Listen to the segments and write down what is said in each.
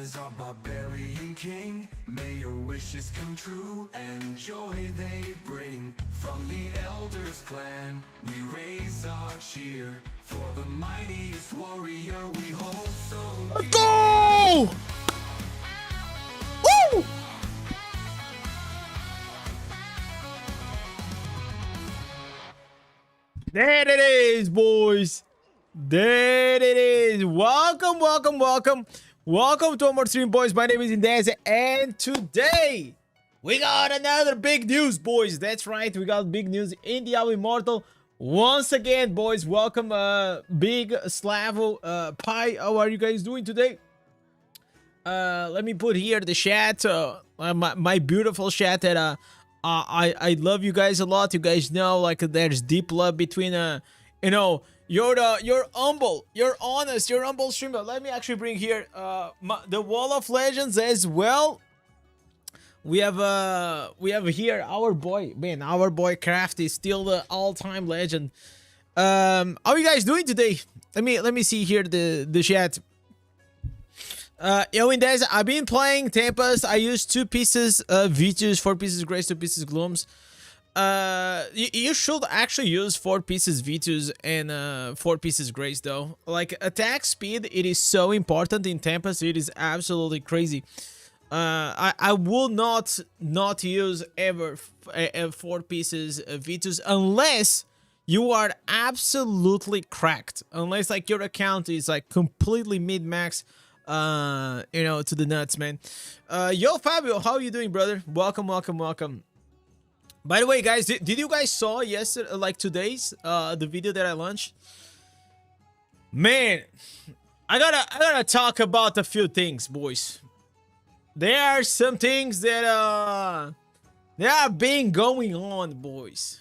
Indez, our barbarian king. May your wishes come true and joy they bring. From the elders clan, we raise our cheer. For the mightiest warrior we hold so Let's go! Woo! There it is, boys. There it is. Welcome, welcome, welcome. Welcome to one more stream, boys. My name is Indez, and today we got another big news, boys. That's right, we got big news in Diablo Immortal. Once again, boys, welcome, Big Slavo, Pi. How are you guys doing today? Let me put here the chat, my beautiful chat that I love you guys a lot. You guys know, like, there's deep love between you know, you're humble, you're honest, you're humble streamer. Let me actually bring here the Wall of Legends as well. We have here our boy, man, our boy Crafty, still the all-time legend. How are you guys doing today? Let me see here the chat. Yo, Indez, I've been playing Tempest. I used 2 pieces V2s, 4 pieces Grace, 2 pieces Glooms. You should actually use 4 pieces V2s and 4 pieces Grace, though. Like, attack speed, it is so important in Tempest. It is absolutely crazy. I will not use ever 4 pieces V2s unless you are absolutely cracked. Unless, like, your account is, like, completely mid-max. You know, to the nuts, man. Yo, Fabio, how are you doing, brother? Welcome, welcome, welcome. By the way, guys, did you guys saw yesterday, like today's the video that I launched? Man, I gotta talk about a few things, boys. There are some things that they are being going on, boys,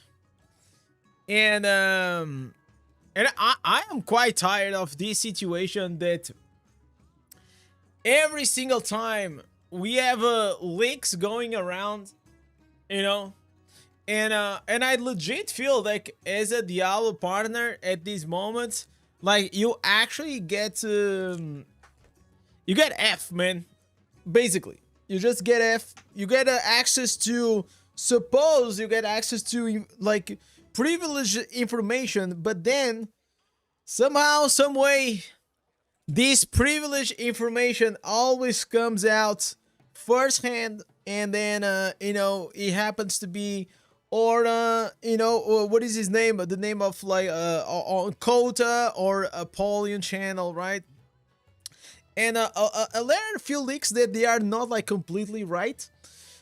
and I am quite tired of this situation that every single time we have leaks going around, you know, and I legit feel like as a Diablo partner at this moment, like, you actually get you get F, man. Basically, you just get F. You get access to, suppose you get access to, like, privileged information, but then somehow, some way, this privileged information always comes out firsthand, and then you know, it happens to be, or you know, what is his name? The name of, like, on Kota or Apollyon channel, right? And I learned a few leaks that they are not, like, completely right,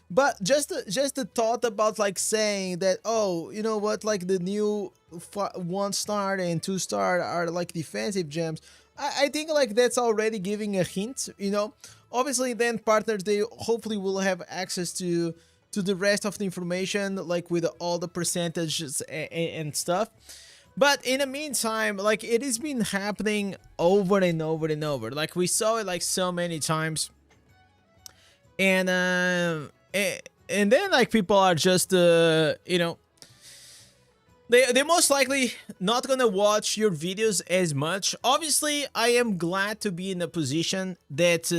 but just the thought about, like, saying that, oh, you know what, like, the new 1-star and 2-star are, like, defensive gems. I think, like, that's already giving a hint, you know. Obviously, then partners, they hopefully will have access to the rest of the information, like, with all the percentages and stuff. But in the meantime, like, it has been happening over and over and over. Like, we saw it, like, so many times, and then, like, people are just you know, they're most likely not gonna watch your videos as much. Obviously, I am glad to be in a position that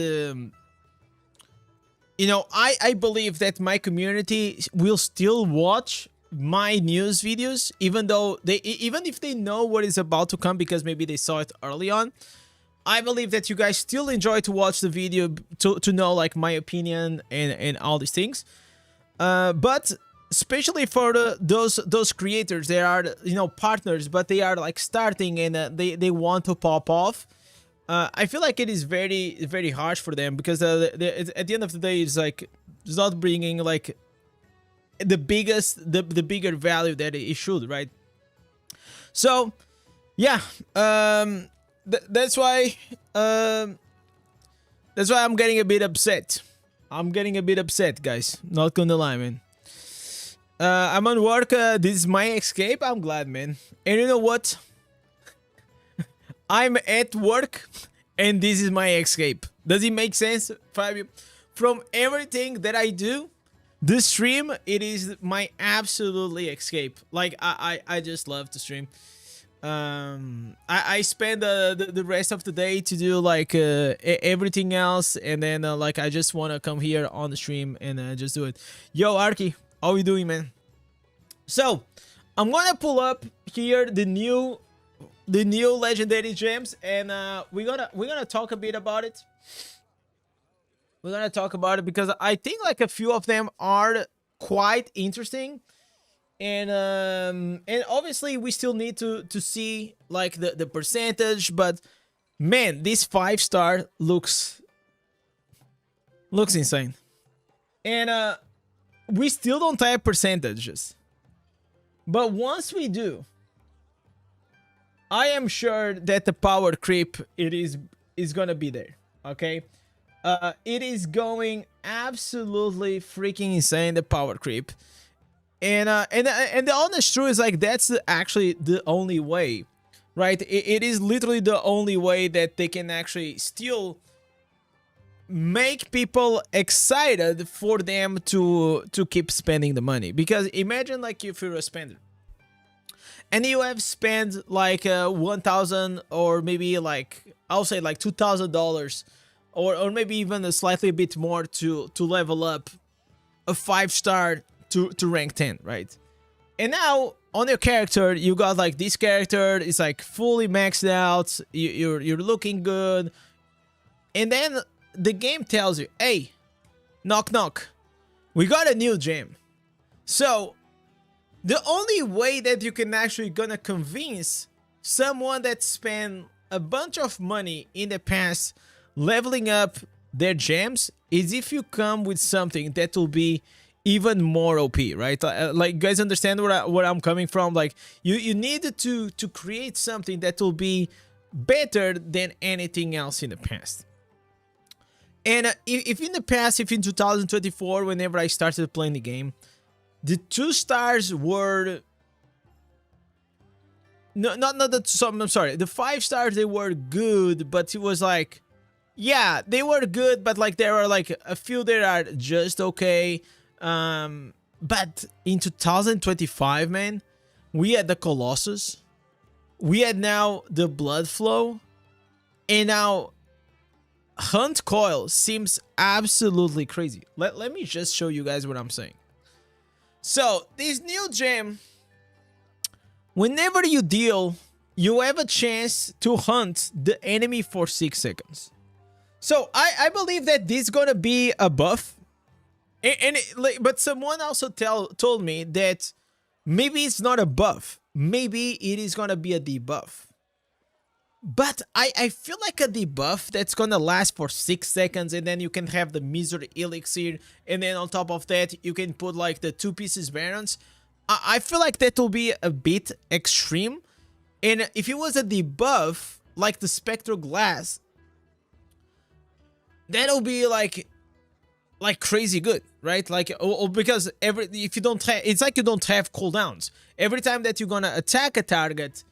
you know, I believe that my community will still watch my news videos, even if they know what is about to come, because maybe they saw it early on. I believe that you guys still enjoy to watch the video to know, like, my opinion and all these things. But especially for those creators, they are, you know, partners, but they are, like, starting, and they want to pop off. I feel like it is very, very harsh for them, because at the end of the day, it's like, it's not bringing, like, the bigger value that it should, right? So yeah, that's why I'm getting a bit upset. I'm getting a bit upset, guys, not gonna lie, man. I'm on work. This is my escape. I'm glad, man. And you know what? I'm at work, and this is my escape. Does it make sense, Fabio? From everything that I do, the stream, it is my absolutely escape. Like, I just love to stream. I spend the rest of the day to do like everything else, and then like I just want to come here on the stream and just do it. Yo, Arky, how you doing, man? So I'm gonna pull up here the new legendary gems, and we're gonna talk a bit about it. We're gonna talk about it because I think like a few of them are quite interesting. And obviously we still need to see like the percentage, but man, this 5-star looks insane. And we still don't have percentages, but once we do, I am sure that the power creep is gonna be there. Okay, it is going absolutely freaking insane, the power creep. And the honest truth is like that's actually the only way, right? It is literally the only way that they can actually still make people excited for them to keep spending the money. Because imagine like if you're a spender and you have spent like 1,000 or maybe like I'll say like $2,000 or maybe even a slightly bit more to level up a 5-star to rank 10, right? And now on your character you got like this character is like fully maxed out, you're looking good, and then the game tells you, hey, knock knock, we got a new gem. So the only way that you can actually gonna convince someone that spent a bunch of money in the past leveling up their gems is if you come with something that will be even more OP, right? Like, you guys understand where I'm coming from? Like, you need to create something that will be better than anything else in the past. And if in the past, if in 2024, whenever I started playing the game, the 2 stars were not the I'm sorry, the 5 stars, they were good, but it was like, yeah, they were good, but like there are like a few that are just okay. But in 2025, man, we had the Colossus, we had now the Blood Flow, and now Hunt Coil seems absolutely crazy. Let me just show you guys what I'm saying. So this new gem, whenever you deal, you have a chance to hunt the enemy for 6 seconds. So I believe that this is gonna be a buff. But someone also told me that maybe it's not a buff. Maybe it is gonna be a debuff. But I feel like a debuff that's gonna last for 6 seconds, and then you can have the misery elixir, and then on top of that you can put like the 2 pieces barons. I feel like that will be a bit extreme. And if it was a debuff like the spectral glass, that'll be like crazy good, right? Like, because if you don't have, it's like you don't have cooldowns. Every time that you're gonna attack a target,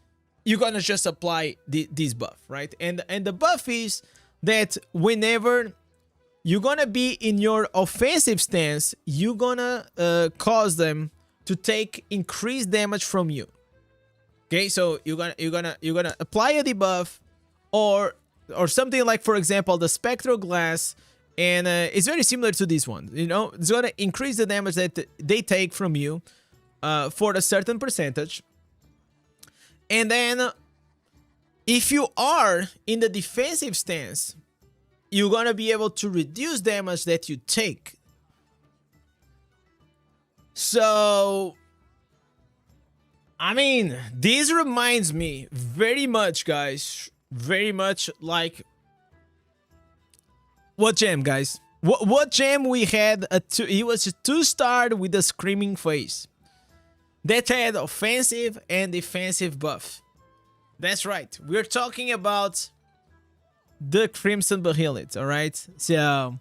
you're gonna just apply this buff, right? And the buff is that whenever you're gonna be in your offensive stance, you're gonna cause them to take increased damage from you. Okay, so you're gonna apply a debuff, or something like, for example, the spectral glass. And it's very similar to this one, you know, it's gonna increase the damage that they take from you for a certain percentage. And then if you are in the defensive stance, you're gonna be able to reduce damage that you take. So, I mean, this reminds me very much, guys, very much like what gem, guys? What gem we had? He was a 2-star with a screaming face that had offensive and defensive buff. That's right. We're talking about the Crimson Behelit, all right? So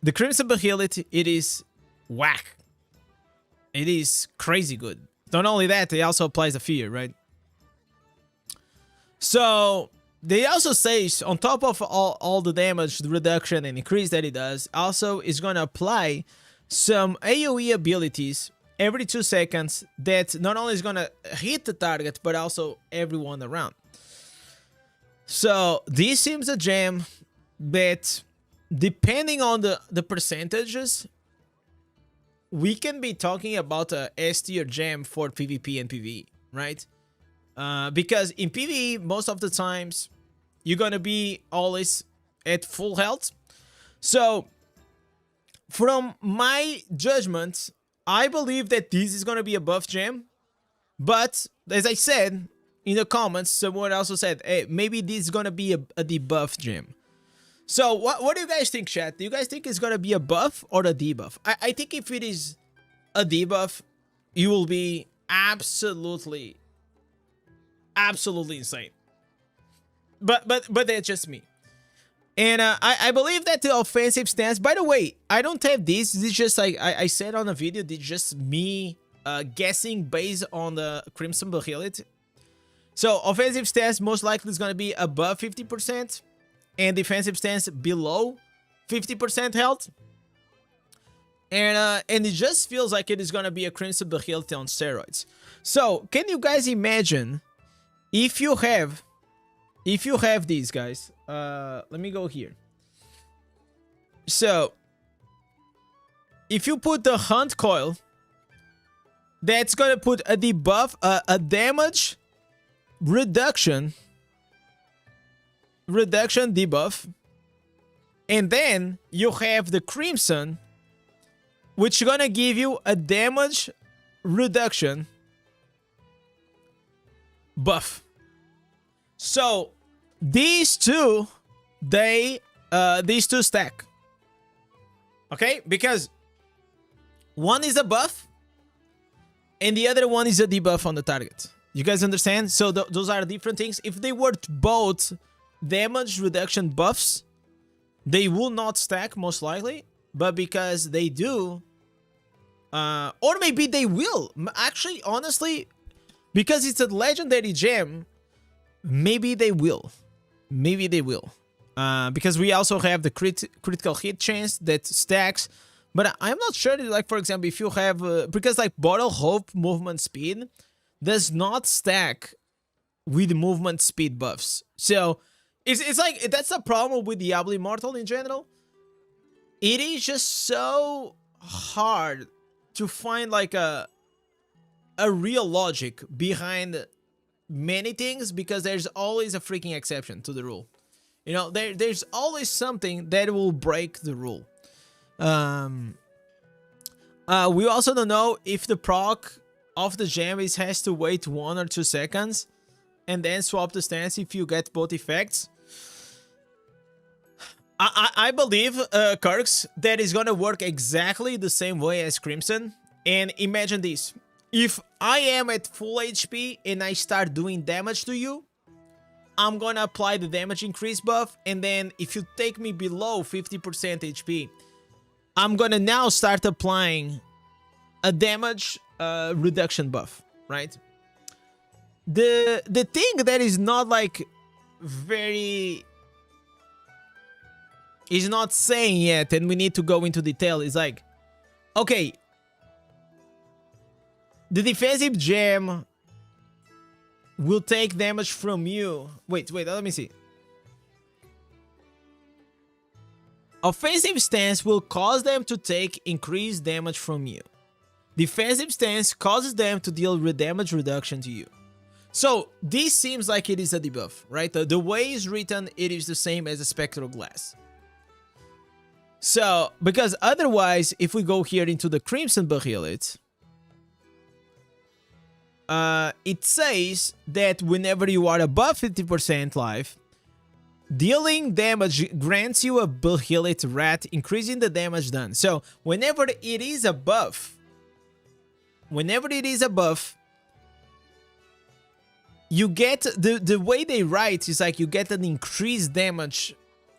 the Crimson Behelit, it is whack. It is crazy good. Not only that, it also applies a fear, right? So they also say, on top of all the damage, the reduction and increase that it does, also is going to apply some AoE abilities every 2 seconds that not only is gonna hit the target, but also everyone around. So this seems a gem that, depending on the percentages, we can be talking about a S tier gem for PvP and PvE, right? Because in PvE, most of the times, you're gonna be always at full health. So, from my judgment, I believe that this is gonna be a buff gem. But, as I said in the comments, someone also said, hey, maybe this is gonna be a debuff gem. So, what do you guys think, chat? Do you guys think it's gonna be a buff or a debuff? I think if it is a debuff, you will be absolutely insane. But that's just me. And I believe that the offensive stance, by the way, I don't have this. This is just like I said on the video, this is just me guessing based on the Crimson Behelit. So offensive stance most likely is going to be above 50%, and defensive stance below 50% health. And it just feels like it is going to be a Crimson Behelit on steroids. So can you guys imagine if you have these guys? Let me go here. So if you put the Hunt Coil, that's gonna put a debuff, a damage reduction debuff, and then you have the Crimson, which is gonna give you a damage reduction buff. So these two stack. Okay? Because one is a buff and the other one is a debuff on the target. You guys understand? So those are different things. If they were both damage reduction buffs, they will not stack most likely. But because they do, or maybe they will. Actually, honestly, because it's a legendary gem, maybe they will. Maybe they will. Because we also have the critical hit chance that stacks. But I'm not sure that, like, for example, if you have... because, like, Bottle Hope movement speed does not stack with movement speed buffs. So, it's like... That's the problem with Diablo Immortal in general. It is just so hard to find, like, a real logic behind many things, because there's always a freaking exception to the rule. You know, there's always something that will break the rule. We also don't know if the proc of the gem has to wait 1 or 2 seconds and then swap the stance if you get both effects. I believe, Kirks, that is gonna work exactly the same way as Crimson. And imagine this. If I am at full HP and I start doing damage to you, I'm gonna apply the damage increase buff, and then if you take me below 50% HP, I'm gonna now start applying a damage reduction buff, right? The thing that is not like very... is not saying yet, and we need to go into detail, is like, okay, the defensive gem will take damage from you. Wait, let me see. Offensive stance will cause them to take increased damage from you. Defensive stance causes them to deal with damage reduction to you. So this seems like it is a debuff, right? The way it's written, it is the same as a Spectral Glass. So, because otherwise, if we go here into the Crimson Behelit, it says that whenever you are above 50% life, dealing damage grants you a Behelit Rat, increasing the damage done. So, whenever it is a buff, you get, the way they write is like you get an increased damage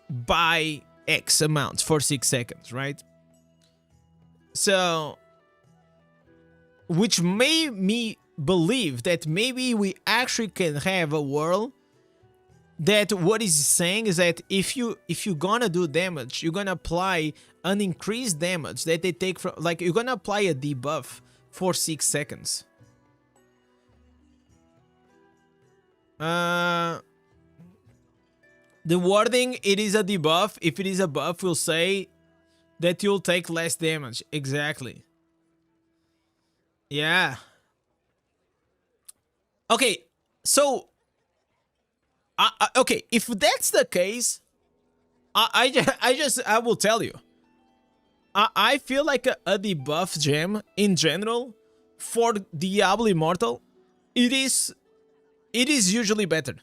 by X amount for 6 seconds, right? So, which made me believe that maybe we actually can have a world that what is saying is that if you're gonna do damage, you're gonna apply an increased damage that they take from, like, you're gonna apply a debuff for 6 seconds. The wording, it is a debuff. If it is a buff, we'll say that you'll take less damage. Exactly. Yeah. Okay, so okay, if that's the case, I will tell you. I feel like a debuff gem in general for Diablo Immortal, it is usually better.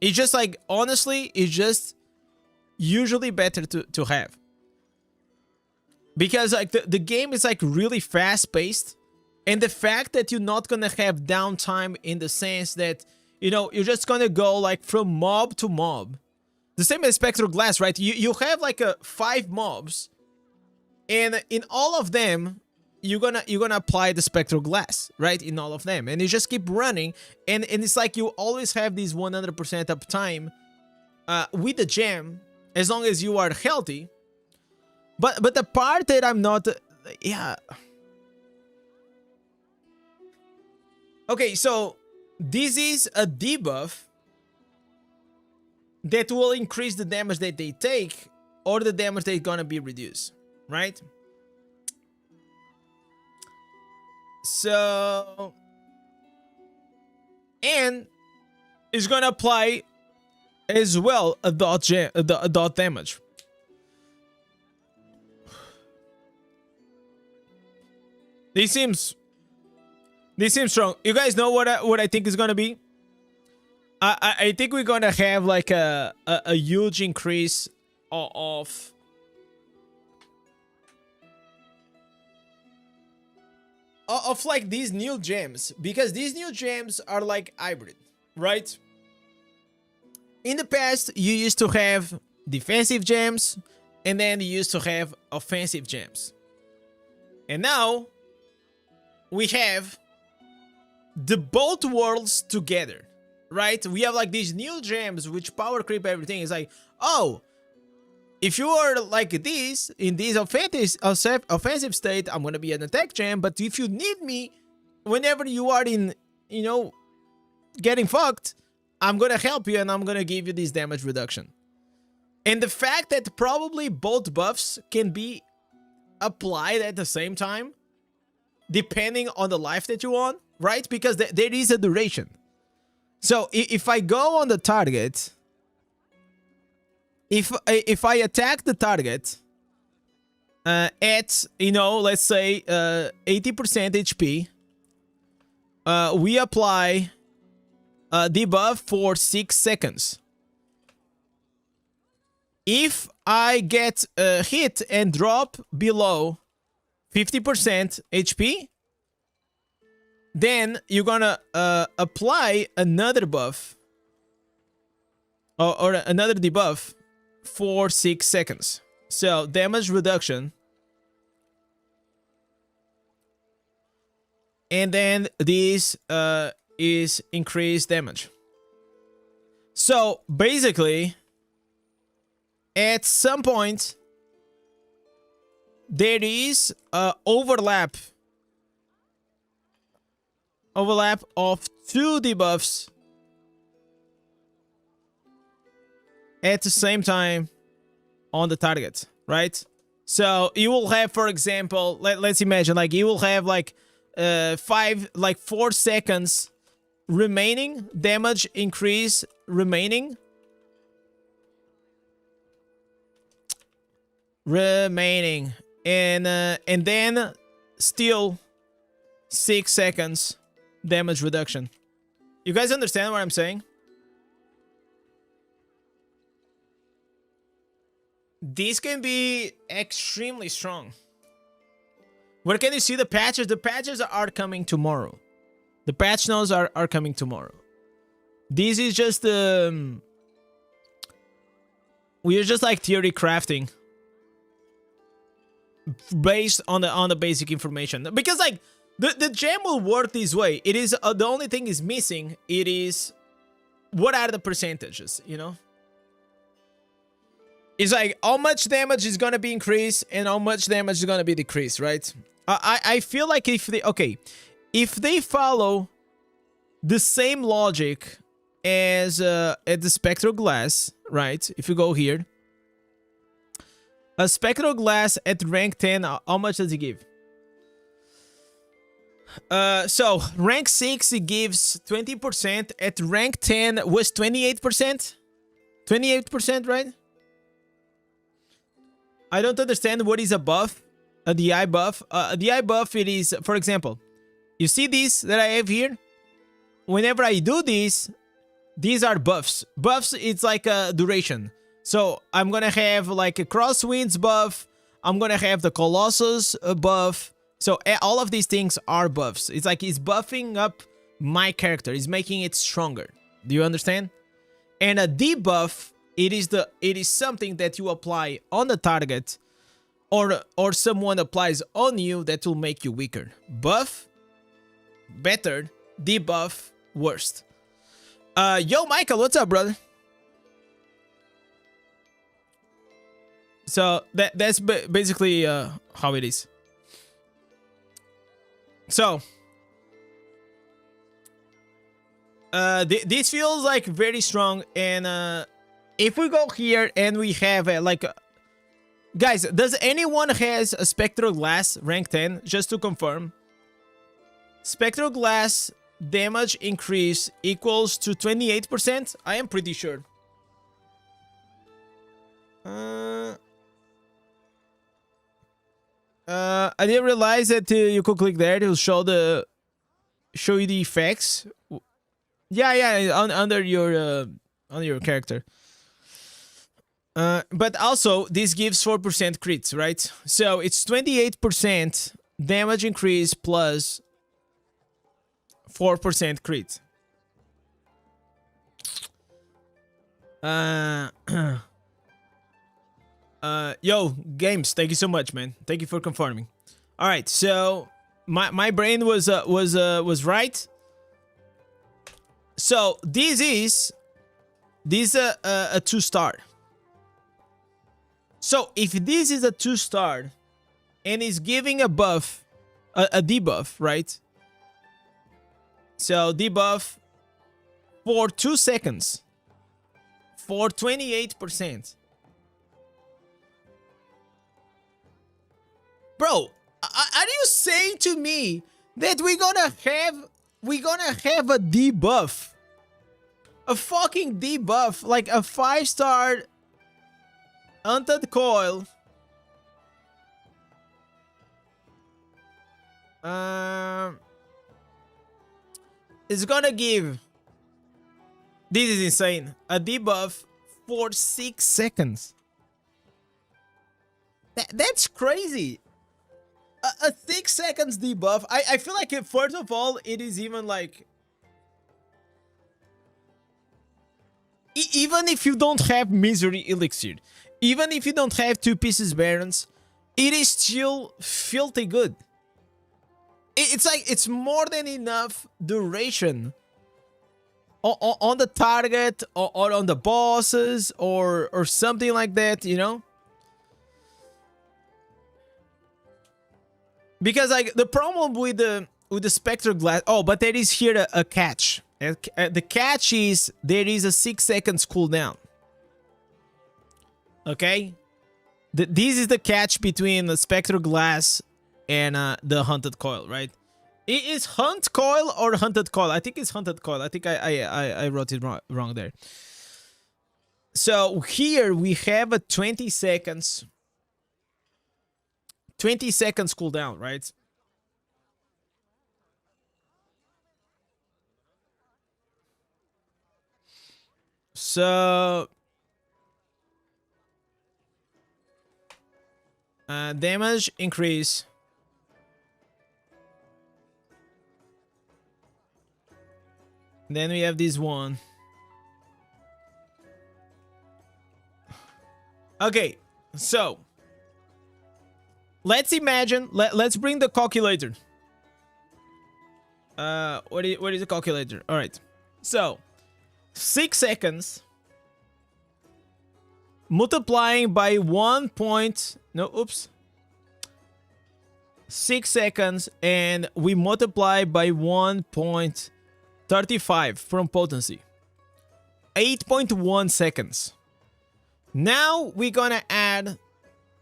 It's just like, honestly, it's just usually better to have. Because like the game is like really fast paced, and the fact that you're not gonna have downtime in the sense that, you know, you're just gonna go like from mob to mob. The same as Spectral Glass, right? You have like 5 mobs, and in all of them, you're gonna apply the Spectral Glass, right? In all of them, and you just keep running, and it's like you always have this 100% uptime with the gem, as long as you are healthy. But the part that I'm not, yeah. Okay, so this is a debuff that will increase the damage that they take, or the damage that's gonna be reduced, right? So, and it's gonna apply as well a dot damage. This seems strong. You guys know what I think is gonna be? I think we're gonna have like a huge increase of like these new gems, because these new gems are like hybrid, right? In the past, you used to have defensive gems, and then you used to have offensive gems, and now we have the both worlds together, right? We have like these new gems which power creep everything. It's like, oh, if you are like this in this offensive state, I'm gonna be an attack gem. But if you need me whenever you are in, you know, getting fucked, I'm gonna help you and I'm gonna give you this damage reduction. And the fact that probably both buffs can be applied at the same time, depending on the life that you on, right? Because there is a duration. So if I go on the target, if I attack the target at, you know, let's say 80% HP, we apply debuff for 6 seconds. If I get hit and drop below 50% HP, then you're gonna apply another buff or another debuff for 6 seconds. So damage reduction, and then this is increased damage. So basically, at some point, there is overlap of 2 debuffs at the same time on the target, right? So you will have, for example, let's imagine, like you will have like 4 seconds remaining damage increase remaining, and then still 6 seconds damage reduction. You guys understand what I'm saying? This can be extremely strong. Where can you see the patches? The patches are coming tomorrow. The patch notes are coming tomorrow. This is just we are just like theory crafting based on the basic information, because like the gem will work this way. It is the only thing is missing. It is, what are the percentages, you know? It's like how much damage is gonna be increased and how much damage is gonna be decreased, right? I feel like if they follow the same logic as at the spectral glass, right? If you go here, a spectral glass at rank 10, how much does it give? So rank 6 it gives 20%. At rank 10 was 28%. 28%, right? I don't understand what is a buff. The eye buff. The eye buff, it is, for example, you see these that I have here? Whenever I do this, these are buffs. Buffs, it's like a duration. So I'm gonna have like a Crosswinds buff. I'm gonna have the Colossus buff. So all of these things are buffs. It's like it's buffing up my character. It's making it stronger. Do you understand? And a debuff, it is something that you apply on the target, or someone applies on you that will make you weaker. Buff, better. Debuff, worst. Yo, Michael, what's up, brother? So that's basically how it is. So this feels like very strong, and if we go here and we have guys, does anyone has a spectral glass rank 10? Just to confirm, spectral glass damage increase equals to 28%. I am pretty sure. I didn't realize that you could click there. It will show you the effects. Yeah, under your character. But also this gives 4% crits, right? So it's 28% damage increase plus 4% crit. Yo, Games, thank you so much, man. Thank you for confirming. All right, so my brain was right. So this is a 2-star. So if this is a 2-star and is giving a buff, a debuff, right? So debuff for 2 seconds for 28%. Bro, are you saying to me that we're gonna have a debuff? A fucking debuff, like a 5-star Hunted Coil. It's gonna give, this is insane, a debuff for 6 seconds. That's crazy. A 6 seconds debuff. I feel like first of all, it is even like, even if you don't have Misery Elixir, even if you don't have 2 pieces Barons, it is still filthy good. It's like, it's more than enough duration on the target, or on the bosses, or something like that, you know? Because like the problem with the spectral glass, but there is here a catch. The catch is there is a 6 seconds cooldown. Okay, this is the catch between the spectral glass and the Hunted Coil, right? It is Hunt Coil or Hunted Coil. I think it's Hunted Coil. I think I wrote it wrong there. So here we have a 20 seconds. 20 seconds cooldown, right? So damage increase. Then we have this one. Okay, so let's imagine, let's bring the calculator. What is the calculator? All right. So 6 seconds multiplying by 1 point. No, oops. 6 seconds, and we multiply by 1.35 from potency. 8.1 seconds. Now we're gonna add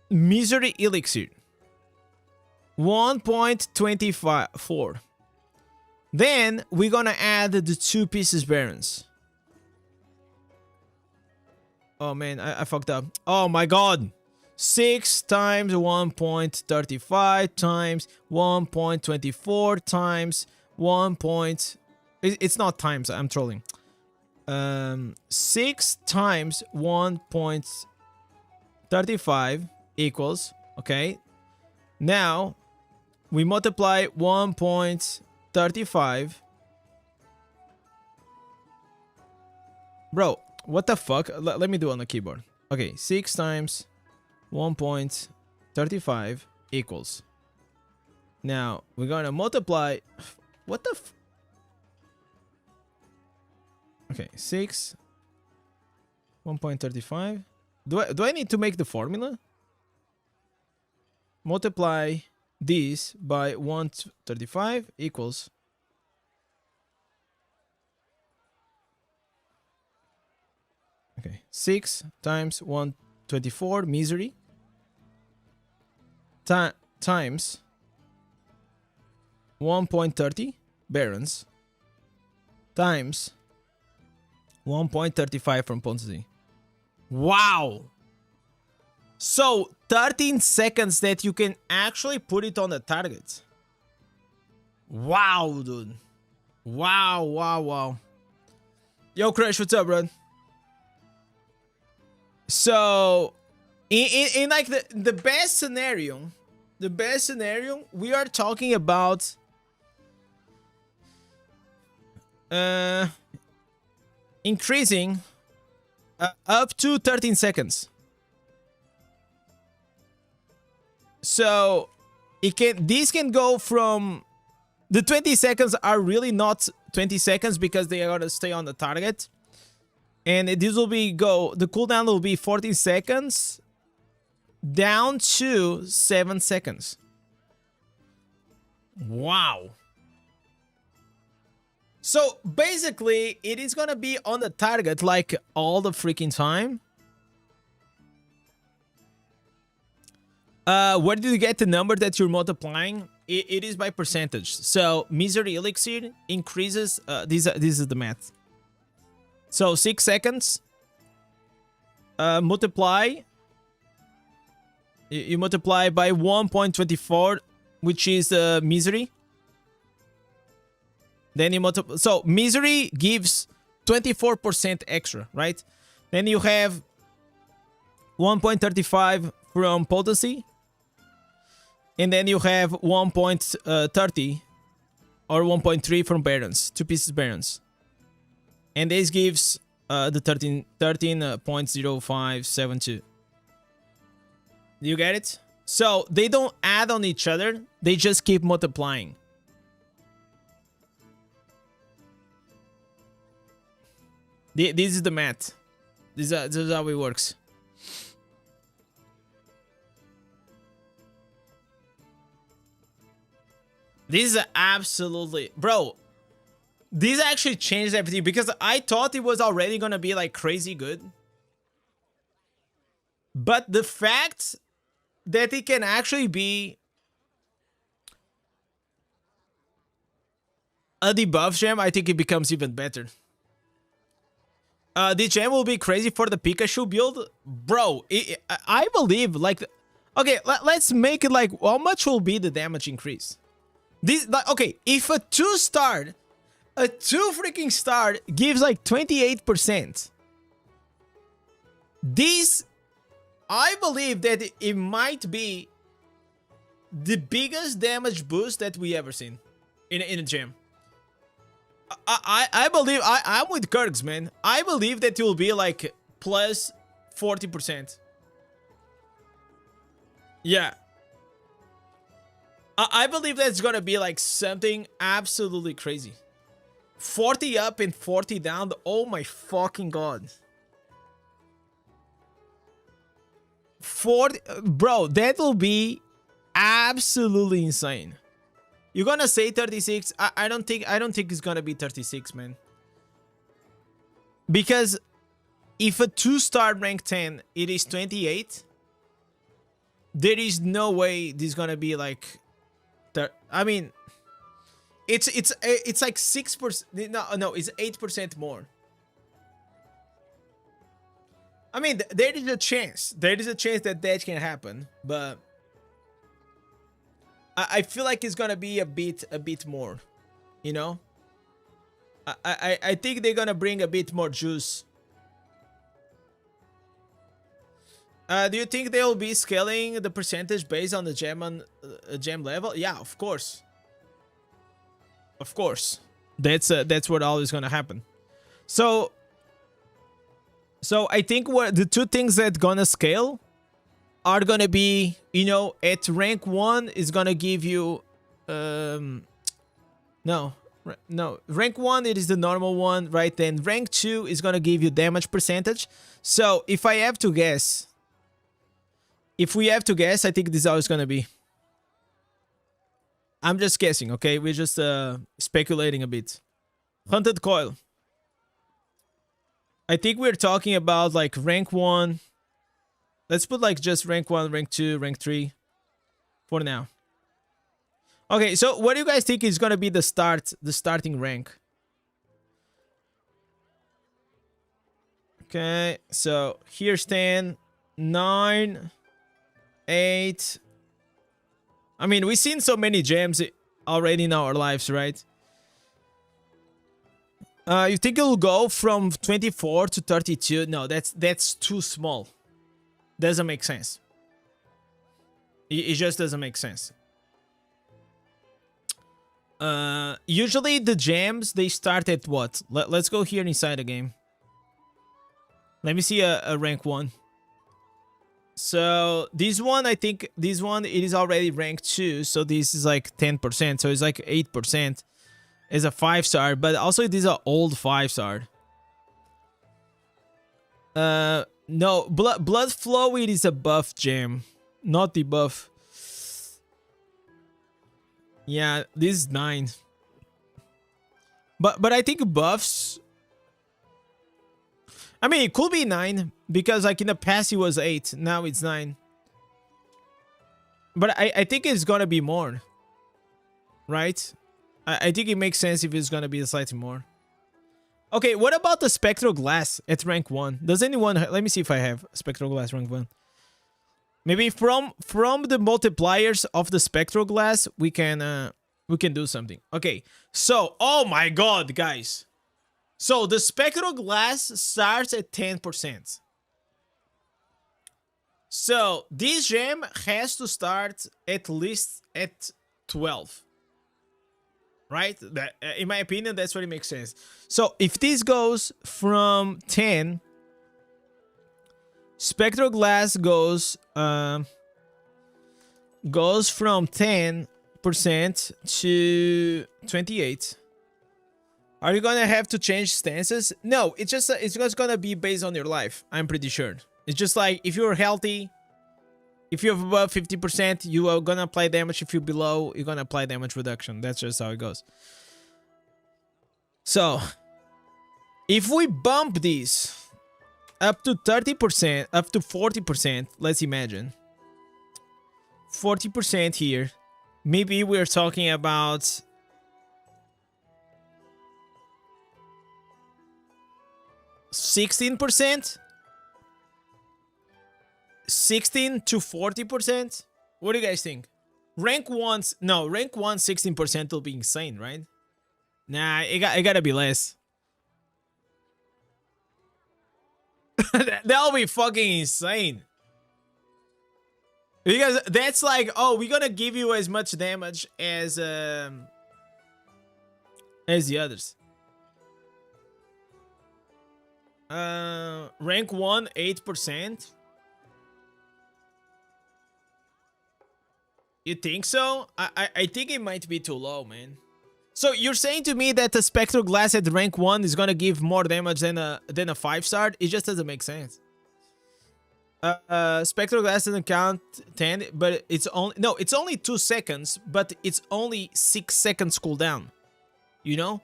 misery elixir. 1.24. Then we're gonna add the 2 pieces barons. Oh man, I fucked up. Oh my god. 6 times 1.35 times 1.24 times 1. It's not times, I'm trolling. 6 times 1.35 equals, okay. Now we multiply 1.35. Bro, what the fuck? Let me do it on the keyboard. Okay, 6 times 1.35 equals. Now we're gonna multiply. What the f? Okay, 6. 1.35. Do I need to make the formula? Multiply this by 135 equals. Okay, 6 times 124 misery times 1.30 barons times 1.35 from potency. Wow! So 13 seconds that you can actually put it on the target. Wow, dude. Wow. Yo, Crash, what's up, bro? So, in like the best scenario, we are talking about increasing up to 13 seconds. So these can go from the 20 seconds are really not 20 seconds because they are gonna stay on the target. And this will be the cooldown will be 14 seconds down to 7 seconds. Wow. So basically, it is gonna be on the target like all the freaking time. Where did you get the number that you're multiplying? It is by percentage. So misery elixir increases. This is the math. So 6 seconds. Multiply. You multiply by 1.24, which is misery. Then you multiply. So misery gives 24% extra, right? Then you have 1.35 from potency. And then you have 1.30 or 1.3 from barons, 2 pieces barons. And this gives the 13.0572. Do you get it? So they don't add on each other. They just keep multiplying. This is the math. This is how it works. This is absolutely... Bro, this actually changed everything because I thought it was already gonna be like crazy good. But the fact that it can actually be a debuff gem, I think it becomes even better. The gem will be crazy for the Pikachu build. Bro, I believe like... Okay, let's make it like... How much will be the damage increase? This, like, okay, if a 2 freaking star gives like 28%. This, I believe that it might be the biggest damage boost that we ever seen in a gem. I believe, I'm with Kirks, man. I believe that it will be like plus 40%. Yeah. I believe that's gonna be like something absolutely crazy. 40 up and 40 down. Oh my fucking god. 40, bro, that will be absolutely insane. You're gonna say 36? I don't think it's gonna be 36, man. Because if a 2-star rank 10 it is 28, there is no way this is gonna be like. I mean, it's like 6%. No, it's 8% more. I mean, there is a chance. There is a chance that can happen, but I feel like it's gonna be a bit more, you know. I think they're gonna bring a bit more juice. Do you think they'll be scaling the percentage based on the gem level? Yeah, of course. Of course, that's what always gonna happen. So I think what the two things that gonna scale are gonna be, you know, at rank 1 is gonna give you no, rank 1 it is the normal one, right? Then rank 2 is gonna give you damage percentage. So if I have to guess, if we have to guess, I think this is how it's gonna be. I'm just guessing, okay? We're just speculating a bit. Hunted coil. I think we're talking about like rank 1. Let's put like just rank 1, rank 2, rank 3 for now. Okay, so what do you guys think is gonna be the starting rank? Okay, so here's 10, 9, 8. I mean, we've seen so many gems already in our lives, right? You think it'll go from 24 to 32? No, that's too small. Doesn't make sense. It just doesn't make sense. Usually the gems, they start at what? Let's go here inside the game. Let me see a rank 1. So this one, I think this one, it is already rank 2. So this is like 10%. So it's like 8%. It's a 5-star, but also it is an old 5-star. No, blood flow, it is a buff gem, not debuff. Yeah, this is 9. But I think buffs, I mean, it could be 9 because like in the past it was 8. Now it's 9. But I think it's gonna be more, right? I think it makes sense if it's gonna be slightly more. Okay, what about the spectral glass at rank 1? Does anyone? Let me see if I have spectral glass rank 1. Maybe from the multipliers of the spectral glass, we can do something. Okay, so oh my god, guys. So the spectral glass starts at 10%. So this gem has to start at least at 12. Right? That, in my opinion, that's what it makes sense. So if this goes from 10, spectral glass goes from 10% to 28. Are you gonna have to change stances? No, it's just gonna be based on your life. I'm pretty sure. It's just like if you're healthy, if you're above 50%, you are gonna apply damage. If you're below, you're gonna apply damage reduction. That's just how it goes. So, if we bump these up to 30%, up to 40%, let's imagine 40% here. Maybe we're talking about 16%. 16 to 40%. What do you guys think? Rank 1's no, rank 1 16% will be insane, right? Nah, it gotta be less. That'll be fucking insane. Because that's like, oh, we're gonna give you as much damage as the others. Rank 1 8%. You think so? I think it might be too low, man. So you're saying to me that the spectral glass at rank 1 is gonna give more damage than a 5-star? It just doesn't make sense. Spectral glass doesn't count 10, but it's only no, it's only 2 seconds, but it's only 6 seconds cooldown. You know?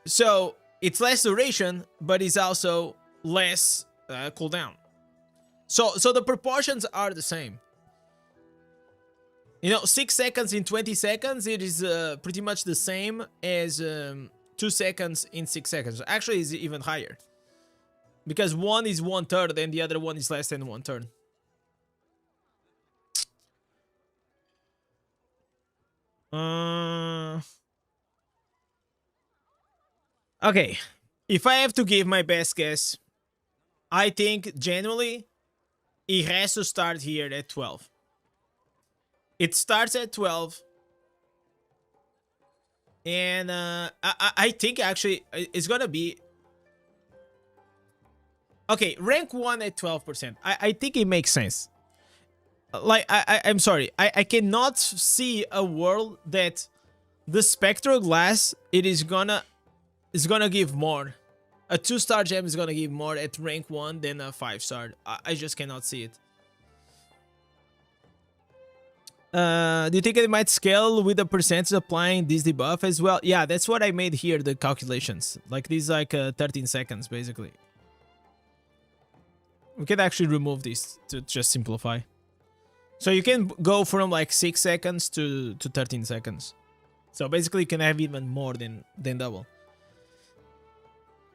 So it's less duration, but it's also less cooldown. So the proportions are the same. You know, 6 seconds in 20 seconds, it is pretty much the same as 2 seconds in 6 seconds. Actually, it's even higher. Because one is 1/3 and the other one is less than 1/3. Okay. If I have to give my best guess, I think generally it has to start here at 12. It starts at 12. And I think actually it's gonna be... Okay, rank 1 at 12%. I think it makes sense. Like, I'm sorry. I cannot see a world that the Spectral Glass, is gonna give more. A 2-star gem is gonna give more at rank 1 than a 5-star. I just cannot see it. Do you think it might scale with the percentage applying this debuff as well? Yeah, that's what I made here, the calculations. Like, these like 13 seconds, basically. We can actually remove this to just simplify. So you can go from like 6 seconds to 13 seconds. So basically you can have even more than double.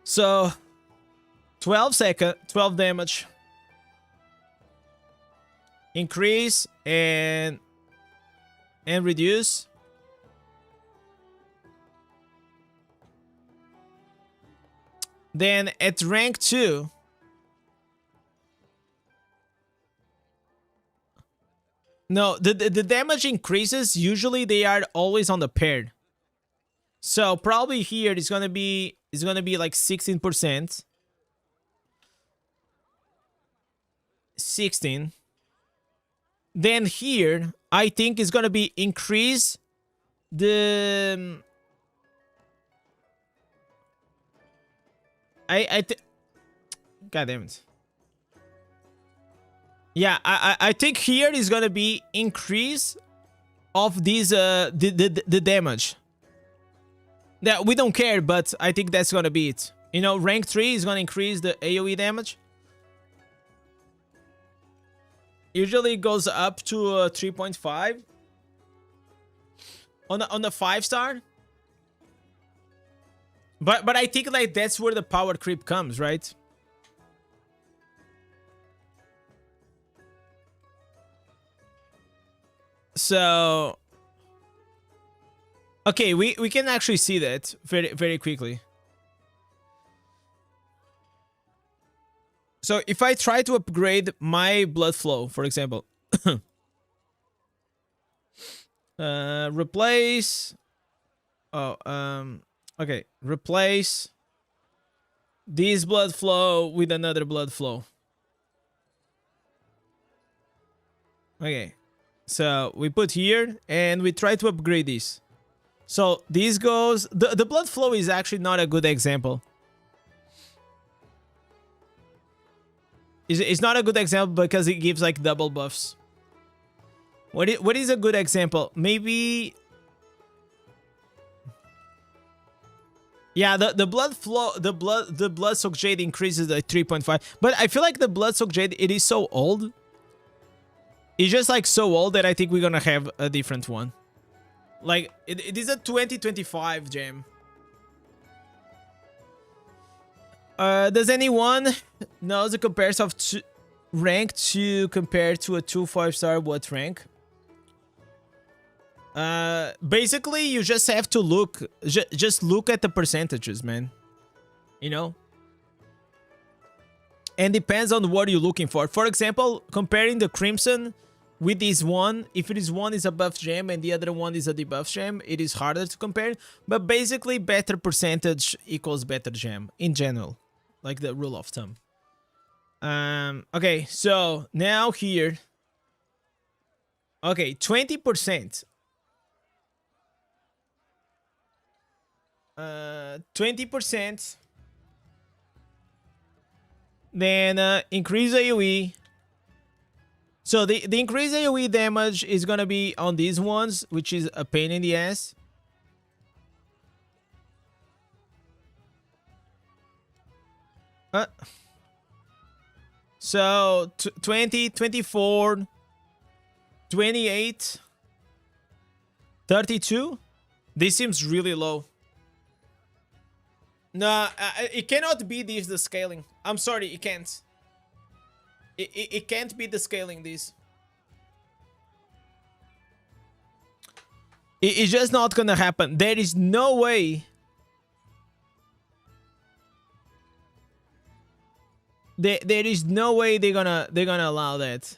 So 12 damage. Increase and reduce. Then at rank 2, no, the damage increases, usually they are always on the paired. So probably here it's gonna be like 16%. 16. Then here, I think it's gonna be increase the... God damn it. Yeah, I think here is gonna be increase of these the damage. Yeah, we don't care, but I think that's gonna be it. You know, rank 3 is gonna increase the AoE damage. Usually it goes up to 3.5 on the 5-star. But I think like that's where the power creep comes, right? So okay, we can actually see that very quickly. So if I try to upgrade my blood flow, for example, replace... okay, replace this blood flow with another blood flow. Okay, so we put here and we try to upgrade this. So this goes... The blood flow is actually not a good example. It's not a good example because it gives like double buffs. What is a good example? Maybe... Yeah, the blood flow, the blood soak jade increases at 3.5. But I feel like the blood soak jade, it is so old. It's just like so old that I think we're gonna have a different one. Like, it is a 2025 gem. Does anyone know the comparison of rank 2 compared to a 2 5-star? What rank? Basically, you just have to look. Just look at the percentages, man. You know? And depends on what you're looking for. For example, comparing the Crimson with this one, if it is one is a buff gem and the other one is a debuff gem, it is harder to compare. But basically, better percentage equals better gem in general. Like the rule of thumb. Okay, so now here. Okay, 20%. 20%. Then increase AoE. So the increased AoE damage is gonna be on these ones, which is a pain in the ass. So 20, 24, 28, 32. This seems really low. Nah, it cannot be this the scaling. I'm sorry, it can't. It can't be the scaling this. It's just not gonna happen. There is no way. There is no way they're gonna allow that.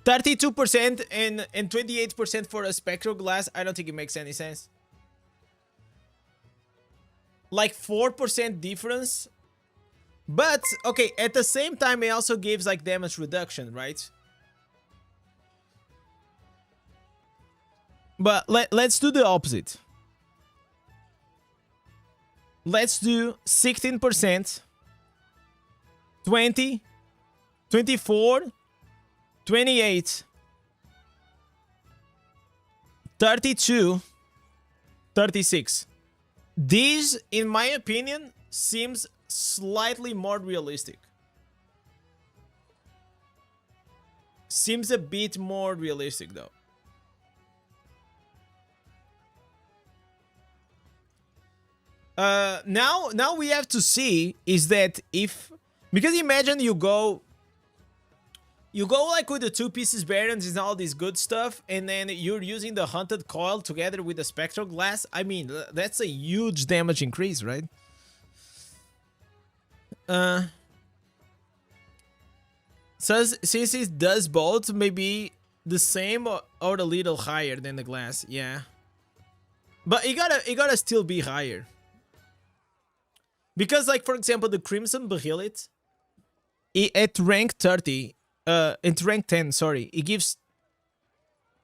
32% and 28% for a spectral glass. I don't think it makes any sense. Like 4% difference. But okay, at the same time it also gives like damage reduction, right? But let's do the opposite. Let's do 16%, 20, 24, 28, 32, 36. These, in my opinion, seems slightly more realistic. Seems a bit more realistic though. Now we have to see is that if, because imagine you go like with the 2 pieces barons and all this good stuff, and then you're using the hunted coil together with the spectral glass. I mean, that's a huge damage increase, right? So since it does both, maybe the same or a little higher than the glass, yeah. But it gotta still be higher. Because, like, for example, the Crimson Behelit, at rank 30, at rank 10, sorry, it gives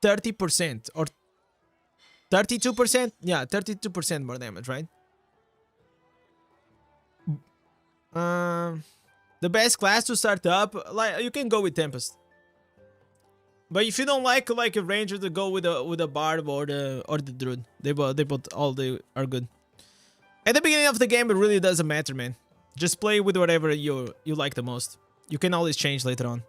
30% or 32%? Yeah, 32% more damage, right? The best class to start up, like, you can go with Tempest. But if you don't like a ranger, to go with a barb or the druid. They both are good. At the beginning of the game, it really doesn't matter, man. Just play with whatever you like the most. You can always change later on.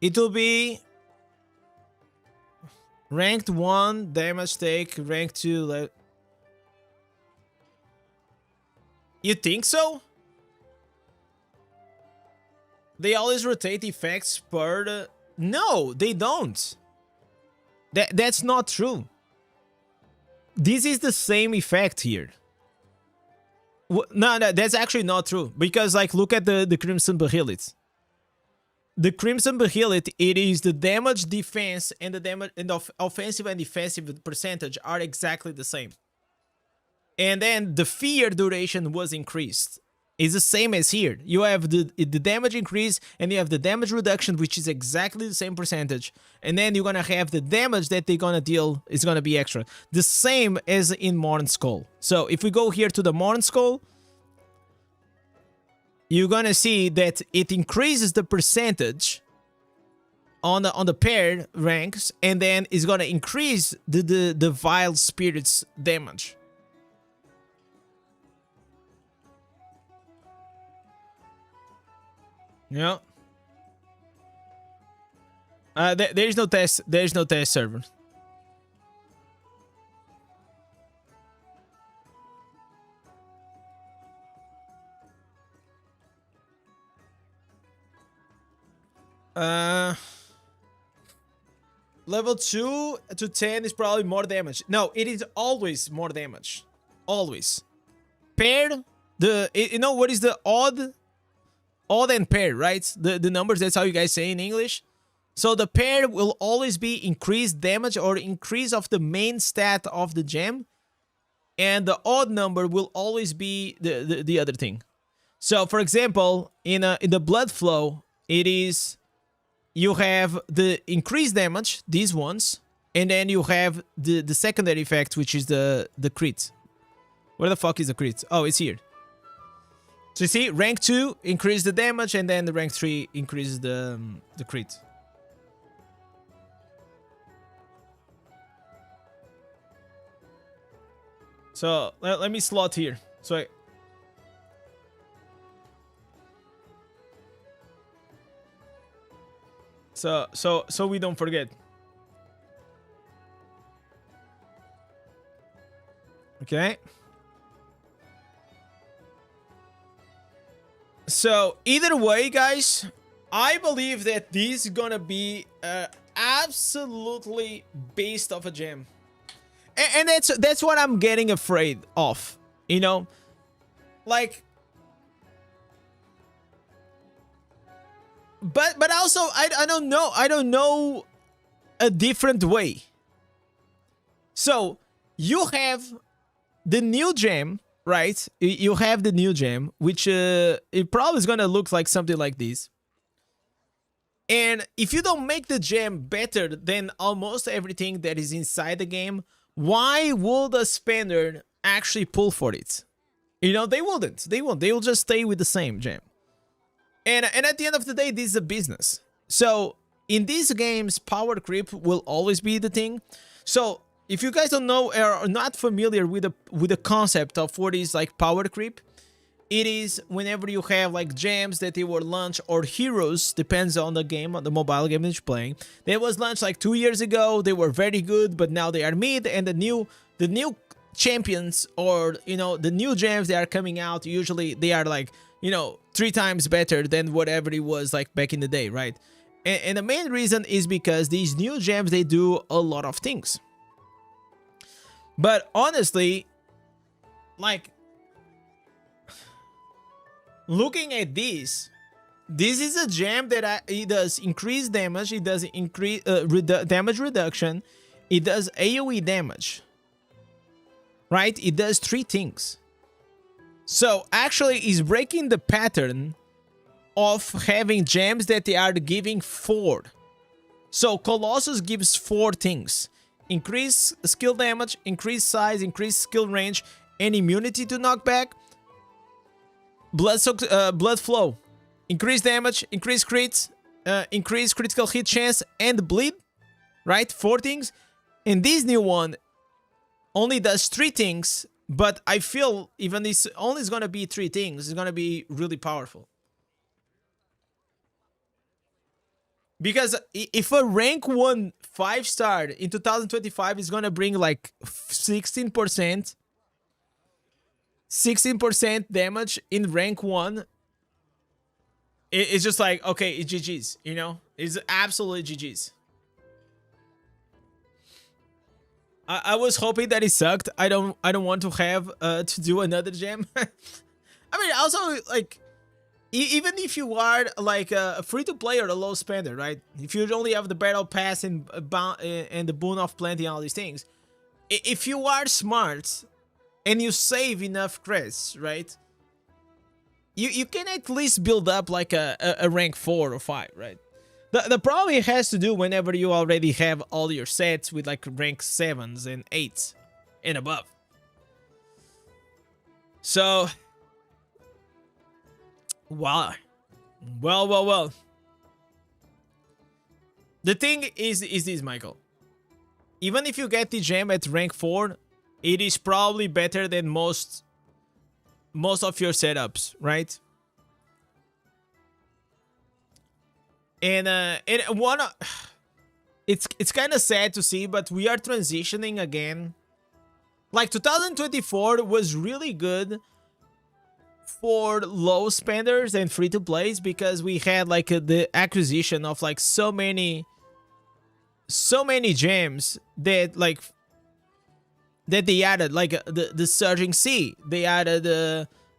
It will be ranked 1 damage take, rank 2. You think so? They always rotate effects per... No, they don't. That's not true. This is the same effect here. No, that's actually not true. Because, like, look at the Crimson Behelit. The Crimson Behelit, it is the damage, defense, and the damage, and the offensive and defensive percentage are exactly the same. And then the fear duration was increased. It's the same as here. You have the damage increase and you have the damage reduction, which is exactly the same percentage. And then you're gonna have the damage that they're gonna deal is gonna be extra. The same as in Morn Skull. So if we go here to the Morn Skull, you're gonna see that it increases the percentage on the paired ranks, and then it's gonna increase the Vile Spirits damage. Yeah. There is no test. There is no test server. Level 2 to 10 is probably more damage. No, it is always more damage. Always. Paired, you know what is the odd and pair, right? The numbers, that's how you guys say in English. So the pair will always be increased damage or increase of the main stat of the gem. And the odd number will always be the other thing. So for example, in the blood flow, it is, you have the increased damage, these ones, And then you have the secondary effect, which is the crit. Where the fuck is the crit? Oh, it's here. So you see, rank 2 increase the damage, and then the rank 3 increases the crit. So let me slot here. So we don't forget. Okay. So either way, guys, I believe that this is gonna be absolutely beast of a gem, and that's what I'm getting afraid of, you know, like. But also I don't know a different way. So you have the new gem, right? You have the new gem, which it probably is gonna look like something like this. And if you don't make the gem better than almost everything that is inside the game, why would a spender actually pull for it? You know, they wouldn't. They won't. They will just stay with the same gem. And at the end of the day, this is a business. So in these games, power creep will always be the thing. So if you guys don't know or are not familiar with the concept of what is like power creep, it is whenever you have like gems that they were launched, or heroes, depends on the game, on the mobile game that you're playing. They was launched like 2 years ago. They were very good, but now they are mid, and the new champions, or you know, the new gems that are coming out, usually they are like, you know, 3 times better than whatever it was like back in the day, right? And the main reason is because these new gems, they do a lot of things. But honestly, like, looking at this is a gem that it does increase damage, it does increase damage reduction, it does AoE damage, right? It does 3 things. So actually, it's breaking the pattern of having gems that they are giving 4. So Colossus gives 4 things: increase skill damage, increase size, increase skill range, and immunity to knockback. Blood flow, increase damage, increase crits, increase critical hit chance, and bleed. Right, 4 things. And this new one only does 3 things. But I feel even this only is gonna be 3 things, it's gonna be really powerful. Because if a rank 1 5-star in 2025 is gonna bring like 16% damage in rank 1, it's just like, okay, it's GG's, you know? It's absolutely GG's. I was hoping that it sucked. I don't want to have to do another gem. I mean, also, like, even if you are like a free-to-play or a low spender, right? If you only have the battle pass and the boon of plenty and all these things, if you are smart and you save enough creds, right? You can at least build up like a rank 4 or 5, right? The problem it has to do whenever you already have all your sets with like rank 7s and 8s and above. So, well. The thing is this, Michael. Even if you get the gem at rank 4, it is probably better than most of your setups, right? And it's kind of sad to see, but we are transitioning again. Like 2024 was really good for low spenders and free to plays, because we had like the acquisition of like so many gems that like that they added, like the Surging Sea, they added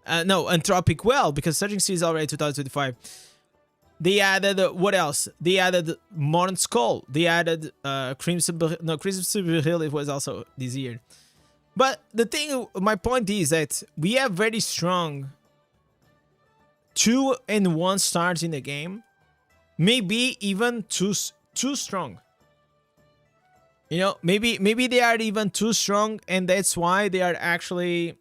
no, Anthropic Well, because Surging Sea is already 2025. They added what else? They added Modern Skull. They added Crimson Hill. It was also this year. But the thing, my point is that we have very strong 2 and 1 stars in the game. Maybe even too strong. You know, maybe they are even too strong, and that's why they are actually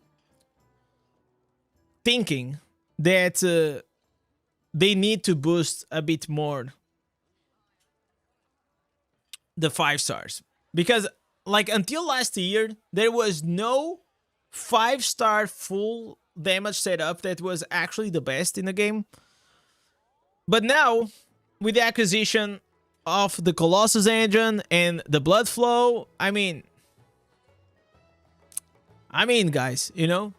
thinking that they need to boost a bit more the 5 stars. Because like until last year, there was no 5-star full damage setup that was actually the best in the game. But now, with the acquisition of the Colossus engine and the blood flow, I mean, guys, you know.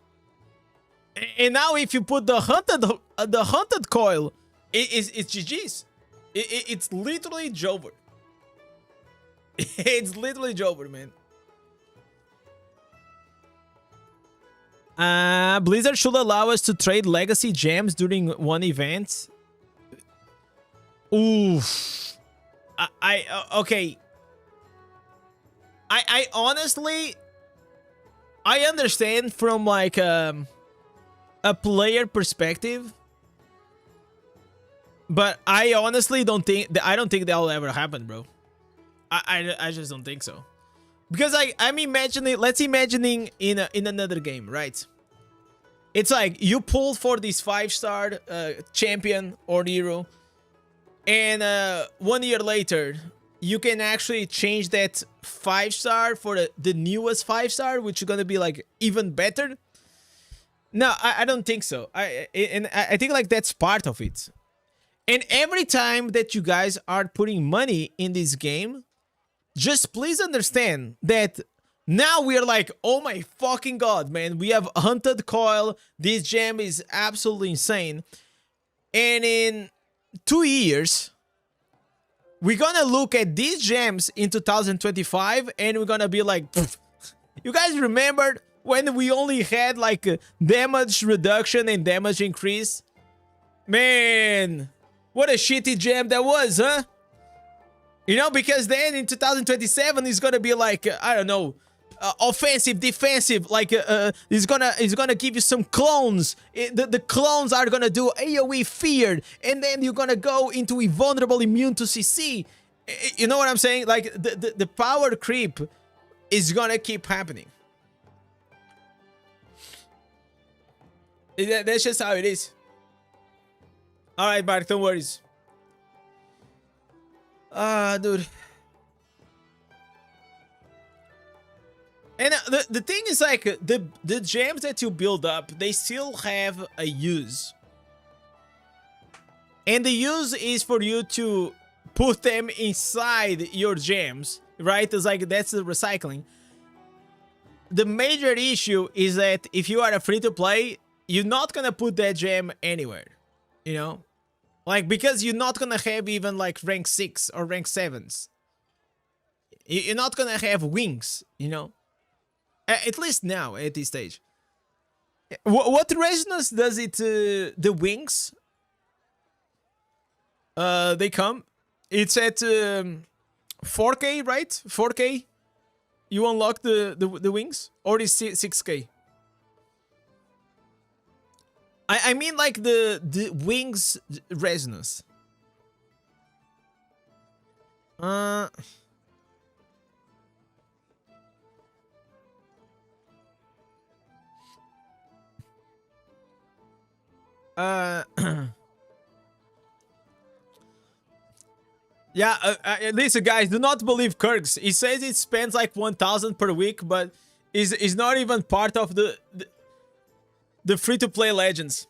And now, if you put the hunted coil, it's GG's. It's literally Jover. It's literally Jover, man. Blizzard should allow us to trade legacy gems during one event. Oof. Okay. I honestly, I understand from like a player perspective, but I honestly don't think that'll ever happen, bro. I just don't think so. Because I'm imagining, let's imagining in another game, right? It's like you pull for this 5-star champion or hero, and 1 year later, you can actually change that 5-star for the newest 5-star, which is gonna be like even better. No, I don't think so. I think like that's part of it. And every time that you guys are putting money in this game, just please understand that now we are like, oh my fucking god, man, we have hunted coil. This gem is absolutely insane. And in 2 years, we're gonna look at these gems in 2025 and we're gonna be like, pfft. You guys remember when we only had like damage reduction and damage increase? Man, what a shitty gem that was, huh? You know, because then in 2027 it's gonna be like I don't know, offensive, defensive. Like it's gonna give you some clones. The clones are gonna do AOE feared, and then you're gonna go into invulnerable, immune to CC. You know what I'm saying? Like the power creep is gonna keep happening. That's just how it is. All right, Mark, don't worry. Dude. And the thing is like the gems that you build up, they still have a use. And the use is for you to put them inside your gems, right? It's like that's the recycling. The major issue is that if you are a free-to-play, you're not gonna put that gem anywhere, you know? Like, because you're not gonna have even like rank 6 or rank 7s. You're not gonna have wings, you know? At least now, at this stage. What resonance does it, the wings? They come. It's at 4K, right? 4K? You unlock the wings? Or is 6K? I mean like the wings resonance. Yeah, listen guys, do not believe Kirks. He says it spends like 1,000 per week, but is not even part of the free-to-play legends.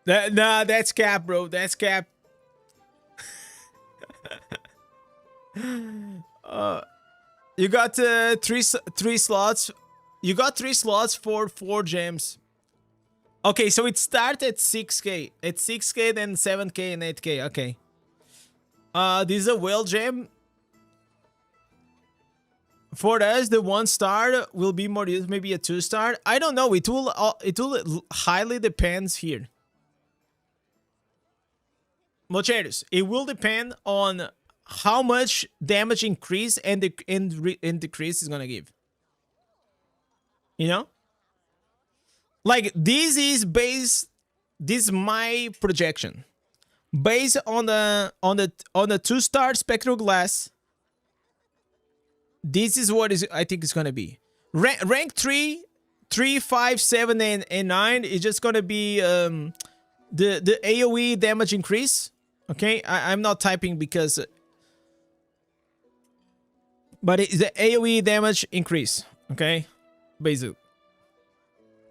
Nah, that's cap, bro. That's cap. You got three slots. You got 3 slots for 4 gems. Okay, so it starts at 6K. At 6K, then 7K and 8K. Okay. This is a whale gem. For us, the 1-star will be more used, maybe a 2-star. I don't know. It will highly depends here. Mocheros, it will depend on how much damage increase and decrease is gonna give. You know? Like this is my projection. Based on the 2-star spectral glass. this is what is I think it's gonna be. Rank 3, 3, 5, 7, and 9 is just gonna be the AoE damage increase. Okay, I'm not typing because, but it's the AoE damage increase. Okay, basically.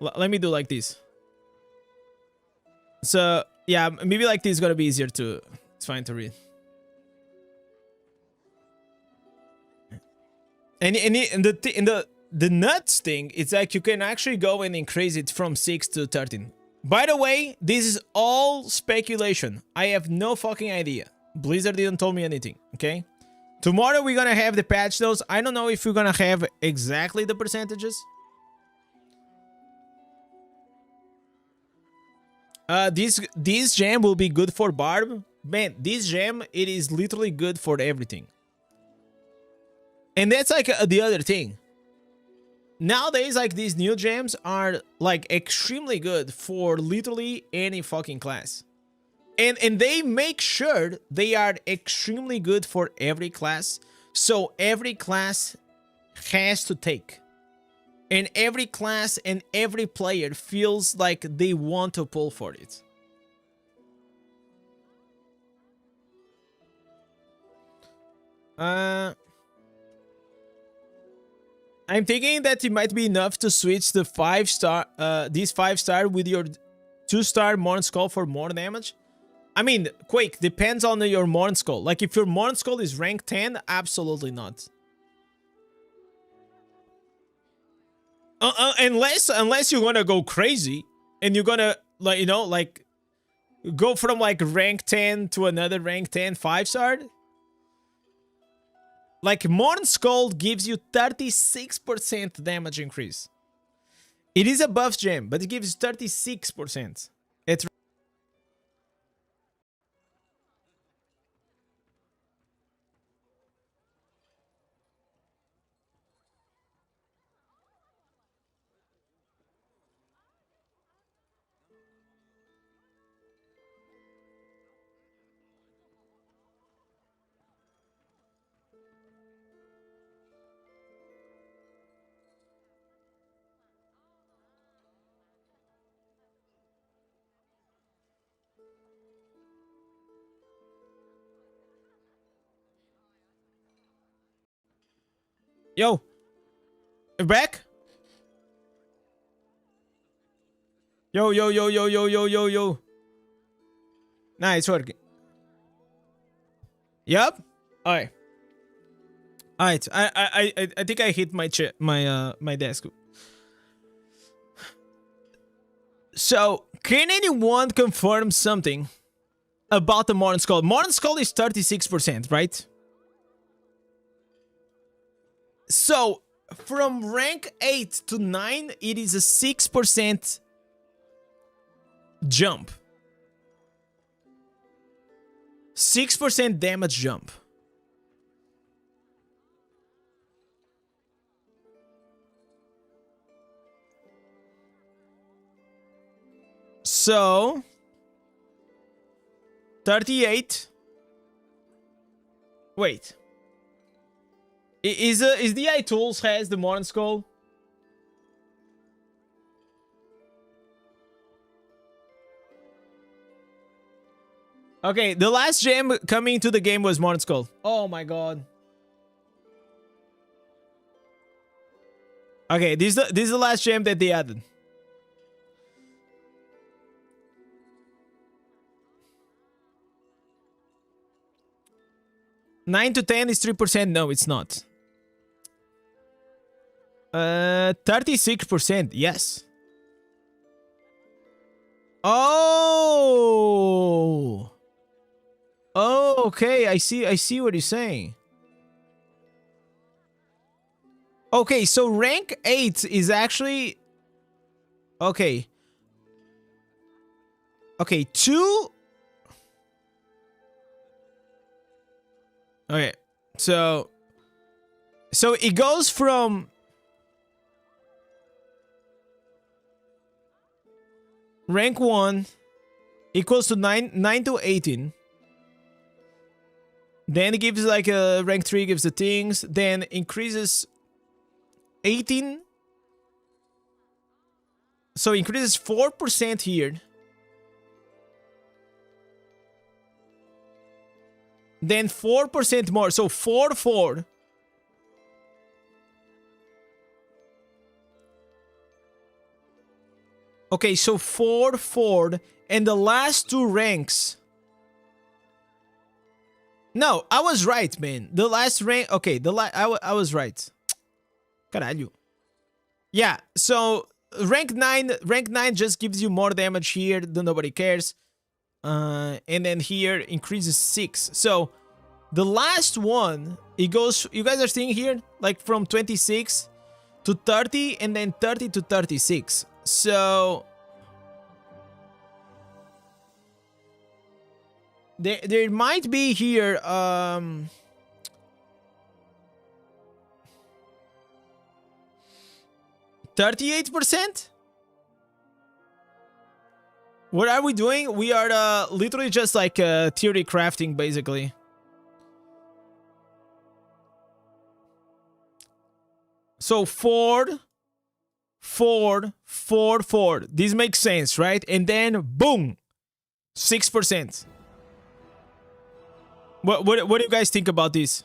Let me do like this. So yeah, maybe like this is gonna be easier to. It's fine to read. And the nuts thing, it's like you can actually go and increase it from 6 to 13. By the way, this is all speculation. I have no fucking idea. Blizzard didn't tell me anything, okay? Tomorrow we're gonna have the patch notes. I don't know if we're gonna have exactly the percentages. This gem will be good for Barb. Man, this gem, it is literally good for everything. And that's like the other thing. Nowadays, like these new gems are like extremely good for literally any fucking class. And they make sure they are extremely good for every class. So every class has to take. And every class and every player feels like they want to pull for it. I'm thinking that it might be enough to switch the 5-star, this 5-star with your 2-star Morn Skull for more damage. I mean, Quake, depends on your Morn Skull. Like, if your Morn Skull is rank 10, absolutely not. Unless you're gonna go crazy and you're gonna, like, you know, like, go from like rank 10 to another rank 10 5-star. Like, Morn Skull gives you 36% damage increase. It is a buff gem, but it gives 36%. It's Yo, back? Yo, yo, yo, yo, yo, yo, yo, yo. Nah, it's working. Yup. Alright. Alright. I think I hit my chair, my desk. So, can anyone confirm something about the Morn Skull? Morn Skull is 36%, right? So, from rank 8 to 9, it is a 6% jump. 6% damage jump. So, 38. Wait. Is the AI Tools has the Morn Skull? Okay, the last gem coming to the game was Morn Skull. Oh my god. Okay, this is the last gem that they added. Nine to 10 is 3%. No, it's not. 36%. Yes. Oh. Oh, okay. I see what you're saying. Okay, so rank 8 is actually... Okay. Okay, 2... Okay, so it goes from rank 1 equals to 9 to 18. Then it gives like a rank 3 gives the things. Then increases 18. So increases 4% here. Then 4% more. So 4, 4. Okay, so 4, 4. And the last two ranks. No, I was right, man. The last rank. Okay, I was right. Caralho. Yeah, so rank 9 just gives you more damage here. Nobody cares. And then here increases 6. So the last one, it goes, you guys are seeing here, like from 26 to 30 and then 30 to 36. So there might be here 38%. What are we doing? We are literally just like theory crafting, basically. So 4, 4, 4, 4. This makes sense, right? And then boom, 6%. What do you guys think about this?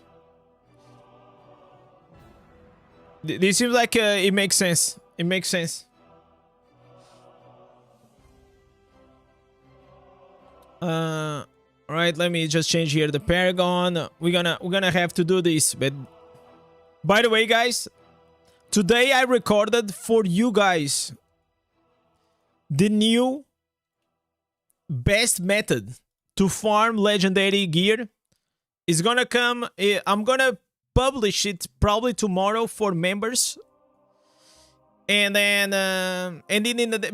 This seems like it makes sense. It makes sense. All right, let me just change here the Paragon. We're gonna have to do this. But by the way, guys, today I recorded for you guys the new best method to farm legendary gear. Is gonna come. I'm gonna publish it probably tomorrow for members. And then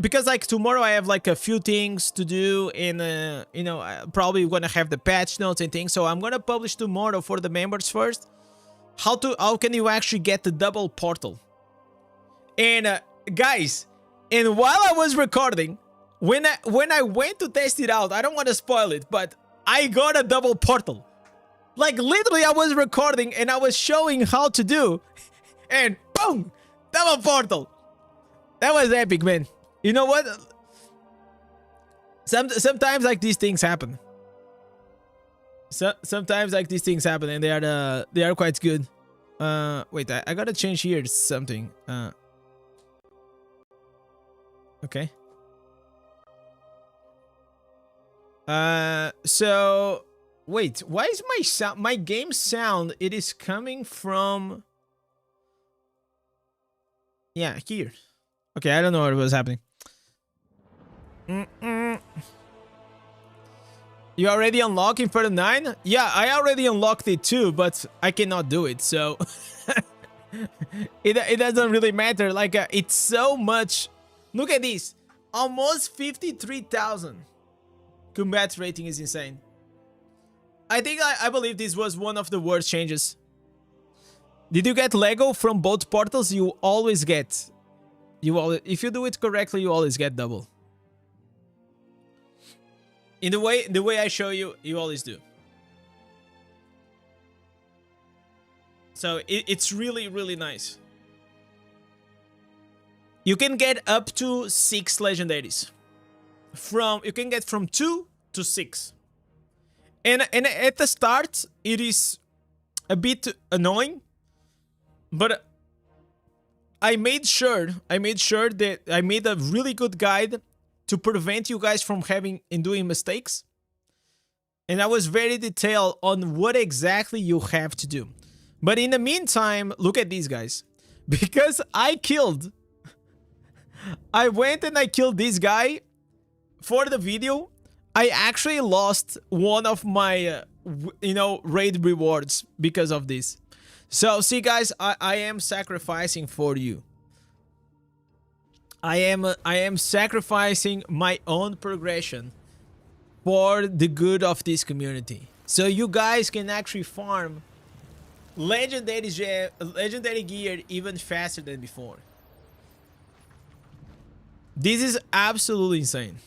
because like tomorrow I have like a few things to do, and you know, I'm probably gonna have the patch notes and things. So I'm gonna publish tomorrow for the members first. How can you actually get the double portal? And guys, and while I was recording, when I went to test it out, I don't want to spoil it, but I got a double portal. Like literally, I was recording and I was showing how to do, and boom, double portal. That was epic, man. You know what? Sometimes like these things happen. Sometimes like these things happen, and they are quite good. Wait, I gotta change here something. Okay. So wait, why is my game sound? It is coming from. Yeah, here. Okay, I don't know what was happening. You already unlocked Inferno 9? Yeah, I already unlocked it too, but I cannot do it, so... it doesn't really matter. Like, it's so much... Look at this. Almost 53,000. Combat rating is insane. I believe this was one of the worst changes. Did you get Lego from both portals? You always get... if you do it correctly, you always get double. In the way I show you, you always do. So it's really, really nice. You can get up to 6 legendaries. You can get from 2 to 6. And at the start, it is a bit annoying, but I made sure that I made a really good guide to prevent you guys from having and doing mistakes. And I was very detailed on what exactly you have to do. But in the meantime, look at these guys. Because I went and I killed this guy for the video. I actually lost one of my, raid rewards because of this. So, see guys, I am sacrificing for you. I am sacrificing my own progression for the good of this community. So you guys can actually farm legendary gear even faster than before. This is absolutely insane.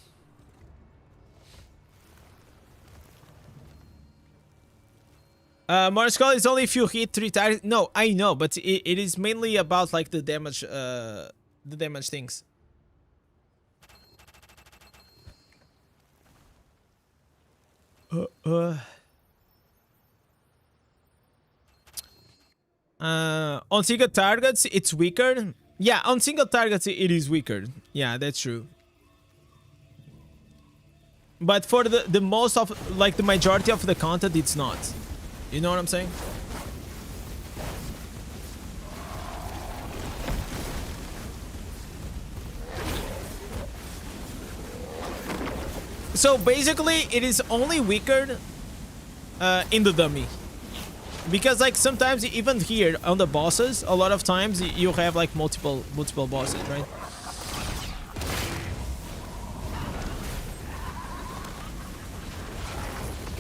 Morse call is only if you hit 3 targets. No, I know, but it is mainly about like the damage things. On single targets, it's weaker. Yeah, on single targets, it is weaker. Yeah, that's true. But for the most of, like, the majority of the content, it's not. You know what I'm saying? So basically, it is only weaker in the dummy. Because, like, sometimes even here on the bosses, a lot of times you have like multiple bosses, right?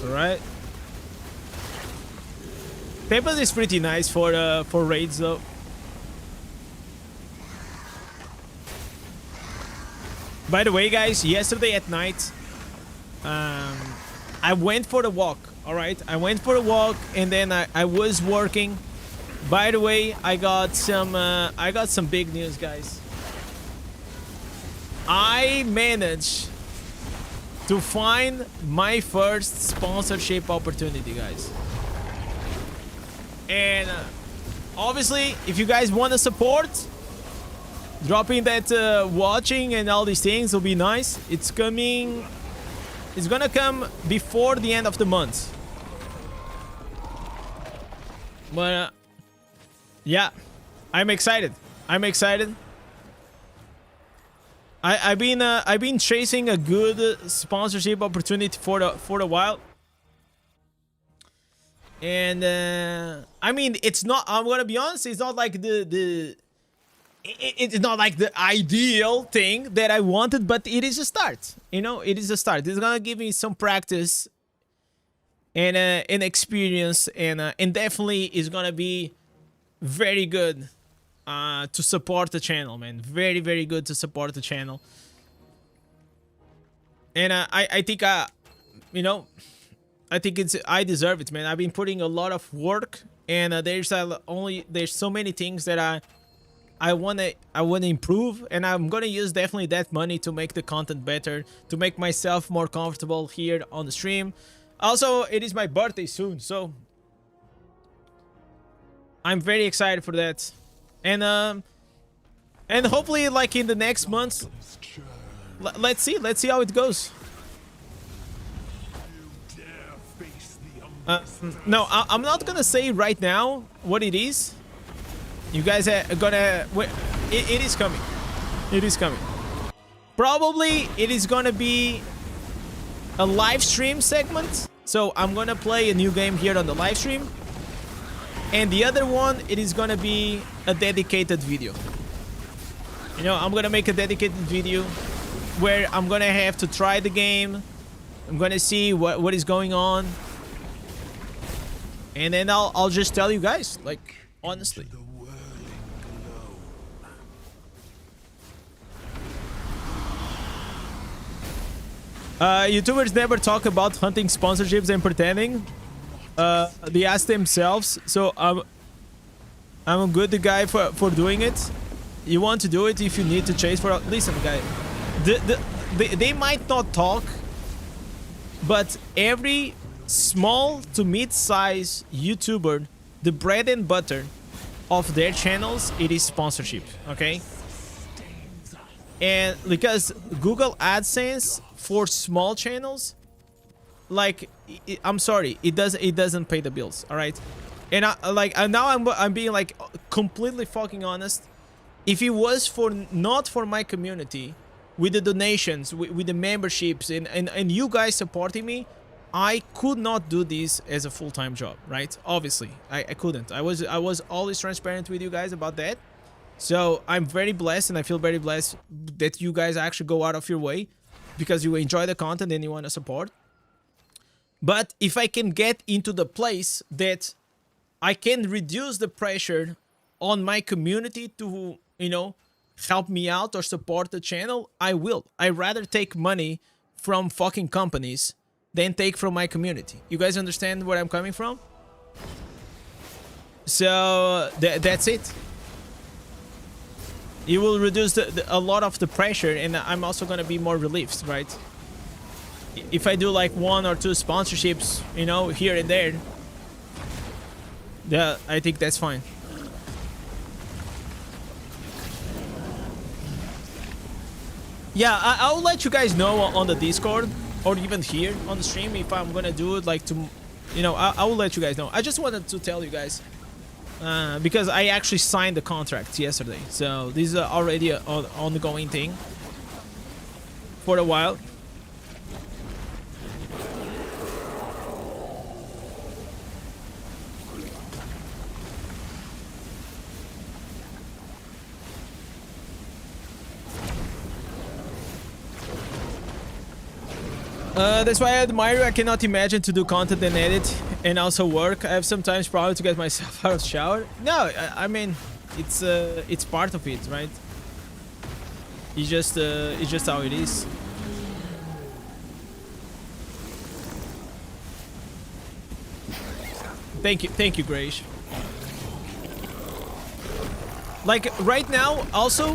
Alright. Tempest is pretty nice for raids though. By the way, guys, yesterday at night, I went for the walk. All right, I went for a walk and then I was working. By the way, I got some big news, guys. I managed to find my first sponsorship opportunity, guys. And obviously, if you guys want to support, dropping that watching and all these things will be nice. It's coming. It's gonna come before the end of the month. But yeah, I'm excited. I'm excited. I've been chasing a good sponsorship opportunity for a while. And I mean, it's not. I'm gonna be honest. It's not like it's not like the ideal thing that I wanted, but it is a start. You know, it is a start. It's gonna give me some practice and an experience, and definitely is gonna be very good to support the channel, man. Very, very good to support the channel. And I think you know, I think I deserve it, man. I've been putting a lot of work, and there's so many things that I wanna improve, and I'm gonna use definitely that money to make the content better, to make myself more comfortable here on the stream. Also, it is my birthday soon, so I'm very excited for that. And hopefully, like, in the next months, let's see how it goes. No, I'm not gonna say right now what it is. You guys are gonna... It is coming. It is coming. Probably it is gonna be a live stream segment. So I'm gonna play a new game here on the live stream. And the other one, it is gonna be a dedicated video. You know, I'm gonna make a dedicated video where I'm gonna have to try the game. I'm gonna see what is going on. And then I'll just tell you guys, like, honestly. YouTubers never talk about hunting sponsorships and pretending. They ask themselves. So I'm a good guy for doing it. You want to do it if you need to chase for... Listen, guy. They might not talk, but every small to mid-size YouTuber, the bread and butter of their channels, it is sponsorship, okay? And because Google AdSense for small channels, like, I'm sorry, it doesn't pay the bills, all right? And now I'm being like completely fucking honest. If it was not for my community, with the donations, with the memberships, and you guys supporting me, I could not do this as a full-time job, right? Obviously, I couldn't. I was always transparent with you guys about that. So I'm very blessed, and I feel very blessed that you guys actually go out of your way because you enjoy the content and you want to support. But if I can get into the place that I can reduce the pressure on my community to, you know, help me out or support the channel, I will. I'd rather take money from fucking companies than take from my community. You guys understand where I'm coming from? So that's it. It will reduce a lot of the pressure, and I'm also gonna be more relieved, right? If I do like 1 or 2 sponsorships, you know, here and there, yeah, I think that's fine. Yeah, I'll let you guys know on the Discord or even here on the stream if I'm gonna do it like to, you know, I will let you guys know. I just wanted to tell you guys because I actually signed the contract yesterday, so this is already an ongoing thing for a while. That's why I admire you. I cannot imagine to do content and edit and also work. I have sometimes problems to get myself out of the shower. No, I mean, it's part of it, right? It's just how it is. Thank you, Grace. Like right now, also,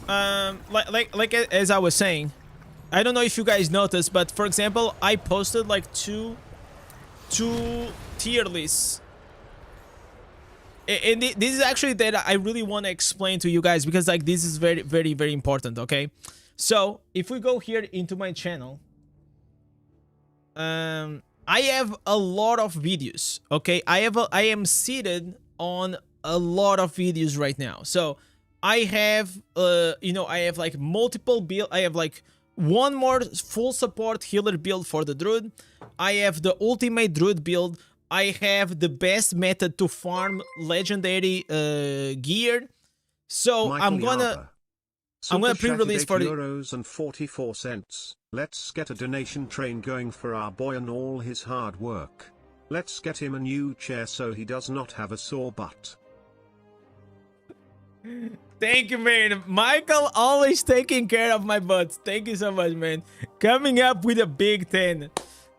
like as I was saying, I don't know if you guys noticed, but for example, I posted like two tier lists. And this is actually that I really want to explain to you guys because like this is very, very, very important, okay? So if we go here into my channel, I have a lot of videos, okay? I am seated on a lot of videos right now. So I have, you know, I have like multiple build. I have like 1 more full support healer build for the druid. I have the ultimate druid build. I have the best method to farm legendary gear. So I'm gonna pre-release for euros and 44 cents. Let's get a donation train going for our boy and all his hard work. Let's get him a new chair so he does not have a sore butt. Thank you, man. Michael always taking care of my butt. Thank you so much, man. Coming up with a big 10.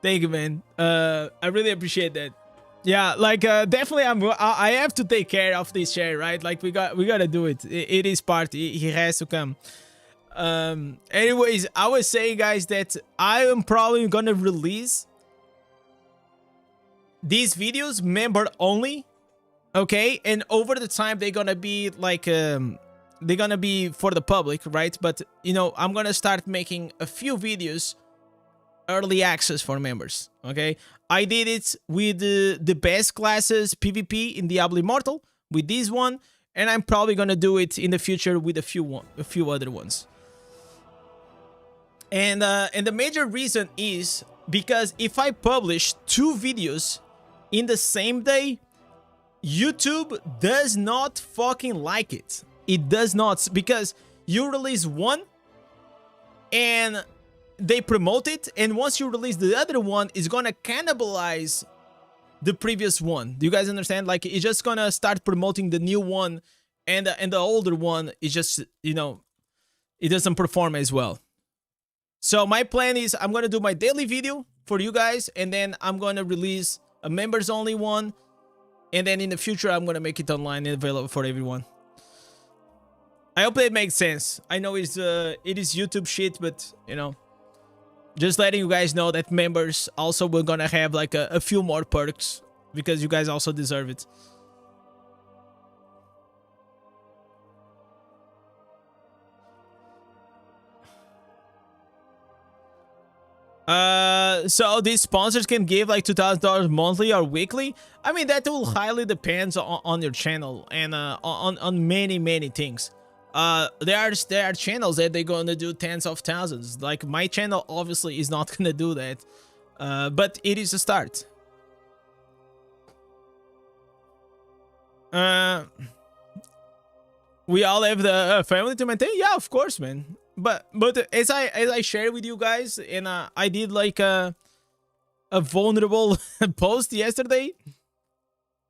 Thank you, man. I really appreciate that. Yeah, like definitely I have to take care of this chair, right? Like we gotta do it. It is part. He has to come. Anyways, I was saying, guys, that I am probably gonna release these videos member only. Okay, and over the time they're gonna be like they're gonna be for the public, right? But you know, I'm gonna start making a few videos early access for members. Okay, I did it with the best classes PvP in Diablo Immortal with this one, and I'm probably gonna do it in the future with a few other ones. And the major reason is because if I publish 2 videos in the same day, YouTube does not fucking like it. It does not, because you release one and they promote it, and once you release the other one, it's gonna cannibalize the previous one. Do you guys understand? Like, it's just gonna start promoting the new one, and the older one is just, you know, it doesn't perform as well. So my plan is I'm gonna do my daily video for you guys, and then I'm gonna release a members only one, and then in the future I'm gonna make it online and available for everyone. I hope it makes sense. I know it is YouTube shit, but you know, just letting you guys know that members also we're gonna have like a few more perks because you guys also deserve it. So these sponsors can give like $2,000 monthly or weekly. I mean, that will highly depends on your channel and on many things. There are channels that they're gonna do tens of thousands. Like my channel obviously is not gonna do that, but it is a start. We all have the family to maintain. Yeah, of course, man. But as I shared with you guys, and I did like a vulnerable post yesterday,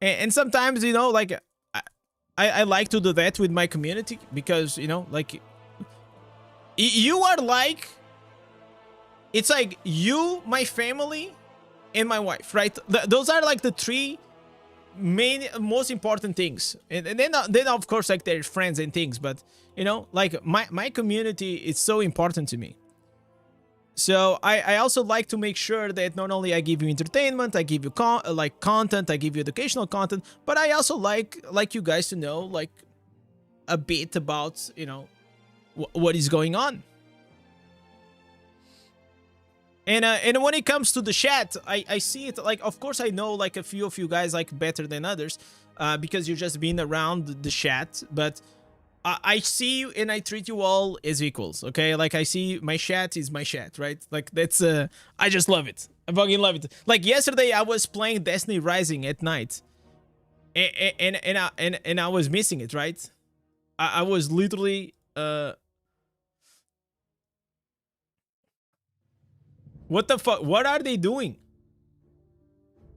and sometimes, you know, like I like to do that with my community because, you know, like you are like, it's like you, my family, and my wife, right? Those are like the 3 most important things. And then of course, like, there's friends and things, but you know, like, my community is so important to me. So I also like to make sure that not only I give you entertainment, I give you content, I give you educational content, but I also like you guys to know, like, a bit about, you know, what is going on. And when it comes to the chat, I see it, like, of course I know, like, a few of you guys, like, better than others, because you've just been around the chat, but I see you and I treat you all as equals, okay? Like, I see my chat is my chat, right? Like, that's, I just love it. I fucking love it. Like, yesterday I was playing Destiny Rising at night, and I was missing it, right? I was literally, what the fuck? What are they doing?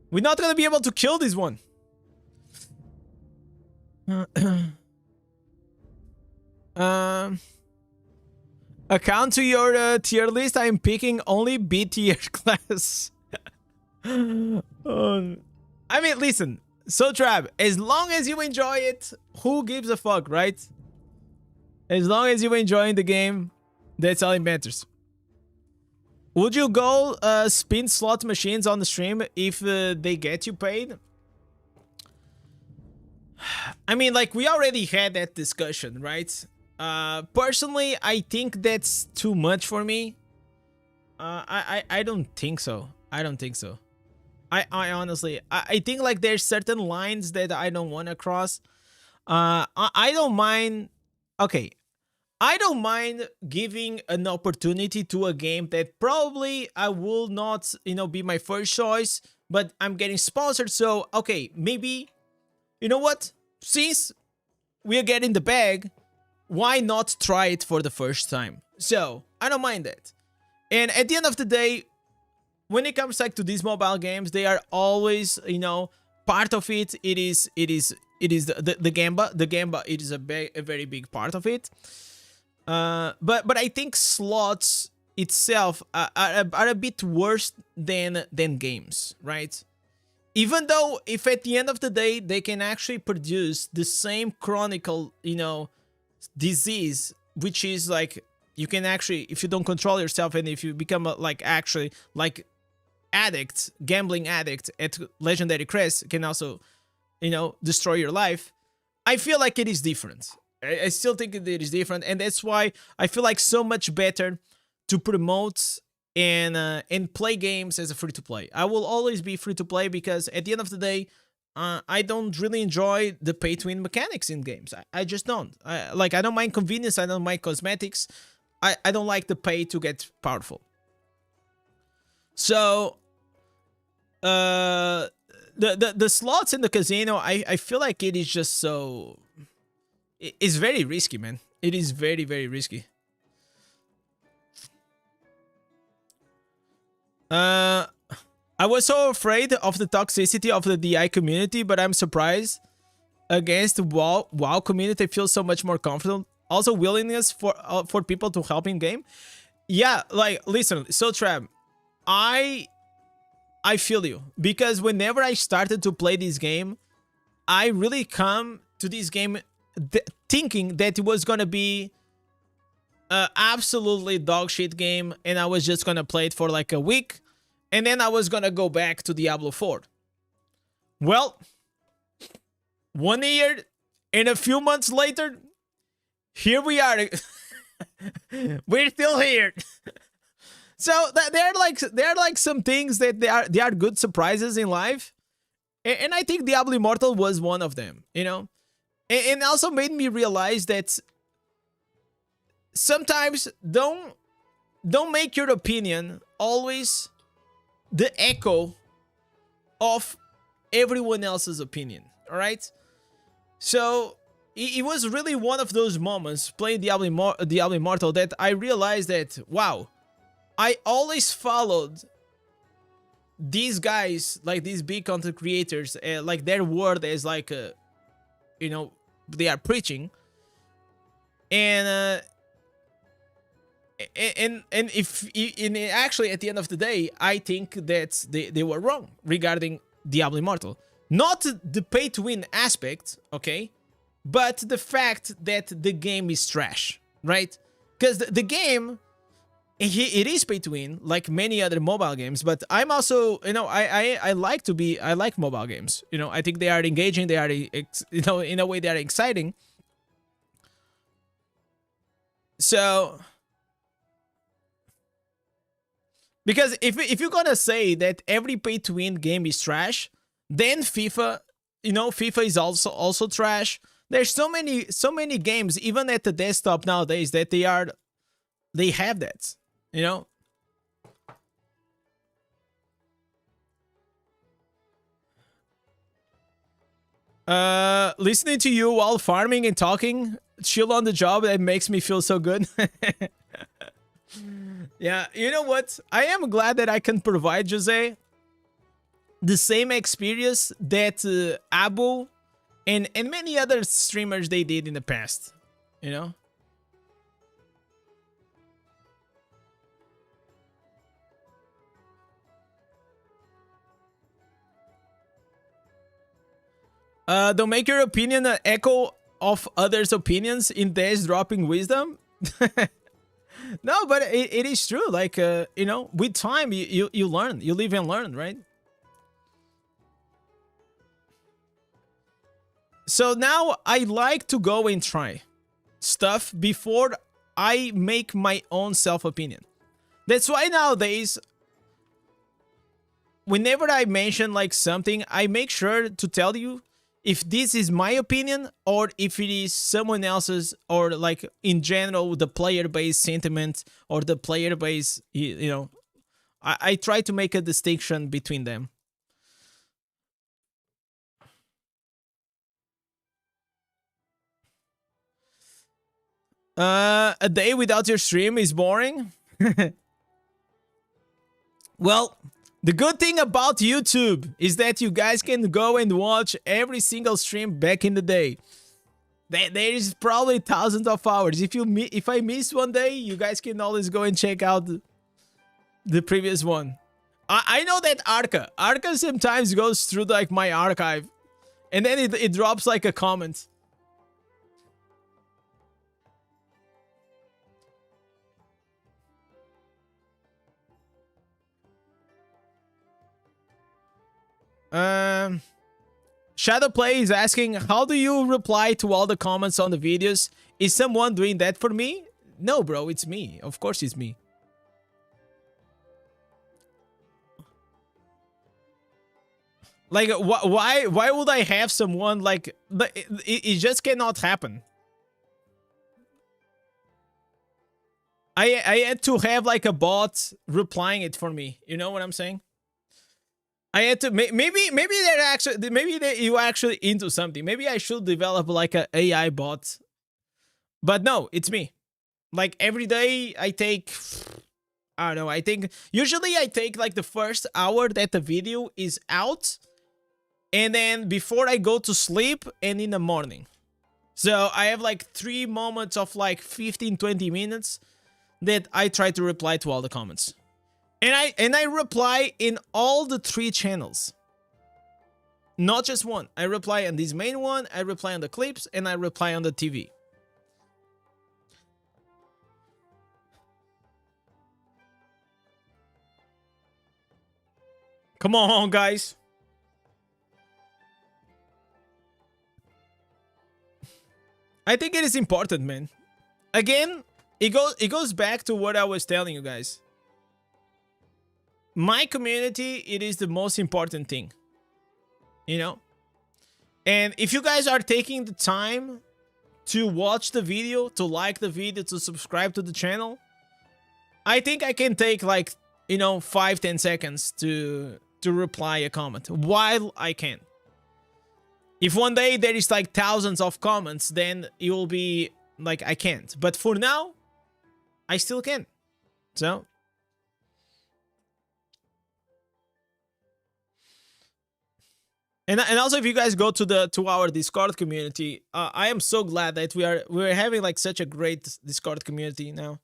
We're not gonna be able to kill this one. Account to your tier list. I'm picking only B tier class. I mean, listen. So Trab, as long as you enjoy it, who gives a fuck, right? As long as you're enjoying the game, that's all it matters. Would you go spin slot machines on the stream if they get you paid? I mean, like, we already had that discussion, right? Personally, I think that's too much for me. I don't think so. I don't think so. I honestly, I think, like, there's certain lines that I don't want to cross. I don't mind. Okay. I don't mind giving an opportunity to a game that probably I will not, you know, be my first choice, but I'm getting sponsored. So, okay, maybe, you know what? Since we're getting the bag, why not try it for the first time? So, I don't mind that. And at the end of the day, when it comes, like, to these mobile games, they are always, you know, part of it. It is the gamba. The gamba, it is a very big part of it. But I think slots itself are a bit worse than games, right? Even though, if at the end of the day they can actually produce the same chronicle, you know, disease, which is, like, you can actually, if you don't control yourself and if you become actually addict, gambling addict at Legendary Crest, can also, you know, destroy your life. I feel like it is different. I still think it is different, and that's why I feel like so much better to promote and play games as a free-to-play. I will always be free-to-play because at the end of the day, I don't really enjoy the pay-to-win mechanics in games. I just don't. I don't mind convenience, I don't mind cosmetics. I don't like the pay to get powerful. So, the slots in the casino, I feel like it is just so... It's very risky, man. It is very, very risky. I was so afraid of the toxicity of the DI community, but I'm surprised against the WoW community feels so much more confident. Also, willingness for people to help in game. Yeah, like, listen, so Trab, I feel you, because whenever I started to play this game, I really come to this game thinking that it was gonna be an absolutely dog shit game, and I was just gonna play it for like a week, and then I was gonna go back to Diablo 4. Well, 1 year and a few months later, here we are. We're still here. So they're like some things that they are good surprises in life, and I think Diablo Immortal was one of them, you know. And also made me realize that sometimes don't make your opinion always the echo of everyone else's opinion, all right? So it was really one of those moments playing Diablo Immortal that I realized that, wow, I always followed these guys, like these big content creators, like their word is like, you know, they are preaching, and actually at the end of the day, I think that they were wrong regarding Diablo Immortal, Not the pay to win aspect, okay? But the fact that the game is trash, right? Because the game, it is pay to win, like many other mobile games. But I'm also, you know, I like mobile games. You know, I think they are engaging. They are, you know, in a way they are exciting. So, because if you're gonna say that every pay to win game is trash, then FIFA, you know, FIFA is also trash. There's so many games, even at the desktop nowadays, that they have that, you know. Listening to you while farming and talking, chill on the job, that makes me feel so good. Yeah, you know what? I am glad that I can provide Jose the same experience that Abu and many other streamers they did in the past, you know. Don't make your opinion an echo of others' opinions. Indez dropping wisdom. No, but it is true. Like, you know, with time, you learn. You live and learn, right? So now I like to go and try stuff before I make my own self-opinion. That's why nowadays, whenever I mention like something, I make sure to tell you if this is my opinion or if it is someone else's, or like in general the player base sentiment or the player base, you know. I try to make a distinction between them. A day without your stream is boring. Well, the good thing about YouTube is that you guys can go and watch every single stream back in the day. There is probably thousands of hours. If I miss one day, you guys can always go and check out the previous one. I know that Arca sometimes goes through like my archive, and then it drops like a comment. Shadowplay is asking, how do you reply to all the comments on the videos? Is someone doing that for me? No, bro, it's me. Of course it's me. Like, why would I have someone like... It just cannot happen. I had to have like a bot replying it for me. You know what I'm saying? I had to maybe you actually into something. Maybe I should develop like a AI bot. But no, it's me. Like every day I take, I don't know, usually I take like the first hour that the video is out, and then before I go to sleep and in the morning. So I have like 3 moments of like 15-20 minutes that I try to reply to all the comments. And I reply in all the 3 channels. Not just one. I reply on this main one, I reply on the clips, and I reply on the TV. Come on, guys. I think it is important, man. Again, it goes back to what I was telling you guys. My community, it is the most important thing, you know. And if you guys are taking the time to watch the video, to like the video, to subscribe to the channel, I think I can take like, you know, 5-10 seconds to reply a comment while I can. If one day there is like thousands of comments, then it will be like I can't. But for now, I still can. So and also, if you guys go to our Discord community, I am so glad that we're having like such a great Discord community now.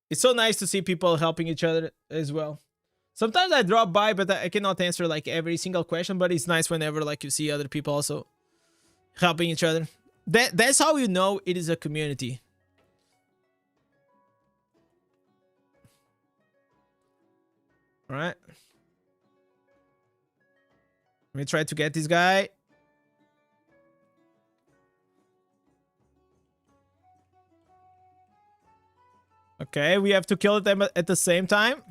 It's so nice to see people helping each other as well. Sometimes I drop by, but I cannot answer like every single question. But it's nice whenever like you see other people also helping each other. That's how you know it is a community. All right. Let me try to get this guy. Okay, we have to kill them at the same time.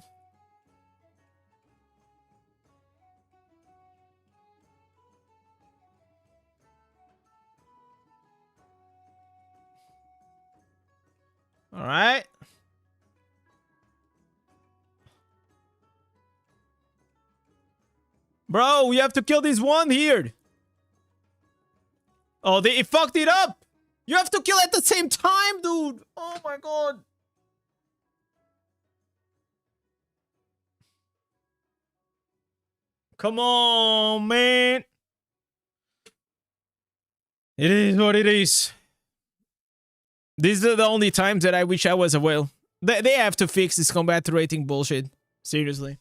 All right. Bro, we have to kill this one here. Oh, they fucked it up. You have to kill at the same time, dude. Oh my god. Come on, man. It is what it is. These are the only times that I wish I was a whale. They have to fix this combat rating bullshit. Seriously.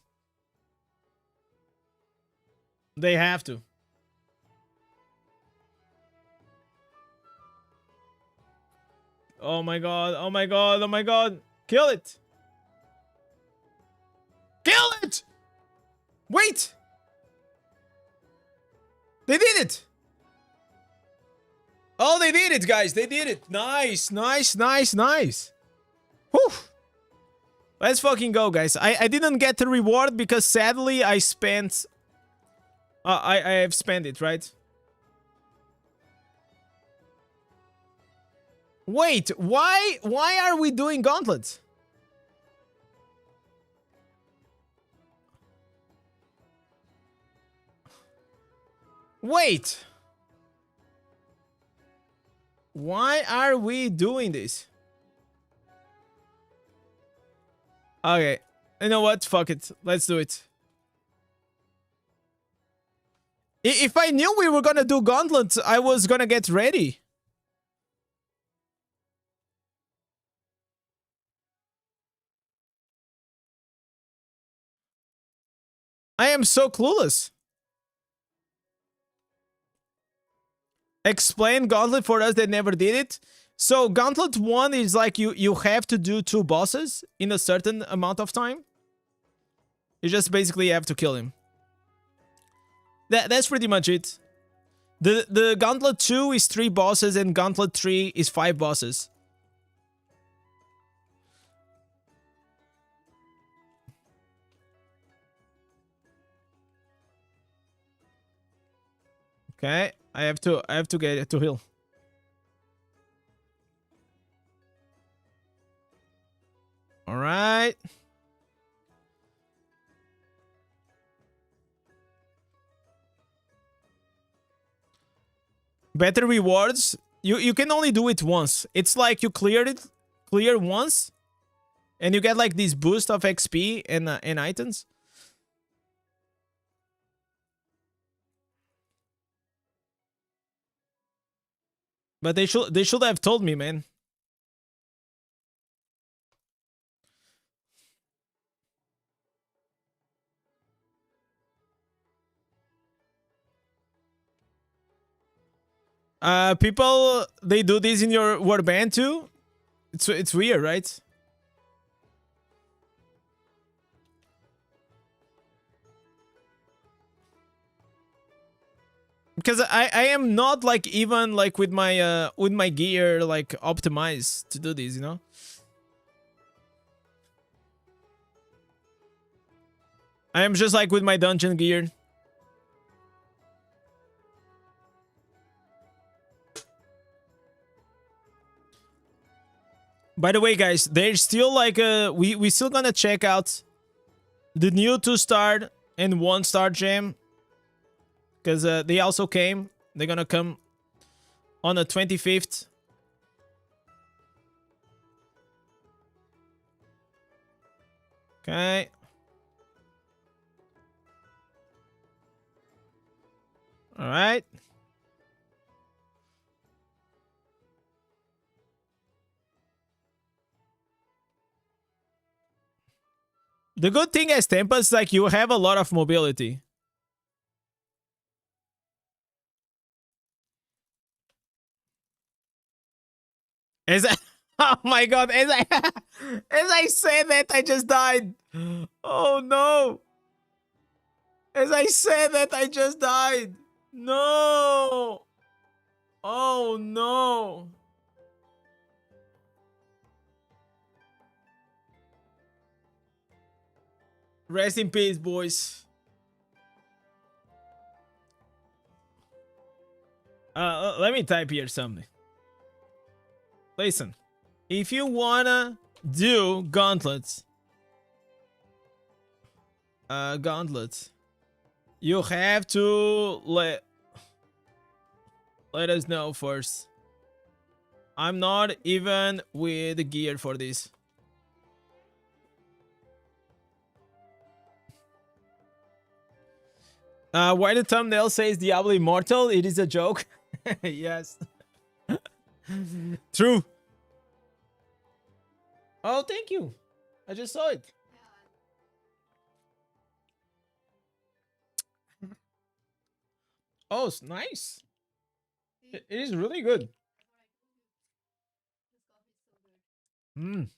They have to. Oh my god, oh my god, oh my god. Kill it. Kill it! Wait! They did it! Oh, they did it, guys. They did it. Nice, nice, nice, nice. Whew. Let's fucking go, guys. I didn't get the reward because sadly I spent... I have spent it, right? Wait, why are we doing gauntlets? Wait. Why are we doing this? Okay. You know what? Fuck it. Let's do it. If I knew we were gonna do gauntlets, I was gonna get ready. I am so clueless. Explain Gauntlet for us that never did it. So Gauntlet 1 is like you have to do 2 bosses in a certain amount of time. You just basically have to kill him. That's pretty much it. The Gauntlet 2 is 3 bosses and Gauntlet 3 is 5 bosses. Okay, I have to get it to heal. All right. Better rewards. You can only do it once. It's like you clear once, and you get like this boost of XP and items. But they should have told me, man. People, they do this in your warband too? It's weird, right? Because I am not like even like with my gear like optimized to do this, you know? I am just like with my dungeon gear. By the way, guys, there's still like we still gonna check out the new 2-star and 1-star gem, because they also came. They're gonna come on the 25th. Okay. All right. The good thing as Tempest, like, you have a lot of mobility. As I, oh my god, as I said that, I just died. Oh no. As I said that, I just died. No. Oh no. Rest in peace, boys. Let me type here something. Listen, if you wanna do gauntlets, you have to let us know first. I'm not even with the gear for this. Why the thumbnail says Diablo Immortal? It is a joke. Yes. True. Oh, thank you. I just saw it. Oh, it's nice. It is really good. Mm.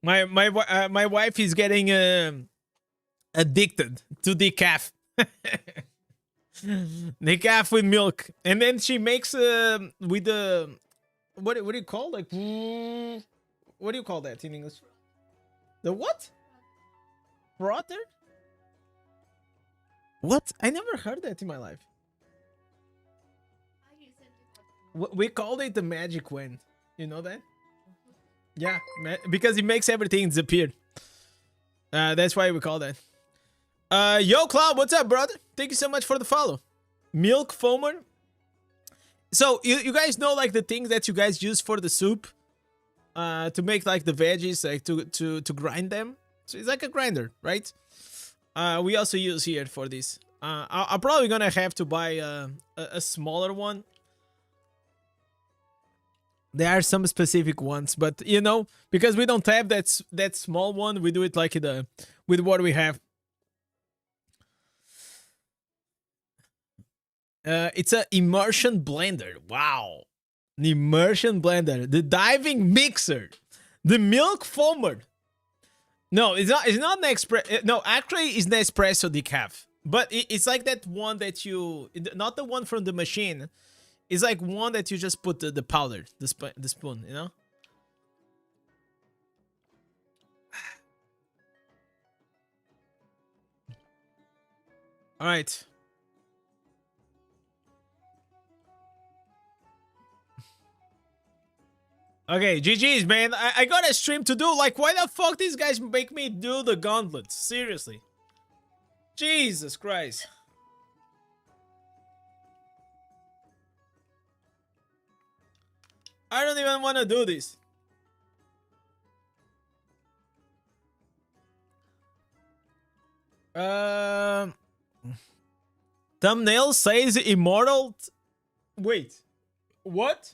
My wife is getting addicted to decaf. Decaf with milk, and then she makes with the what do you call, like, what do you call that in English? The what? Brother? What? I never heard that in my life. We called it the magic wand. You know that? Yeah, because it makes everything disappear. That's why we call that. Yo, Cloud, what's up, brother? Thank you so much for the follow. Milk foamer. So you guys know, like, the things that you guys use for the soup, to make, like, the veggies, like to grind them. So it's like a grinder, right? We also use here for this. I'm probably gonna have to buy a smaller one. There are some specific ones, but you know, because we don't have that small one, we do it like with what we have. It's a immersion blender. Wow, an immersion blender, the diving mixer, the milk foamer. No, it's not. It's not an espresso. No, actually, it's an espresso decaf. But it's like that one that you, not the one from the machine. It's like one that you just put the powder, the spoon, you know? All right. Okay, GG's, man. I got a stream to do. Like, why the fuck these guys make me do the gauntlets? Seriously. Jesus Christ. I don't even want to do this. Thumbnail says Immortal. Wait. What?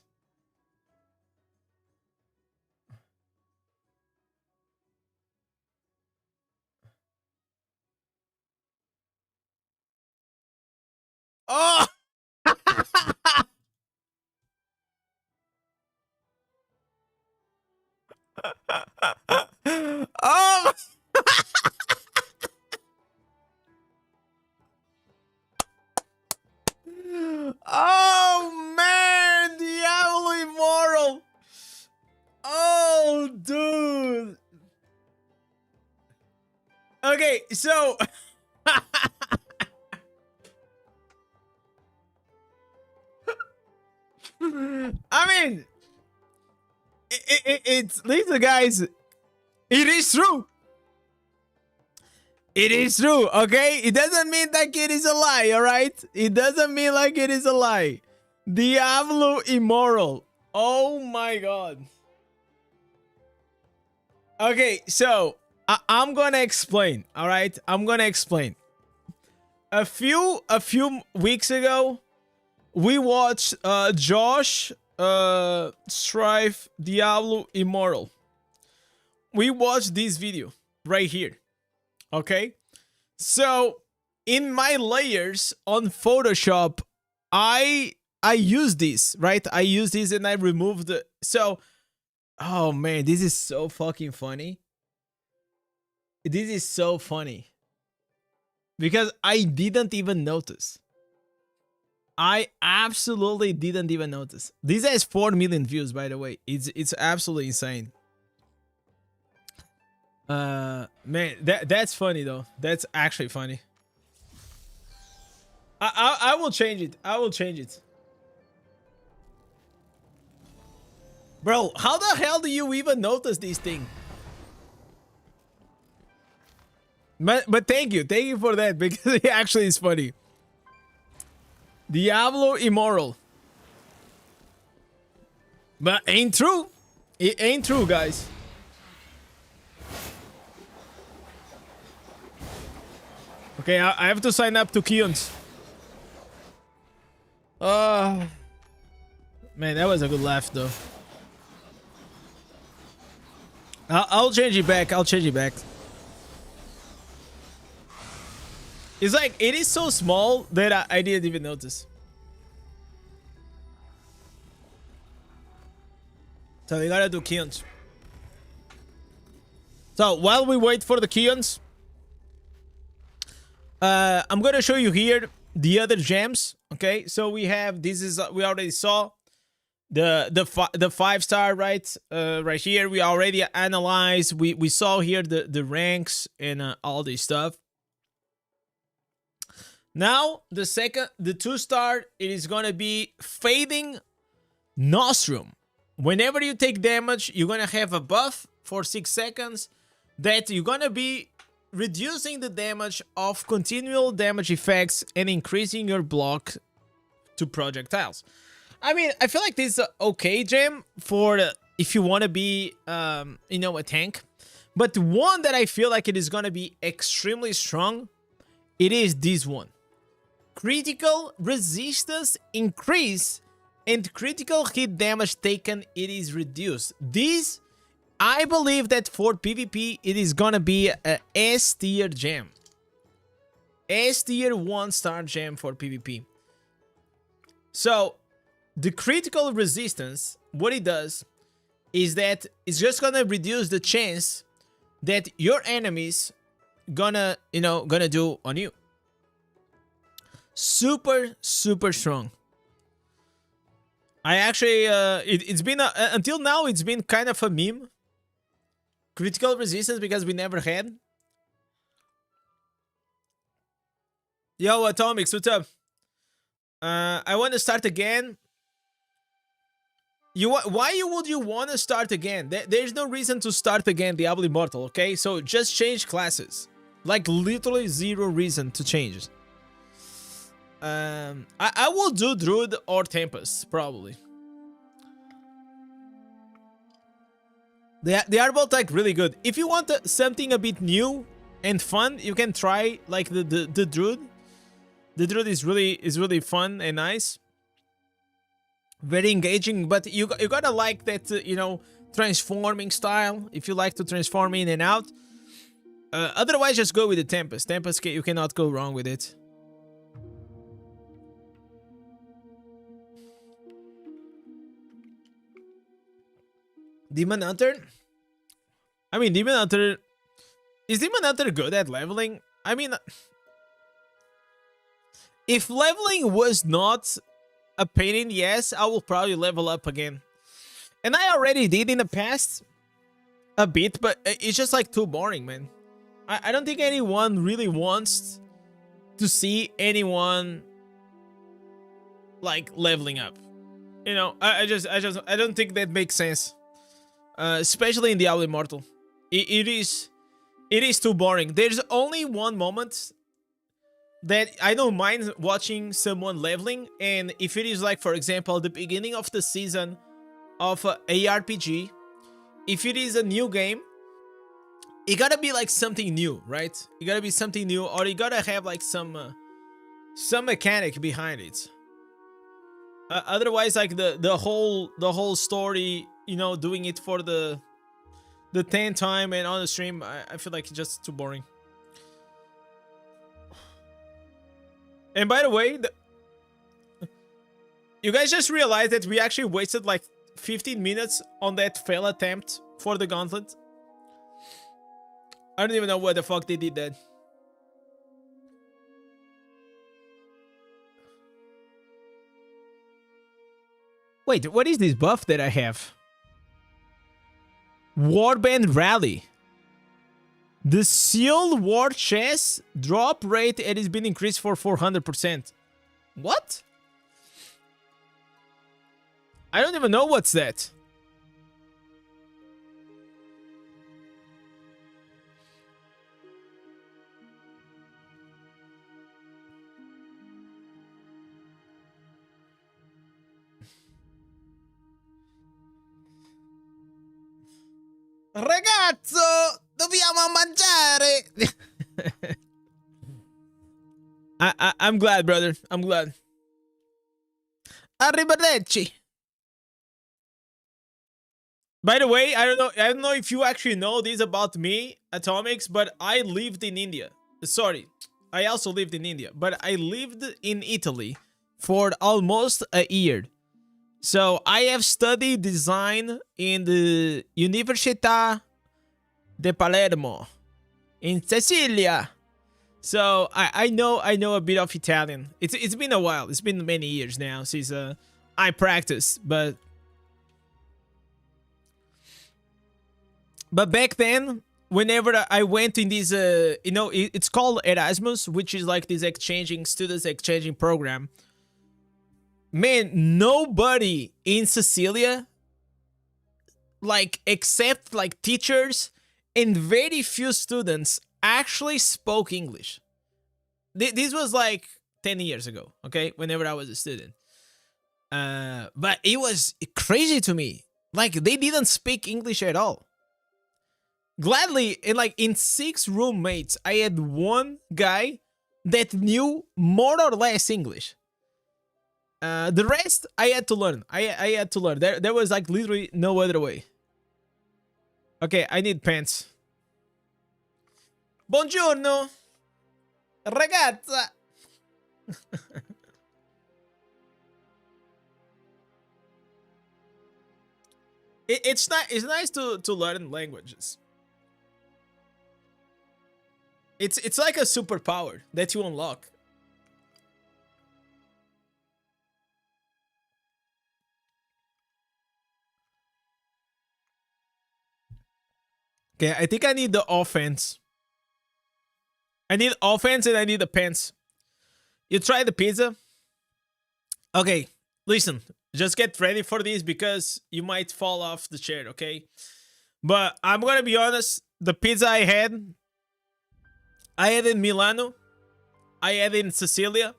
Oh! Oh! Oh man, Diablo Immortal. Oh, dude. Okay, so I mean, it's, listen, guys. It is true. It is true, okay? It doesn't mean like it is a lie, alright? It doesn't mean like it is a lie. Diablo Immortal. Oh my god. Okay, so I'm gonna explain, alright? I'm gonna explain. A few weeks ago, we watched Josh Strife Diablo Immortal. We watched this video, right here. Okay, so in my layers on Photoshop, I use this, right? I use this and I remove the, so, oh man, this is so fucking funny. This is so funny because I didn't even notice. I absolutely didn't even notice. This has 4 million views, by the way. It's absolutely insane. Man, that's funny though. That's actually funny. I will change it. I will change it. Bro, how the hell do you even notice this thing? But thank you for that, because it actually is funny. Diablo Immortal. But ain't true. It ain't true, guys. Okay, I have to sign up to Keon's. Man, that was a good laugh, though. I'll change it back. I'll change it back. It's like, it is so small that I didn't even notice. So we gotta do Keons. So while we wait for the Keons, I'm gonna show you here the other gems. Okay, so we have, this is, we already saw the 5-star, right? Right here, we already analyzed. We saw here the ranks and all this stuff. Now the 2-star, it is gonna be Fading Nostrum. Whenever you take damage, you're gonna have a buff for 6 seconds that you're gonna be reducing the damage of continual damage effects and increasing your block to projectiles. I mean, I feel like this is an okay gem for if you want to be, you know, a tank. But one that I feel like it is gonna be extremely strong, it is this one. Critical resistance increase and critical hit damage taken, it is reduced. This, I believe that for PvP, it is gonna be a S tier gem. S tier 1-star gem for PvP. So, the critical resistance, what it does is that it's just gonna reduce the chance that your enemies gonna, you know, gonna do on you. Super, super strong. I actually, it's been, until now, it's been kind of a meme. Critical resistance, because we never had. Yo, Atomics, what's up? I want to start again. Why would you want to start again? There's no reason to start again Diablo Immortal, okay? So just change classes. Like, literally zero reason to change. I will do Druid or Tempest, probably. They are both like really good. If you want something a bit new and fun, you can try like the Druid. The Druid is really fun and nice, very engaging. But you gotta like that you know, transforming style. If you like to transform in and out, otherwise just go with the Tempest. Tempest, you cannot go wrong with it. Demon Hunter? I mean, Demon Hunter... Is Demon Hunter good at leveling? I mean... If leveling was not a pain in the ass, I will probably level up again. And I already did in the past. A bit, but it's just like too boring, man. I don't think anyone really wants to see anyone like leveling up. You know, I don't think that makes sense. Especially in Diablo Immortal. It is too boring. There's only one moment that I don't mind watching someone leveling, and if it is like, for example, the beginning of the season of a RPG, if it is a new game, it gotta be like something new, right? It gotta be something new, or you gotta have like some mechanic behind it. Otherwise, like the whole story, you know, doing it for the the 10th time, and on the stream, I feel like it's just too boring. And by the way, you guys just realized that we actually wasted like 15 minutes on that fail attempt for the gauntlet. I don't even know why the fuck they did that. Wait, what is this buff that I have? Warband Rally. The sealed war chest drop rate, it has been increased for 400%. What? I don't even know what's that. Ragazzo, dobbiamo mangiare. I'm glad, brother. I'm glad. Arrivederci. By the way, I don't know if you actually know this about me, Atomics, but I lived in India. Sorry, I also lived in India, but I lived in Italy for almost a year. So I have studied design in the Università de Palermo in Sicilia. So I know a bit of Italian. It's been a while. It's been many years now since I practiced, but back then, whenever I went in this you know, it's called Erasmus, which is like this students exchanging program. Man, nobody in Sicilia, like, except like teachers and very few students, actually spoke English. This was like 10 years ago, okay, whenever I was a student. But it was crazy to me. Like, they didn't speak English at all. Gladly, in 6 roommates, I had one guy that knew more or less English. The rest, I had to learn. I had to learn. There was like literally no other way. Okay, I need pants. Buongiorno, ragazza. It's nice to learn languages. It's like a superpower that you unlock. Okay, I think I need the offense. I need offense and I need the pants. You try the pizza? Okay, listen. Just get ready for this because you might fall off the chair, okay? But I'm gonna be honest. The pizza I had in Milano. I had in Sicilia.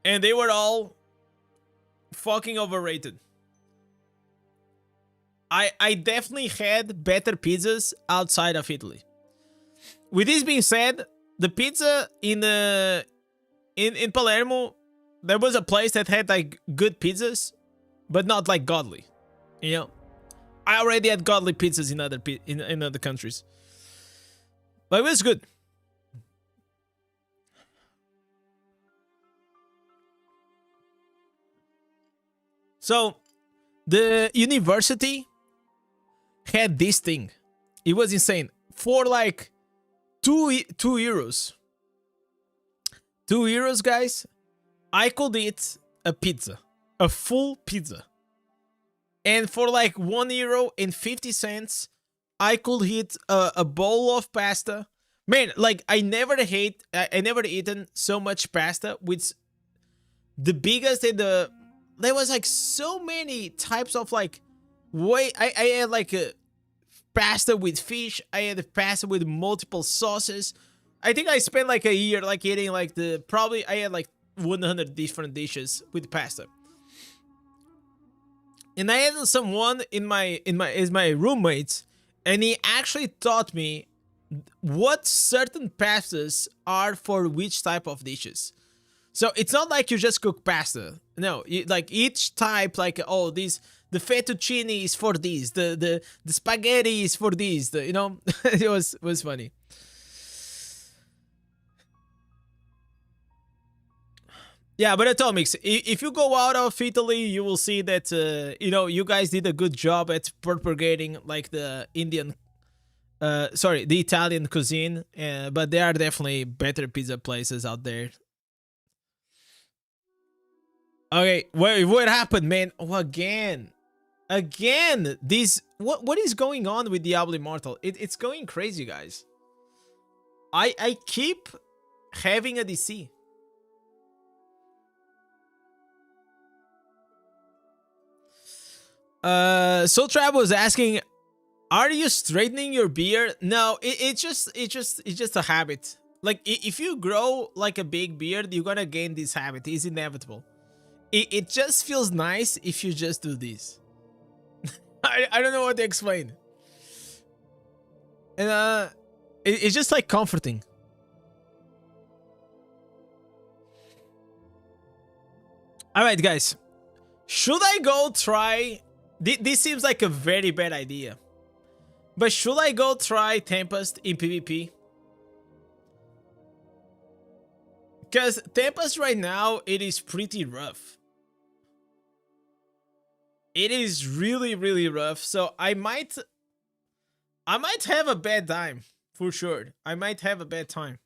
And they were all fucking overrated. I definitely had better pizzas outside of Italy. With this being said, the pizza in Palermo, there was a place that had like good pizzas, but not like godly. You know, I already had godly pizzas in other countries, but it was good. So the university had this thing. It was insane. For like 2 euros. 2 euros, guys. I could eat a pizza. A full pizza. And for like €1.50, I could eat a bowl of pasta. Man, like I never eaten so much pasta with the biggest and there was like so many types of like I had like a pasta with fish. I had a pasta with multiple sauces. I think I spent like a year like eating like I had like 100 different dishes with pasta. And I had someone as my roommate, and he actually taught me what certain pastas are for which type of dishes. So it's not like you just cook pasta. No, like each type, like, oh, this the fettuccine is for this, the spaghetti is for this, you know. It was funny. Yeah, but Atomics, if you go out of Italy, you will see that, you know, you guys did a good job at propagating, like, the the Italian cuisine, but there are definitely better pizza places out there. Okay, what happened, man? Oh, again, this, what is going on with Diablo Immortal? It's going crazy, guys. I keep having a DC. Soul Trap was asking, are you straightening your beard? No, it's just a habit. Like, if you grow like a big beard, you're gonna gain this habit. It's inevitable. It just feels nice if you just do this. I don't know what to explain. And it's just like comforting. All right, guys. Should I go try? This seems like a very bad idea. But should I go try Tempest in PvP? Because Tempest right now, it is pretty rough. It is really, really rough. So I might have a bad time, for sure. I might have a bad time.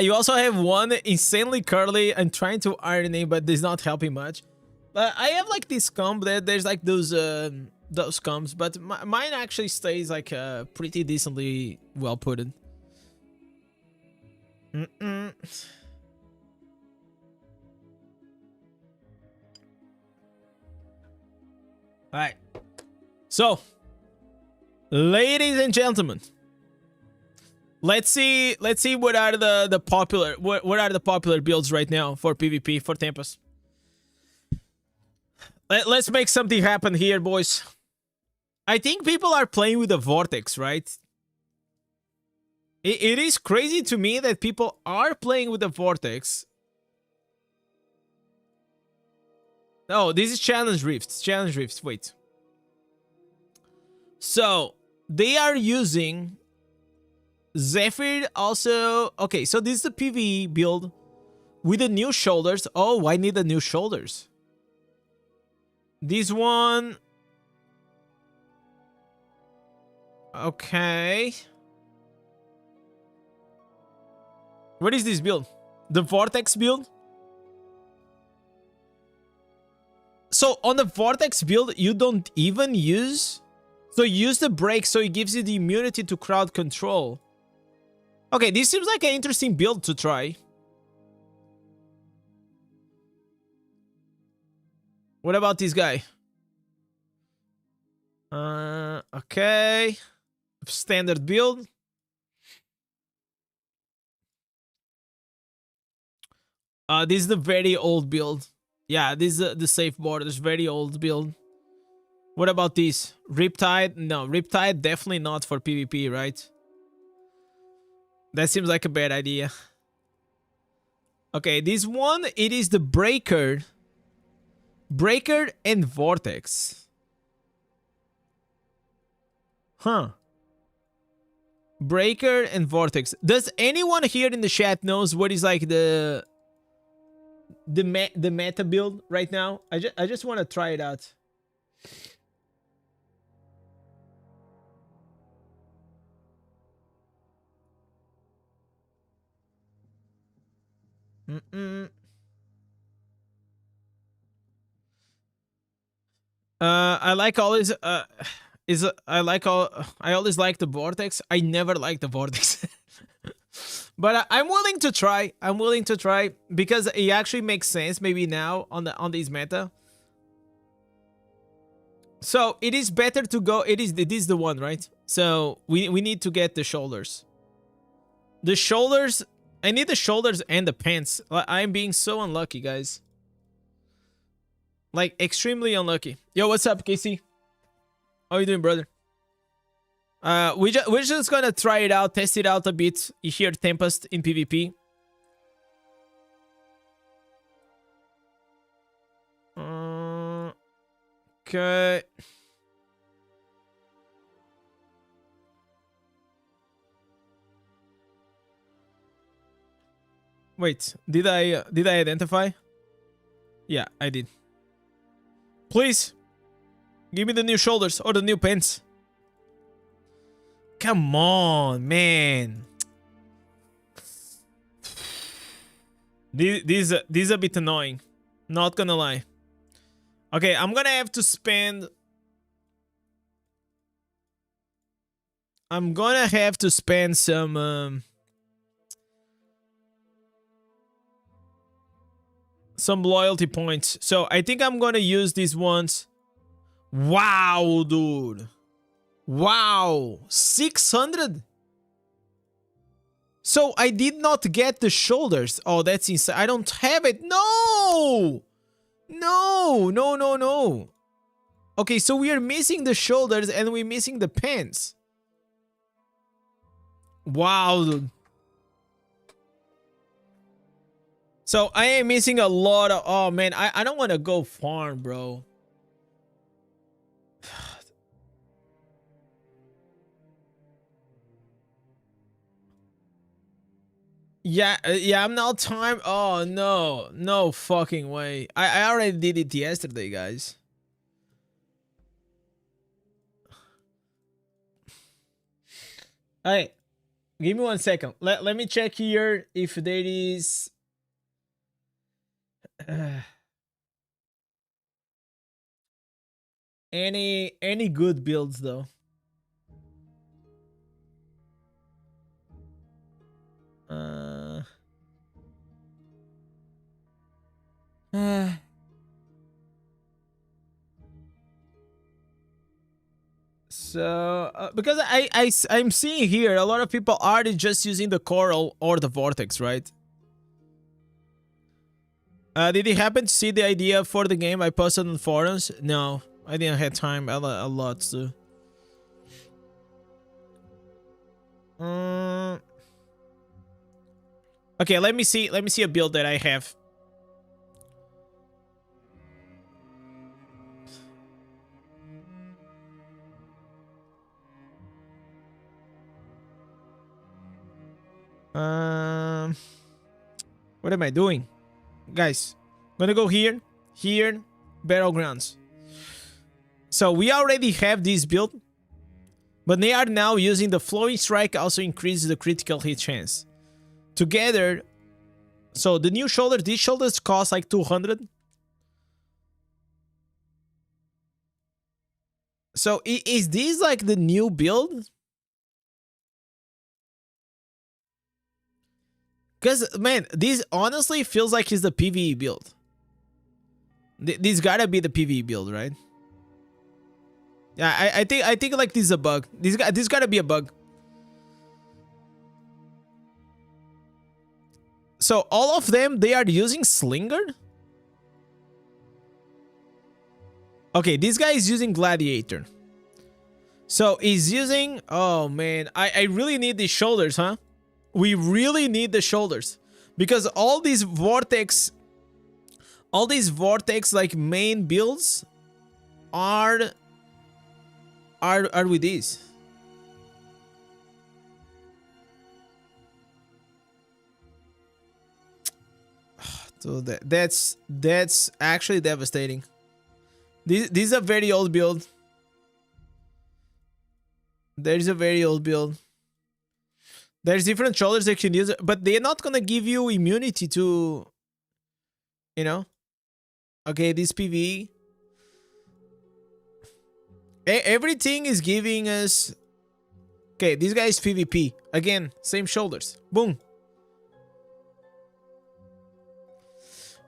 You also have one insanely curly and trying to iron it, but it's not helping much. But I have like this comb that there's like those combs, but mine actually stays like pretty decently well put in. Alright. So, ladies and gentlemen, let's see what are the popular what are the popular builds right now for PvP for Tempest. Let's make something happen here, boys. I think people are playing with the Vortex, right? It is crazy to me that people are playing with the Vortex. Oh, this is Challenge Rifts. Challenge Rifts, wait. So, they are using Zephyr also. Okay, so this is the PvE build with the new shoulders. Oh, I need the new shoulders. This one. Okay. What is this build? The Vortex build? So on the Vortex build, you don't even use... So use the break so it gives you the immunity to crowd control. Okay, this seems like an interesting build to try. What about this guy? Okay. Standard build. This is the very old build. Yeah, this is the safe borders, very old build. What about this? Riptide? No, Riptide definitely not for PvP, right? That seems like a bad idea. Okay, this one, it is the Breaker. Breaker and Vortex. Huh. Breaker and Vortex. Does anyone here in the chat knows what is like the meta build right now? I just want to try it out. I like always I always like the Vortex. I never like the Vortex. But I'm willing to try. I'm willing to try because it actually makes sense maybe now on this meta. So it is better to go. It is the one, right? So we need to get the shoulders. The shoulders. I need the shoulders and the pants. I'm being so unlucky, guys. Like extremely unlucky. Yo, what's up, Casey? How you doing, brother? We're just gonna try it out, test it out a bit here, Tempest in PvP. Okay. Wait, did I identify? Yeah, I did. Please, give me the new shoulders or the new pants. Come on, man. This is a bit annoying. Not gonna lie. Okay, I'm gonna have to spend. I'm gonna have to spend some loyalty points. So I think I'm gonna use these ones. Wow, dude. Wow, 600. So I did not get the shoulders. Oh, that's insane. I don't have it. No. No, no, no, no. Okay, so we are missing the shoulders and we're missing the pants. Wow, dude. So I am missing a lot of... Oh, man, I don't want to go farm, bro. Yeah, I'm now time. Oh, no. No fucking way. I already did it yesterday, guys. Alright. Give me 1 second. Let me check here if there is... any good builds, though. So because I'm seeing here a lot of people are just using the coral or the vortex, right? Did you happen to see the idea for the game I posted on forums? No, I didn't have time. A lot to. Okay, let me see a build that I have. What am I doing? Guys, I'm gonna go here, Battlegrounds. So we already have this build, but they are now using the flowing strike, also increases the critical hit chance. Together, so the new shoulder, these shoulders cost like 200. So is this like the new build? Because, man, this honestly feels like it's the PvE build. This gotta be the PvE build, right? Yeah, I think like this is a bug. This gotta be a bug. So all of them, they are using Slinger? Okay, this guy is using Gladiator. So he's using... Oh, man. I really need these shoulders, huh? We really need the shoulders. Because all these vortex like main builds are with these. So that's actually devastating. This is a very old build. There's a very old build. There's different shoulders that you can use, but they're not gonna give you immunity to, you know. Okay, this PvE. Everything is giving us. Okay, this guy is PvP again. Same shoulders. Boom.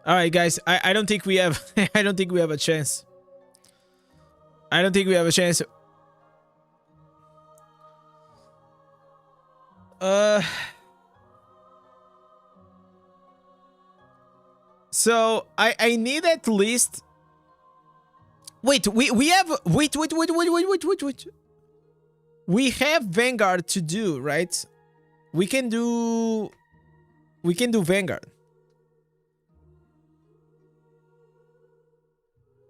All right, guys. I don't think we have. I don't think we have a chance. I don't think we have a chance. So I need at least. Wait, we have. Wait. We have Vanguard to do, right? We can do Vanguard.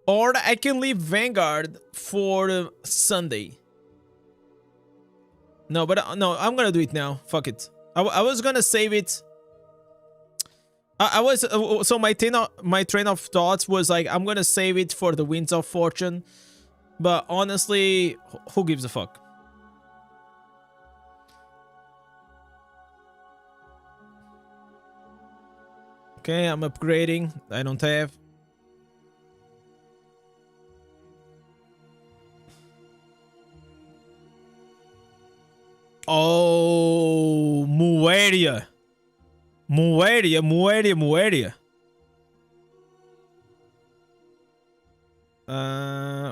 Or I can leave Vanguard for Sunday. No, but no, I'm gonna do it now. Fuck it. I was gonna save it. I was so my train of thoughts was like I'm gonna save it for the Winds of Fortune, but honestly, who gives a fuck? Okay, I'm upgrading. I don't have. Oh, Mueria. Mueria.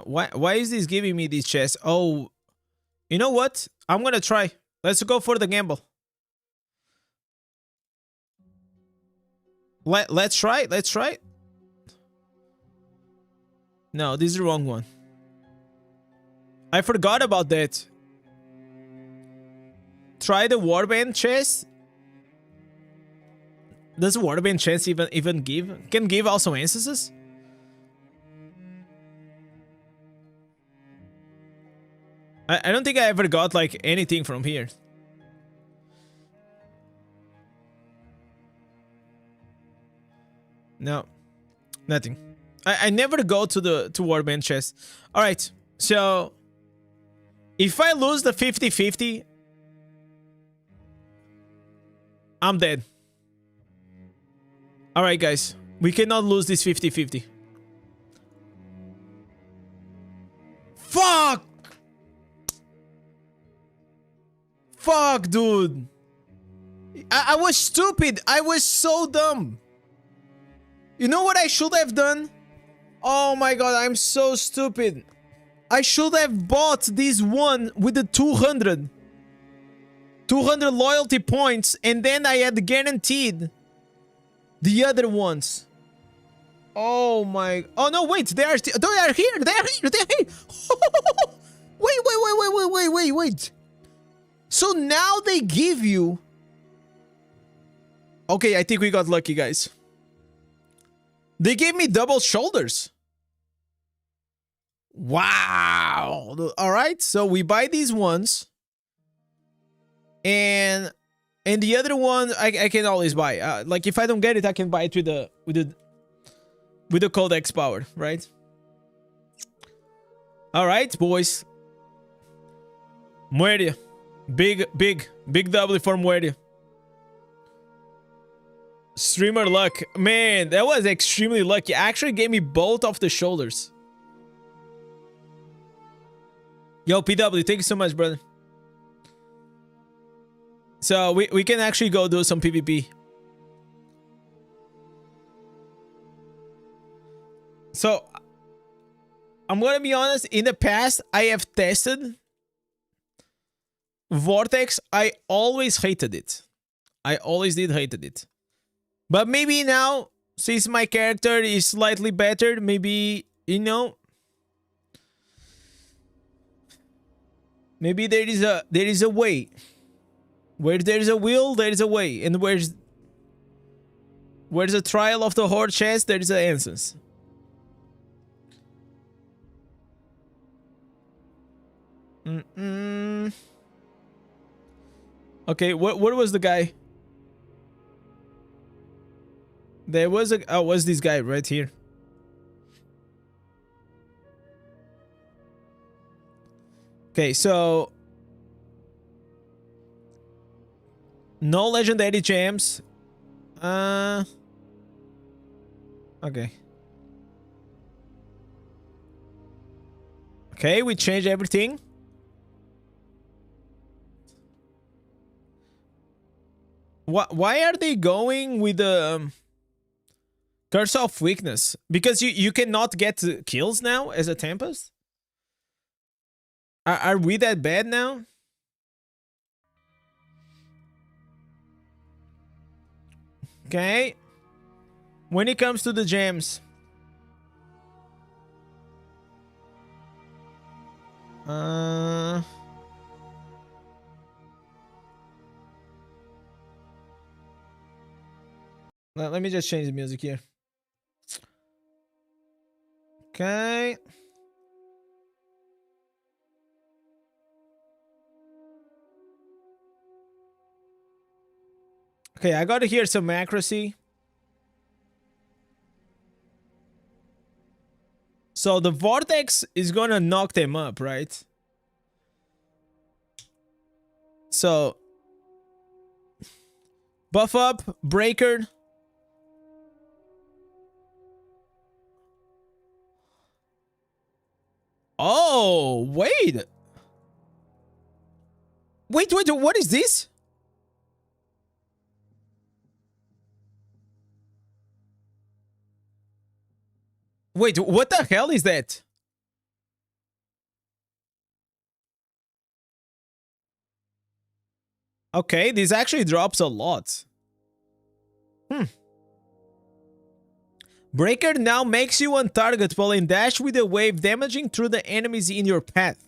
Why is this giving me this chest? Oh, you know what? I'm gonna try. Let's go for the gamble. Let's try. Let's try. No, this is the wrong one. I forgot about that. Try the Warband chest. Does Warband chest even give? Can give also instances? I don't think I ever got like anything from here. No, nothing. I never go to Warband chest. All right, so if I lose the 50-50, I'm dead. All right, guys, we cannot lose this 50-50. Fuck! Fuck, dude. I was stupid. I was so dumb. You know what I should have done? Oh my god, I'm so stupid. I should have bought this one with the 200 loyalty points, and then I had guaranteed the other ones. Oh my... Oh no, wait, they are here. They are here. Wait. So now they give you... Okay, I think we got lucky, guys. They gave me double shoulders. Wow. All right, so we buy these ones. And the other one I can always buy. Like if I don't get it, I can buy it with the codex power, right? All right, boys. Mueria. Big W for Mueria. Streamer luck. Man, that was extremely lucky. Actually gave me both of the shoulders. Yo, PW, thank you so much, brother. So we can actually go do some PvP. So I'm gonna be honest, in the past I have tested Vortex. I always hated it. I always did hated it. But maybe now, since my character is slightly better, maybe, you know, maybe there is a way. Where there is a will, there is a way. And where's a trial of the Horde chest, there is an instance. Okay, what was the guy? There was a... Oh, was this guy right here? Okay, so... No legendary gems. Okay. Okay, we changed everything. Why are they going with the Curse of Weakness? Because you cannot get kills now as a Tempest? Are we that bad now? Okay. When it comes to the gems. Let me just change the music here. Okay. Okay, I gotta hear some accuracy. So the vortex is gonna knock them up, right? So buff up, breaker. Oh, wait. Wait, what is this? Wait, what the hell is that? Okay, this actually drops a lot. Breaker now makes you untargetable and dash with a wave, damaging through the enemies in your path.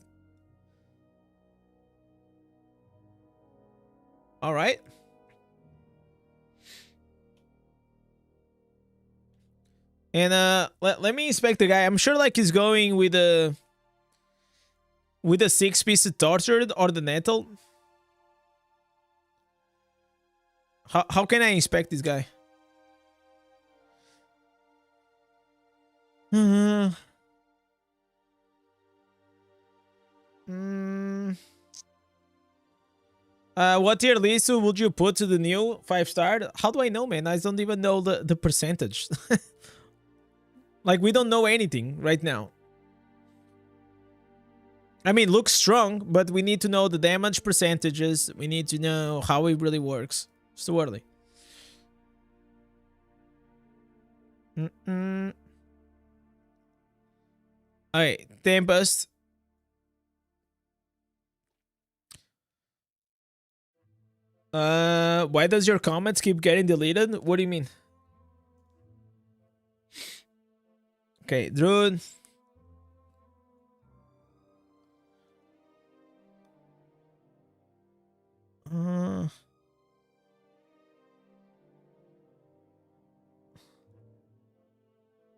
Alright. And let me inspect the guy. I'm sure like he's going with a 6-piece tortured or the nettle. How can I inspect this guy? What tier list would you put to the new 5-star? How do I know, man? I don't even know the percentage. Like, we don't know anything right now. I mean, looks strong, but we need to know the damage percentages. We need to know how it really works. It's too early. Alright, Tempest. Why does your comments keep getting deleted? What do you mean? Okay, Druid.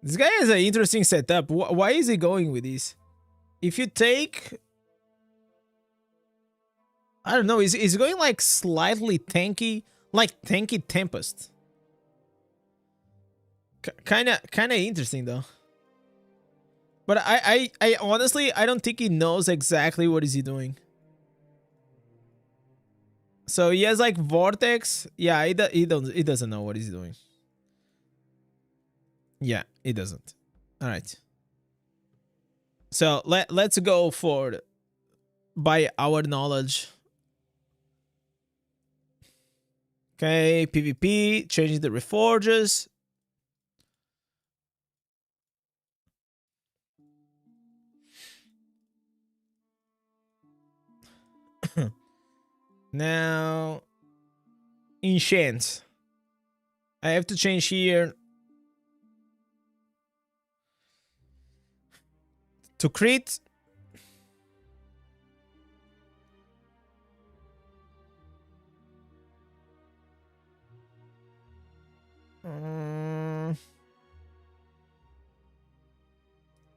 This guy has an interesting setup. Why is he going with this? If you take... I don't know, is going like slightly tanky, like tanky Tempest. Kinda interesting though. But I honestly, I don't think he knows exactly what is he doing. So he has like Vortex. Yeah, he doesn't know what he's doing. Yeah, he doesn't. All right. So let's go for by our knowledge. Okay, PvP, changing the reforges. Now, enchant. I have to change here to crit.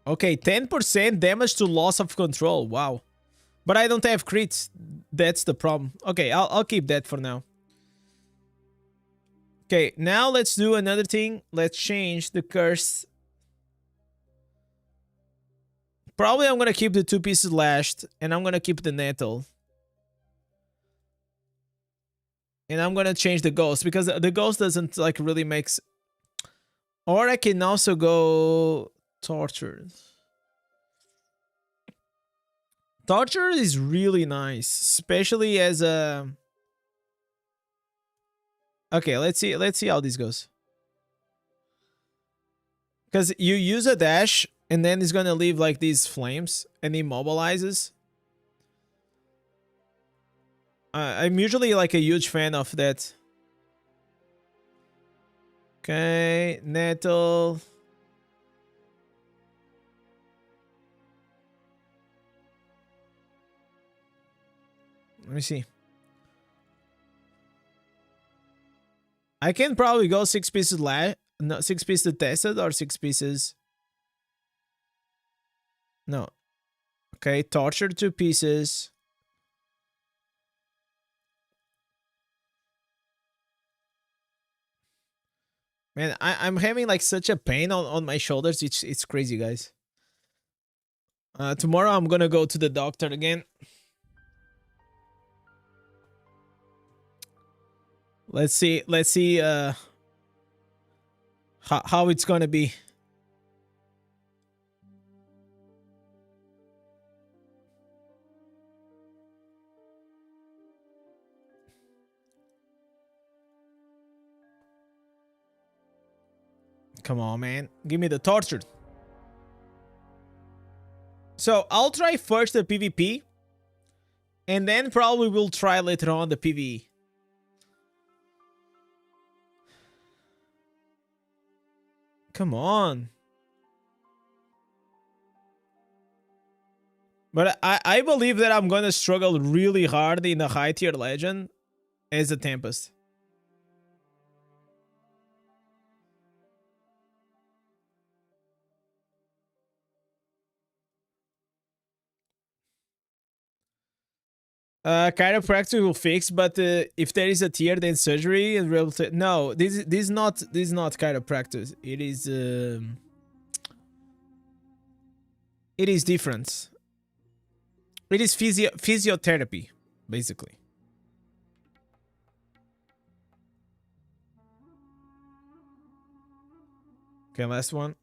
Okay, 10% damage to loss of control. Wow. But I don't have crits. That's the problem. Okay, I'll keep that for now. Okay, now let's do another thing. Let's change the curse. Probably I'm gonna keep the 2 pieces lashed, and I'm gonna keep the nettle. And I'm gonna change the ghost, because the ghost doesn't like really makes... Or I can also go tortured. Torture is really nice, especially as a... Okay, let's see how this goes. Because you use a dash, and then it's gonna leave like these flames, and immobilizes. I'm usually like a huge fan of that. Okay, nettle. Let me see. I can probably go 6 pieces no, 6 pieces tested or 6 pieces. No. Okay, torture 2 pieces. Man, I'm having like such a pain on my shoulders. It's crazy, guys. Tomorrow I'm gonna go to the doctor again. Let's see how it's gonna be. Come on, man. Give me the torture. So I'll try first the PvP. And then probably we'll try later on the PvE. Come on. But I believe that I'm gonna struggle really hard in the high tier legend as a Tempest. Chiropractic will fix, but if there is a tier, then surgery and no, this is not chiropractic. It is different. It is physiotherapy, basically. Okay, last one.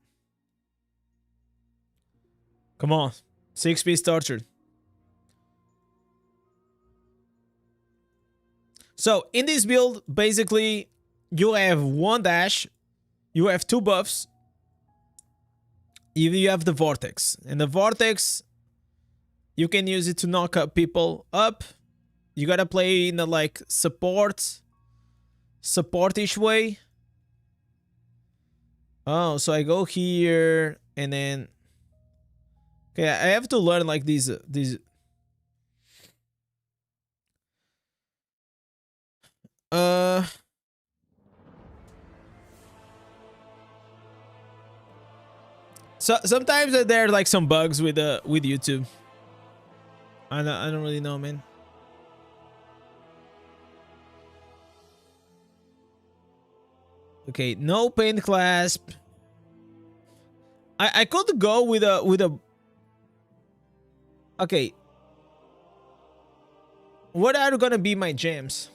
Come on, 6 piece tortured. So in this build, basically, you have 1 dash, you have 2 buffs, you have the vortex, and the vortex, you can use it to knock up people up. You gotta play in a like support-ish way. Oh, so I go here and then, okay, I have to learn like these. So sometimes there are like some bugs with YouTube. I don't really know, man. Okay, no pain clasp. I could go with a. Okay. What are gonna be my gems?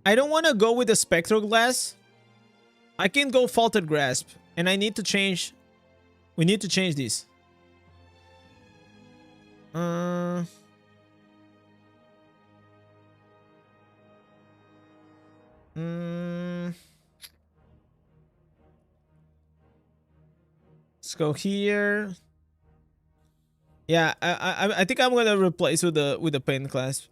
I don't want to go with the spectral glass. I can go faulted grasp, and I need to change. We need to change this. Let's go here. Yeah, I think I'm gonna replace with the pain clasp.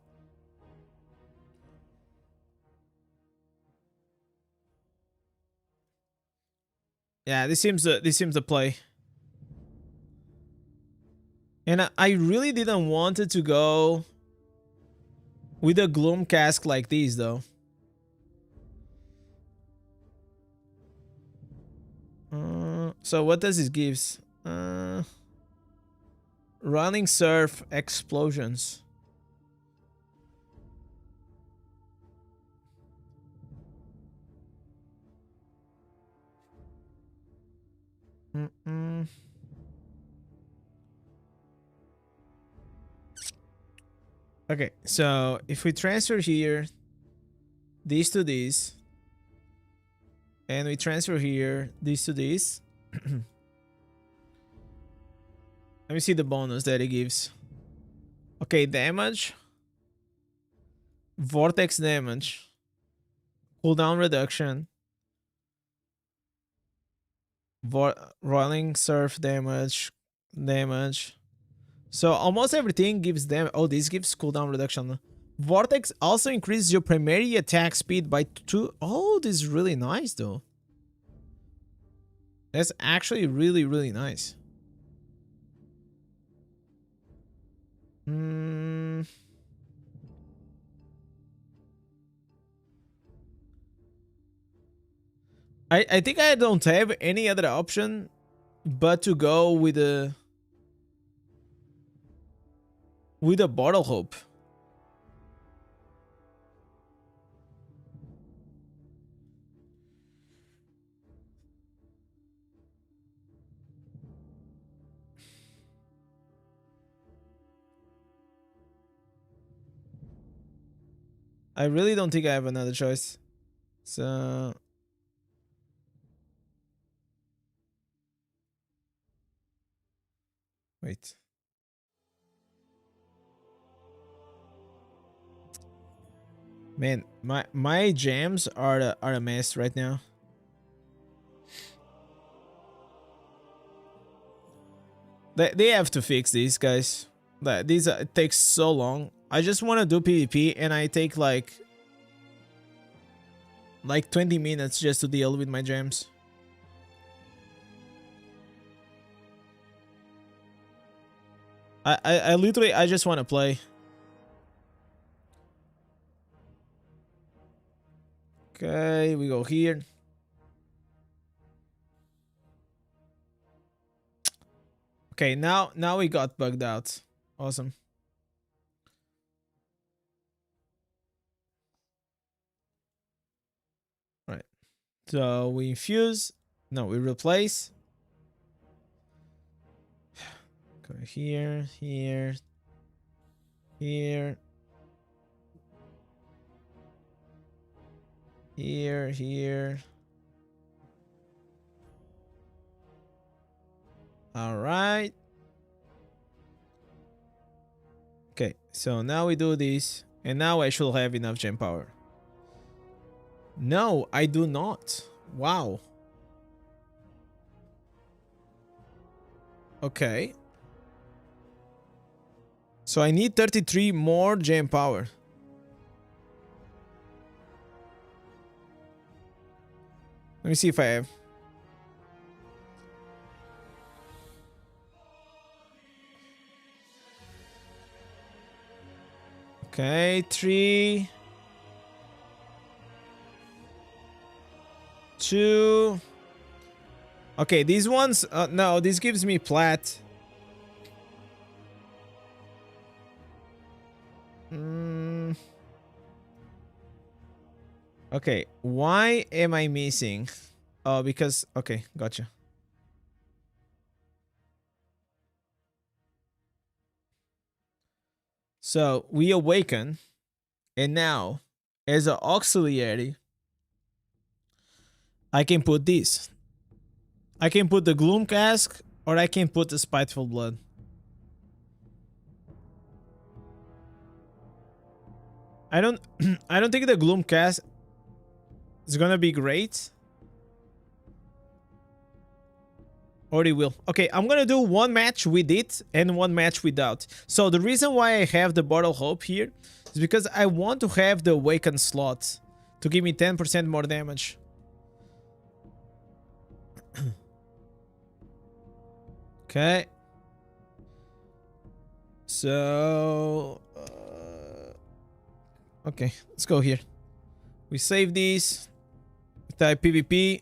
Yeah, this seems the play. And I really didn't want it to go with a gloom cask like these though. So what does this gives? Running surf explosions. Okay, so if we transfer here, these to these, and we transfer here, these to these. Let me see the bonus that it gives. Okay, damage. Vortex damage. Cooldown reduction. Rolling surf damage. So almost everything gives them. Oh, this gives cooldown reduction. Vortex also increases your primary attack speed by 2. Oh, this is really nice though. That's actually really, really nice. I think I don't have any other option but to go with a bottle hope. I really don't think I have another choice. So wait. Man, my jams are a mess right now. They have to fix these guys. These it takes so long. I just want to do PvP and I take like 20 minutes just to deal with my jams. I literally I just want to play. Okay, we go here. Okay, now we got bugged out. Awesome. Right. So we infuse. No, we replace. Go here, here, here, here, here. All right. Okay, so now we do this, and now I should have enough gem power. No, I do not. Wow. Okay. So I need 33 more gem power. Let me see if I have. Okay, 3, 2. Okay, these ones, no, this gives me plat. Okay, why am I missing? Oh, because, okay, gotcha. So we awaken, and now, as an auxiliary, I can put this. I can put the Gloom Cask, or I can put the Spiteful Blood. I don't think the Gloom Cask is gonna be great. Or it will. Okay, I'm gonna do one match with it and one match without. So the reason why I have the Bottle Hope here is because I want to have the Awaken slot to give me 10% more damage. Okay. So... okay, let's go here. We save these. We type PvP.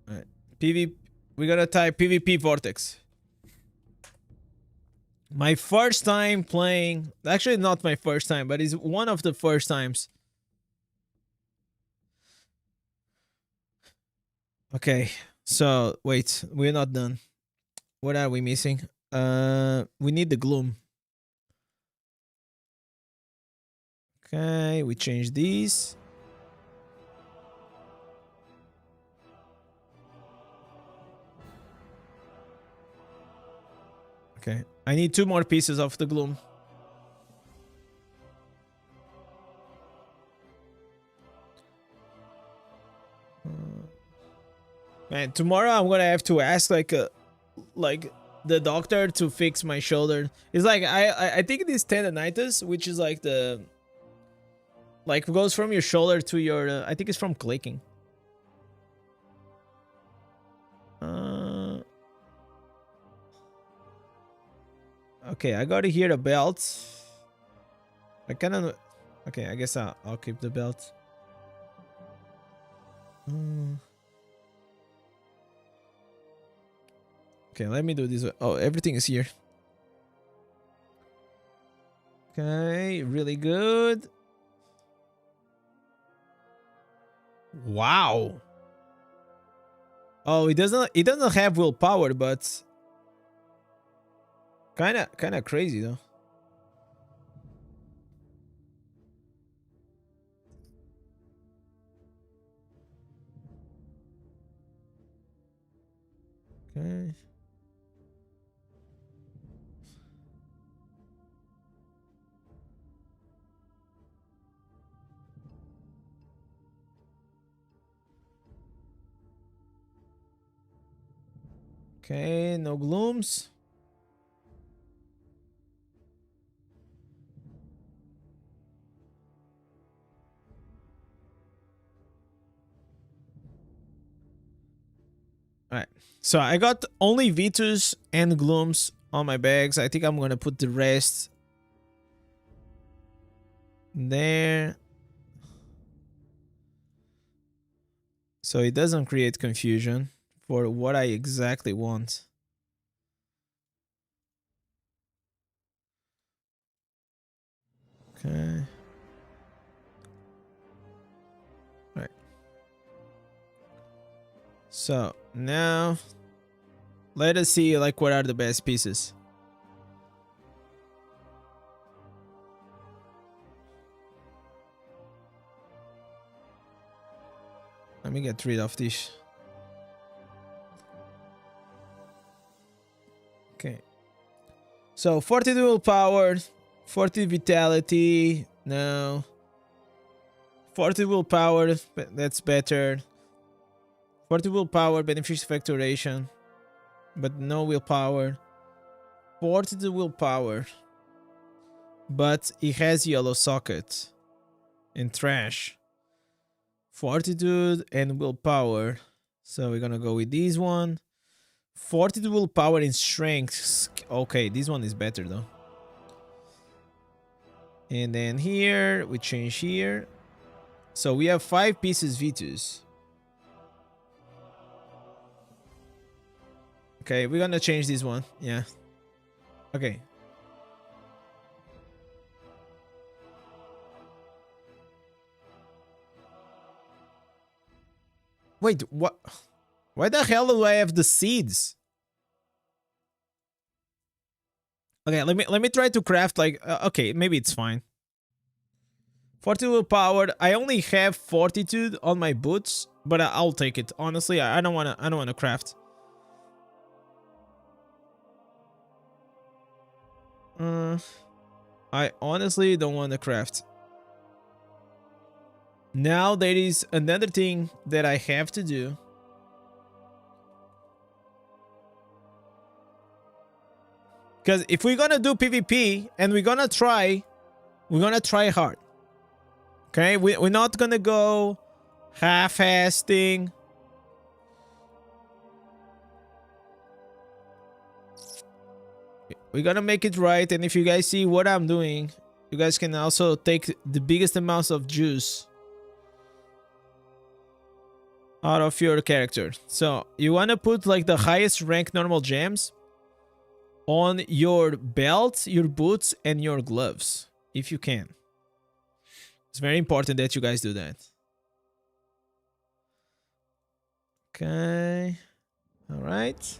Alright. PvP. We're gonna type PvP Vortex. My first time playing... actually, not my first time, but it's one of the first times. Okay, so wait, we're not done. What are we missing? We need the Gloom. Okay, we change these. Okay, I need 2 more pieces of the Gloom. Man, tomorrow I'm gonna have to ask like the doctor to fix my shoulder. It's like I think it is tendonitis, which is like the goes from your shoulder to your I think it's from clicking. Okay, I got to hear a belt. I Okay, I guess I'll keep the belt. Okay, let me do this. Oh, everything is here. Okay, really good. Wow. Oh, it doesn't have willpower, but kind of crazy though. Okay. Okay, no glooms. Alright. So I got only V2s and glooms on my bags. I think I'm gonna put the rest there. So it doesn't create confusion for what I exactly want. Okay. Alright. So now let us see like what are the best pieces. Let me get rid of this. Okay. So 40 willpower, 40 vitality, no. 40 willpower, that's better. 40 willpower, beneficial factoration, but no willpower. 40 willpower, but it has yellow socket and trash. Fortitude and willpower, so we're gonna go with this one. Fortitude, willpower, and strength. Okay, this one is better though. And then here we change here, so we have 5 pieces V2s. Okay, we're gonna change this one. Yeah. Okay. Wait, what? Why the hell do I have the seeds? Okay, let me try to craft like okay, maybe it's fine. 40 willpower. I only have fortitude on my boots, but I'll take it. Honestly, I don't wanna craft. I honestly don't want to craft. Now there is another thing that I have to do. Because if we're gonna do PvP and we're gonna try hard. Okay, we're not gonna go half-ass thing. We're gonna make it right, and if you guys see what I'm doing, you guys can also take the biggest amounts of juice out of your character. So you wanna put like the highest rank normal gems on your belt, your boots, and your gloves, if you can. It's very important that you guys do that. Okay. All right.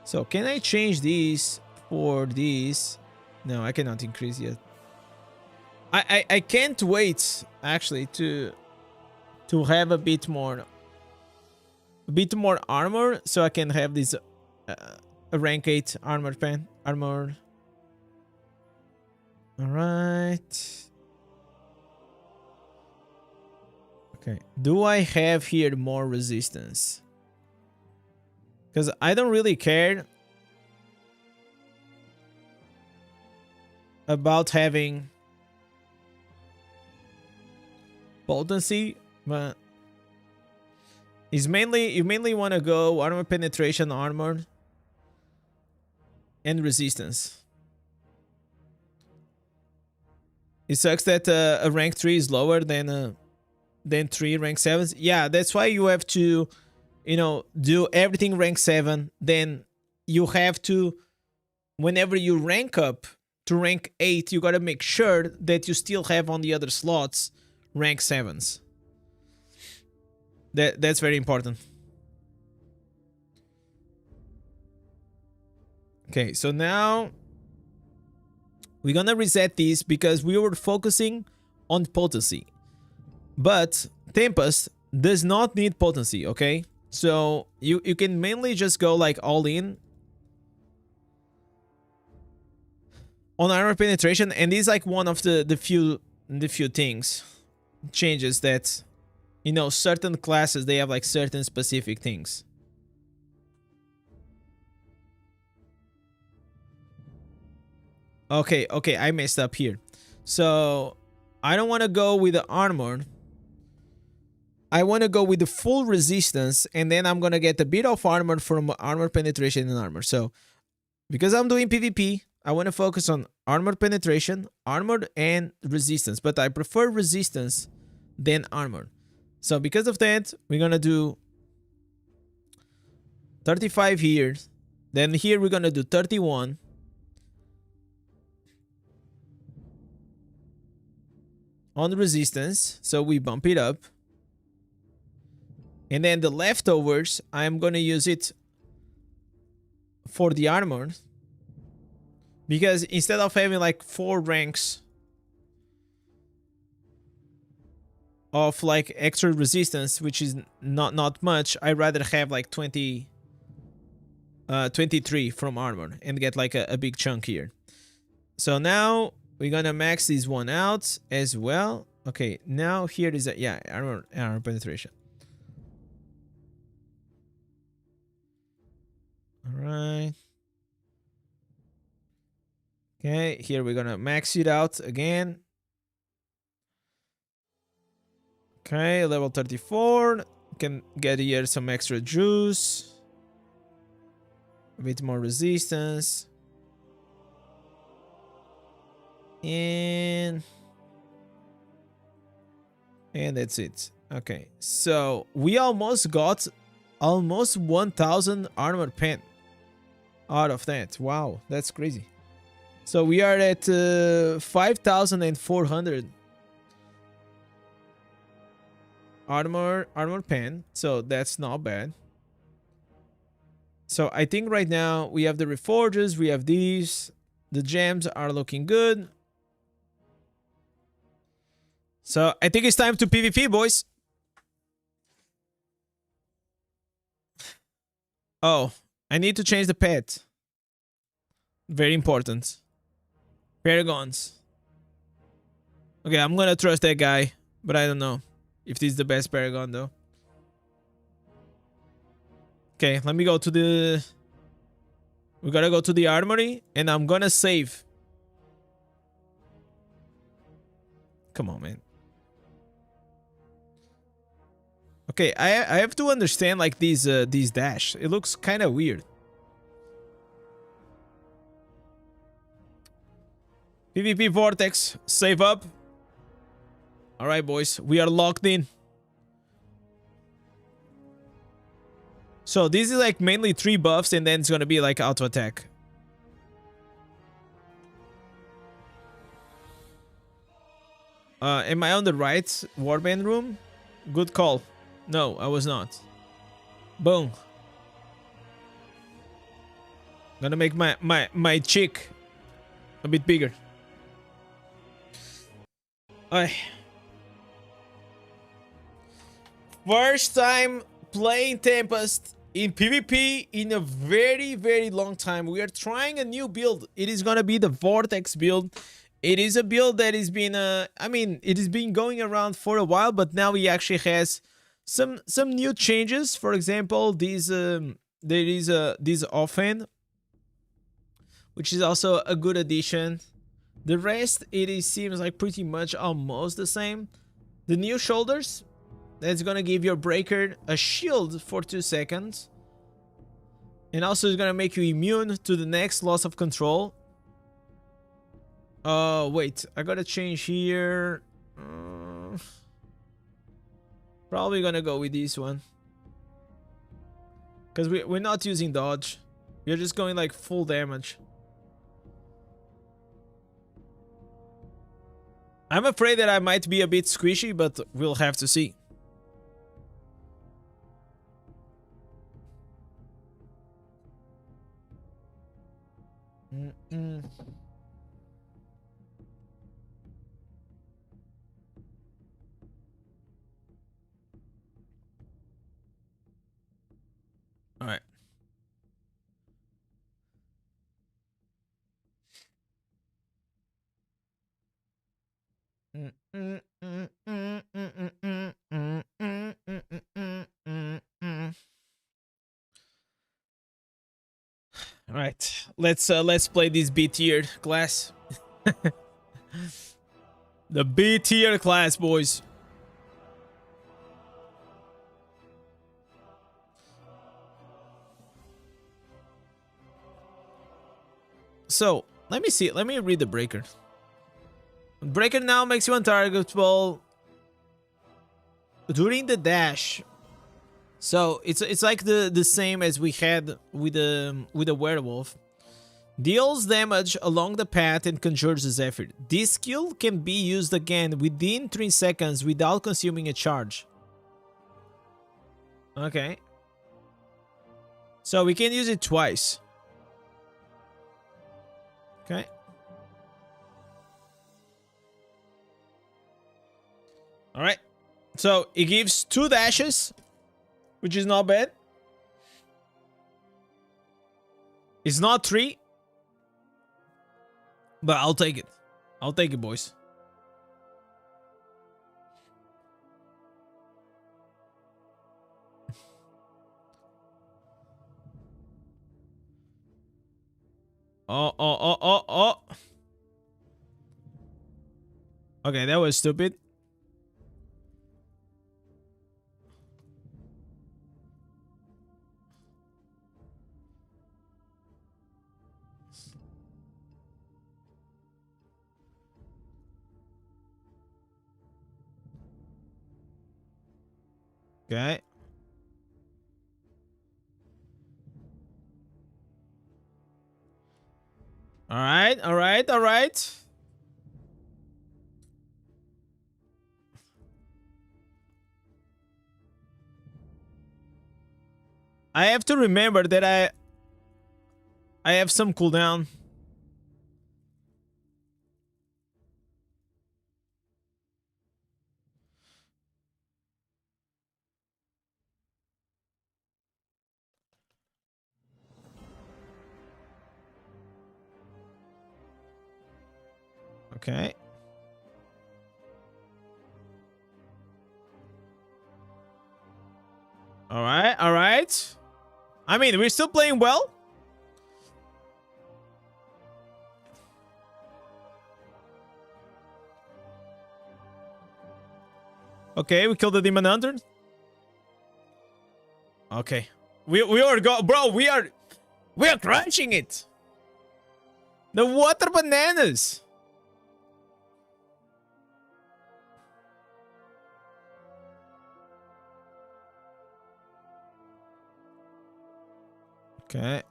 So can I change these for these? No, I cannot increase yet. I can't wait actually to have a bit more armor, so I can have this a rank 8 armor pen armor. All right. Okay. Do I have here more resistance? Because I don't really care about having potency, but it's mainly, you mainly want to go armor penetration, armor, and resistance. It sucks that a rank 3 is lower than 3 rank 7s. Yeah, that's why you have to, you know, do everything rank 7. Then you have to, whenever you rank up to rank 8, you gotta make sure that you still have on the other slots rank 7s. That's very important. Okay, so now we're gonna reset these because we were focusing on potency. But Tempest does not need potency, okay? So you can mainly just go like all in on armor penetration, and this is like one of the few things, changes that, you know, certain classes, they have like certain specific things. Okay, I messed up here. So I don't want to go with the armor. I want to go with the full resistance, and then I'm going to get a bit of armor from armor penetration and armor. So because I'm doing PvP, I want to focus on armor penetration, armor, and resistance. But I prefer resistance than armor. So because of that, we're going to do 35 here. Then here we're going to do 31. On the resistance, so we bump it up. And then the leftovers, I'm gonna use it for the armor. Because instead of having like 4 ranks of like extra resistance, which is not much, I'd rather have like 23 from armor and get like a big chunk here. So now we're gonna max this one out as well. Okay, now here is a, yeah, armor penetration. All right. Okay, here we're gonna max it out again. Okay, level 34. Can get here some extra juice. A bit more resistance. And that's it. Okay, so we almost got 1000 armor pen out of that. Wow, that's crazy. So we are at 5400 armor pen, so that's not bad. So I think right now we have the reforges, we have these, the gems are looking good. So I think it's time to PvP, boys. Oh, I need to change the pet. Very important. Paragons. Okay, I'm gonna trust that guy, but I don't know if this is the best Paragon though. Okay, let me go to the... We gotta go to the armory, and I'm gonna save. Come on, man. Okay, I have to understand like these dash. It looks kind of weird. PvP Vortex, save up. All right, boys, we are locked in. So this is like mainly 3 buffs, and then it's gonna be like auto attack. Am I on the right warband room? Good call. No, I was not. Boom. Gonna make my chick a bit bigger. Alright. First time playing Tempest in PvP in a very, very long time. We are trying a new build. It is gonna be the Vortex build. It is a build that has been, I mean, it has been going around for a while, but now he actually has some new changes. For example, these there is this offhand, which is also a good addition. The rest, seems like pretty much almost the same. The new shoulders, that's gonna give your breaker a shield for 2 seconds, and also it's gonna make you immune to the next loss of control. Wait, I gotta change here. Probably gonna go with this one. Because we're not using dodge. We're just going like full damage. I'm afraid that I might be a bit squishy, but we'll have to see. All right. All right, let's play this B tier class. The B tier class, boys. So let me see. Let me read the breaker. Breaker now makes you untargetable during the dash. So it's like the same as we had with the werewolf. Deals damage along the path and conjures a Zephyr. This skill can be used again within 3 seconds without consuming a charge. Okay. So we can use it twice. Okay. Alright. So it gives 2 dashes, which is not bad. It's not 3. But I'll take it. I'll take it, boys. Oh. Okay, that was stupid. Okay. All right. I have to remember that I have some cooldown. Okay. All right. I mean, we're still playing well. Okay, we killed the demon hunter. Okay. We are bro, we are crushing it. The water bananas. Okay.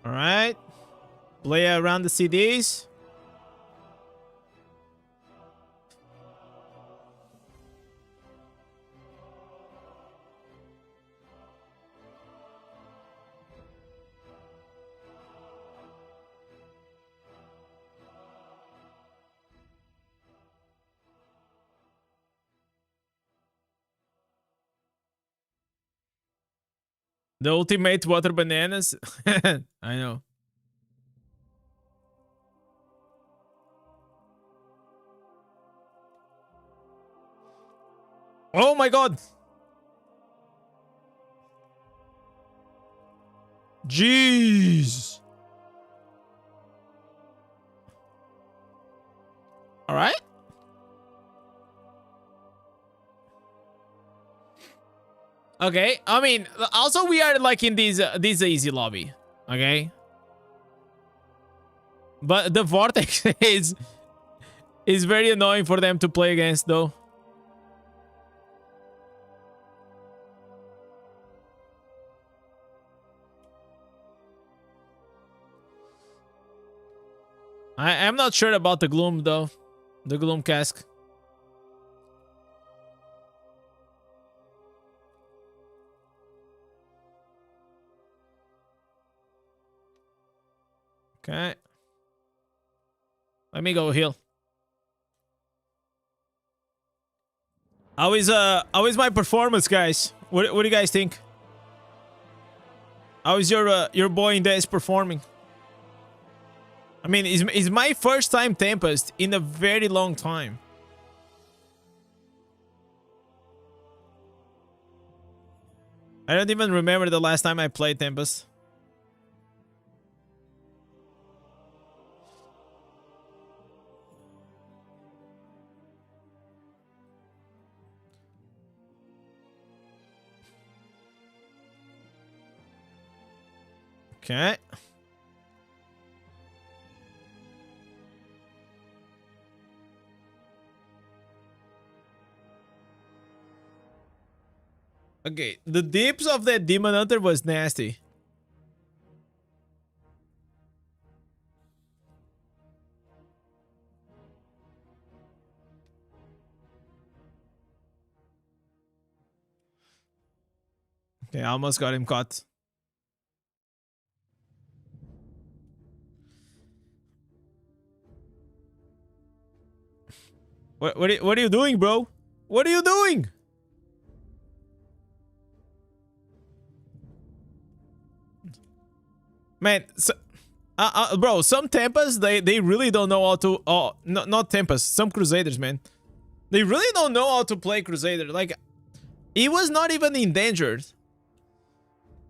All right. Play around the CDs. The ultimate water bananas. I know. Oh my god. Jeez. All right. Okay. I mean, also we are like in this easy lobby. Okay. But the vortex is very annoying for them to play against, though. I'm not sure about the gloom, though. The gloom cask. Okay. Let me go heal. How is my performance, guys? What do you guys think? How is your boy Indez performing? I mean, it's my first time Tempest in a very long time. I don't even remember the last time I played Tempest. Okay. Okay, the dips of that Demon Hunter was nasty. Okay, I almost got him caught. What are you doing, bro? What are you doing? Man, bro, some Tempests, they really don't know how to... Oh, not Tempests, some Crusaders, man. They really don't know how to play Crusader. Like, he was not even endangered.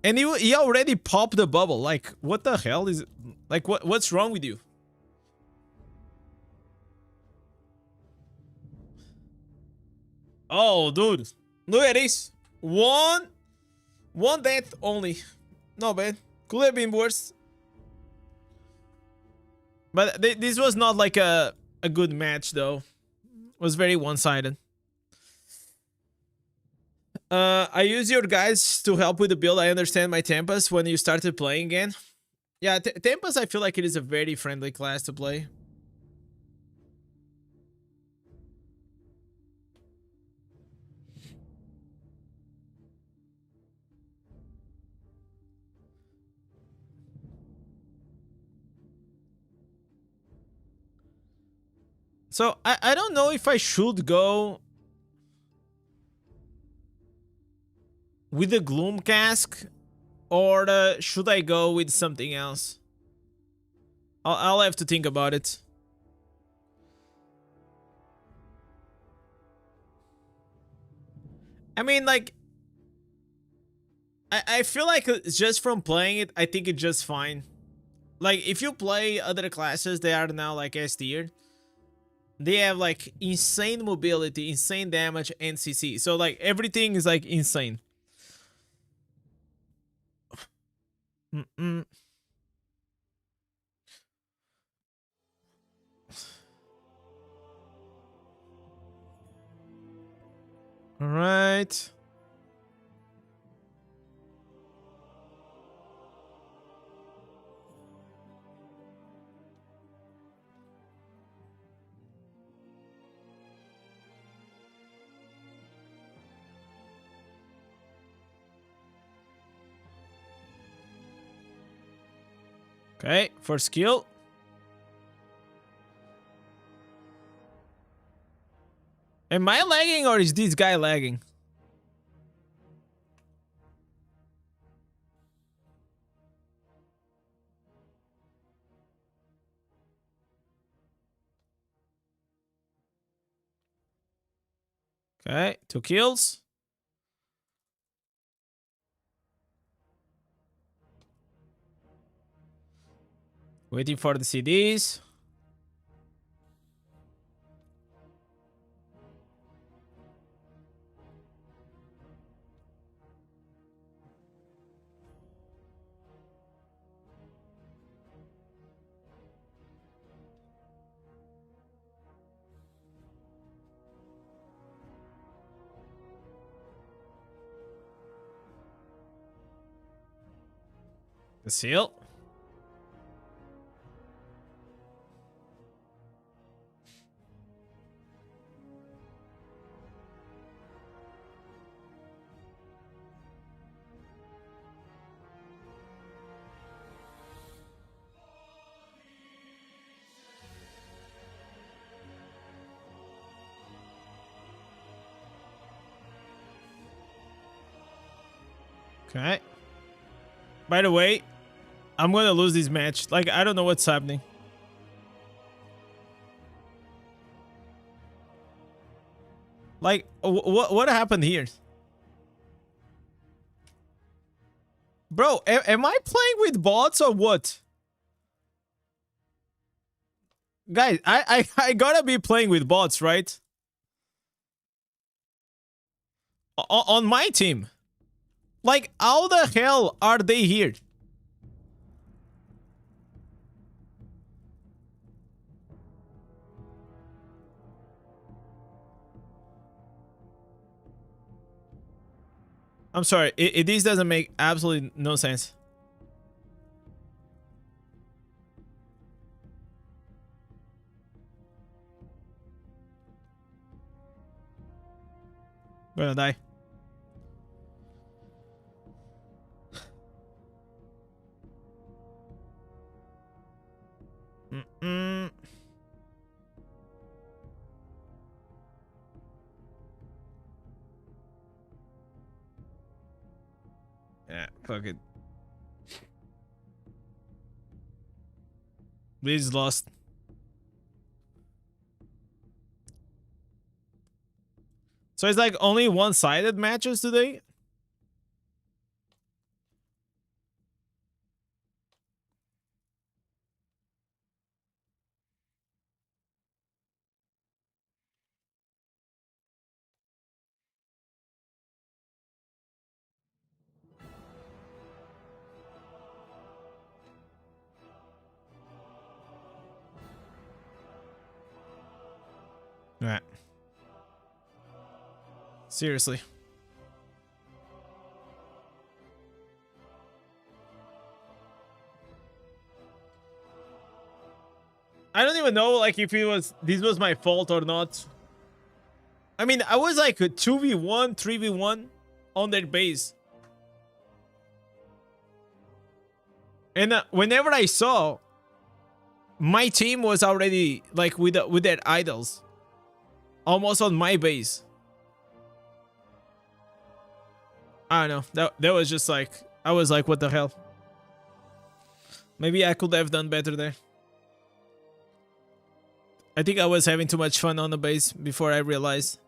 And he already popped the bubble. Like, what the hell is... Like, what's wrong with you? Oh, dude. Look at this. One death only. No bad. Could have been worse. But this was not like a good match, though. It was very one-sided. I use your guys to help with the build. I understand my Tempest when you started playing again. Yeah, Tempest, I feel like it is a very friendly class to play. So, I don't know if I should go with the Gloom Cask or should I go with something else? I'll have to think about it. I mean, like, I feel like just from playing it, I think it's just fine. Like, if you play other classes, they are now like S tier. They have like insane mobility, insane damage, and CC. So like everything is like insane. All right. Okay, first skill. Am I lagging or is this guy lagging? Okay, 2 kills. Waiting for the CDs. The seal. Okay. By the way, I'm gonna lose this match. Like, I don't know what's happening. Like, what happened here? Bro, am I playing with bots or what? Guys, I gotta be playing with bots, right? On my team. Like, how the hell are they here? I'm sorry, this doesn't make absolutely no sense. I'm gonna die. Yeah, fuck it. This is lost. So it's like only one-sided matches today? Right. Seriously. I don't even know, like, if this was my fault or not. I mean, I was like a 2v1, 3v1 on their base. And whenever I saw, my team was already like with their idols. Almost on my base. I don't know. That was just like, I was like, what the hell? Maybe I could have done better there. I think I was having too much fun on the base before I realized.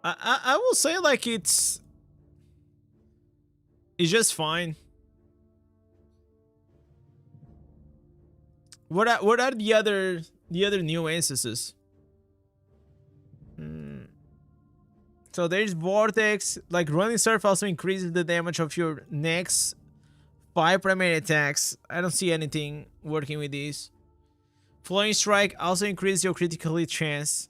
I will say, like, it's just fine. What are the other new instances? So there's Vortex. Like, running surf also increases the damage of your next 5 primary attacks. I don't see anything working with these. Flowing Strike also increases your critical hit chance.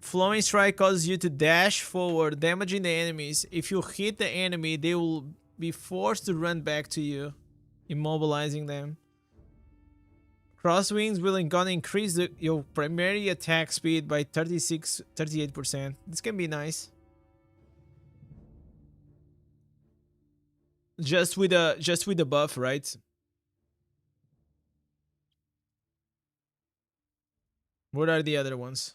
Flowing Strike causes you to dash forward, damaging the enemies. If you hit the enemy, they will be forced to run back to you, immobilizing them. Crosswinds will gonna increase your primary attack speed by 38%. This can be nice. Just with the buff, right? What are the other ones?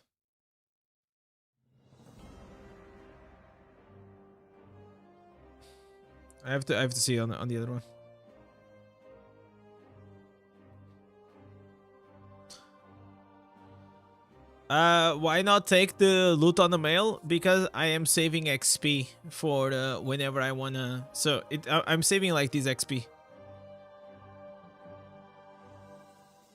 I have to see on the other one. Why not take the loot on the mail? Because I am saving XP for whenever I wanna. So I'm saving like this XP.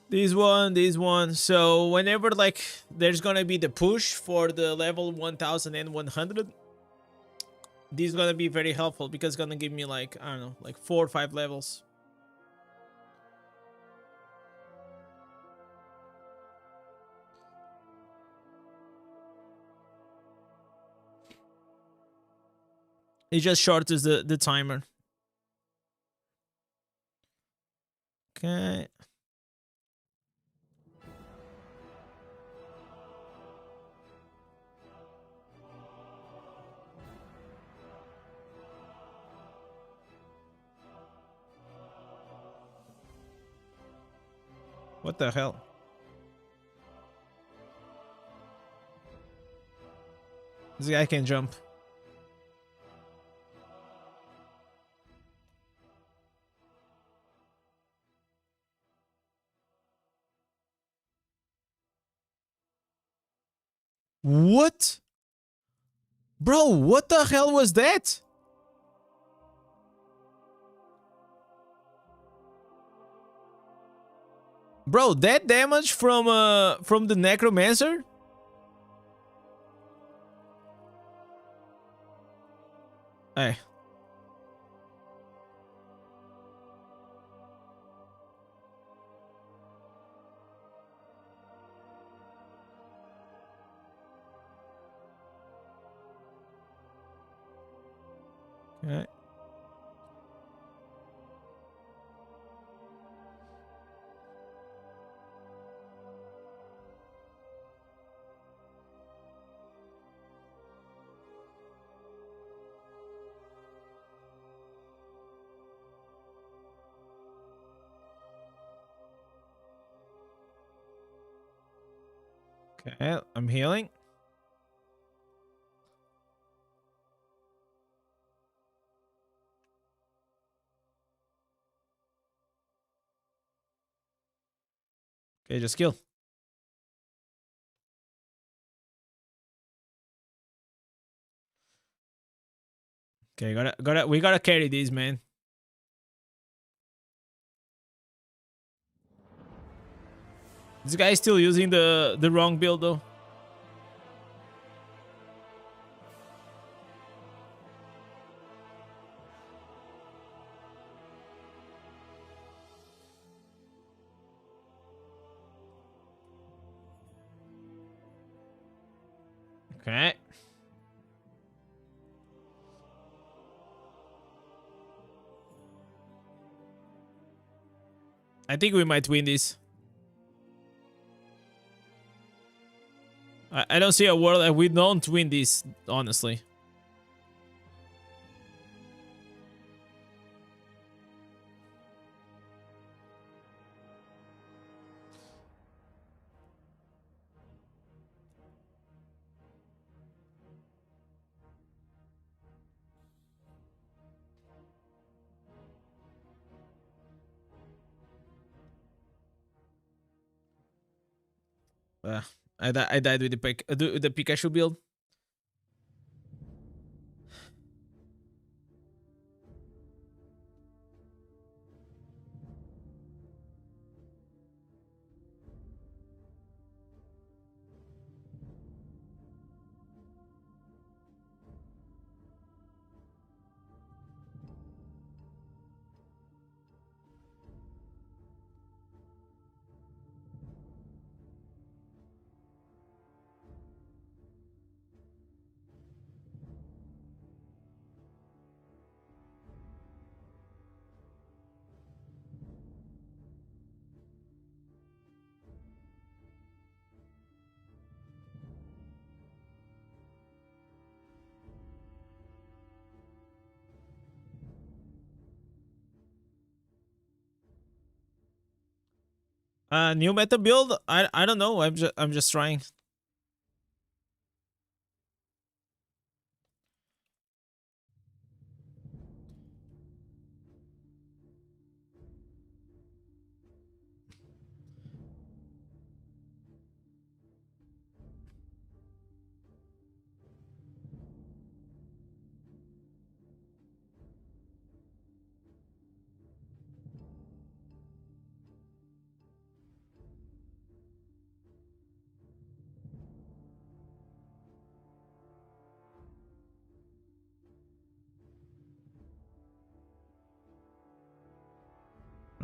This one. So whenever like there's gonna be the push for the level 1100, this is gonna be very helpful because it's gonna give me like, I don't know, like 4 or 5 levels. It just shortens the timer. Okay. What the hell? This guy can jump. What? Bro, what the hell was that? Bro, that damage from the necromancer? Hey. Okay. Okay, I'm healing. Okay, just kill. Okay, we gotta carry these, man. This guy is still using the wrong build though. Okay. I think we might win this. I don't see a world that we don't win this, honestly. I died with the Pikachu build. New meta build? I don't know. I'm just trying.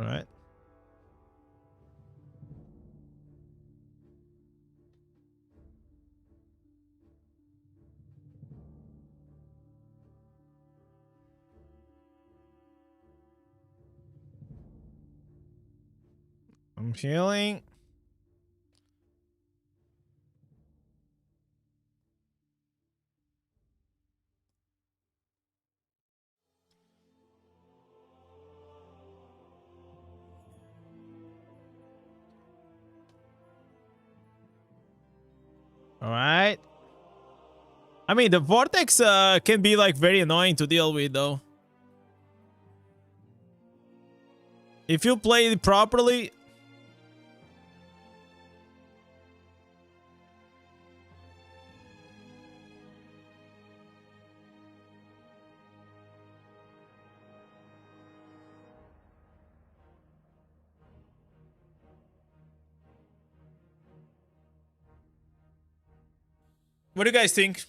All right. I'm healing. All right. I mean, the vortex can be like very annoying to deal with, though. If you play it properly. What do you guys think?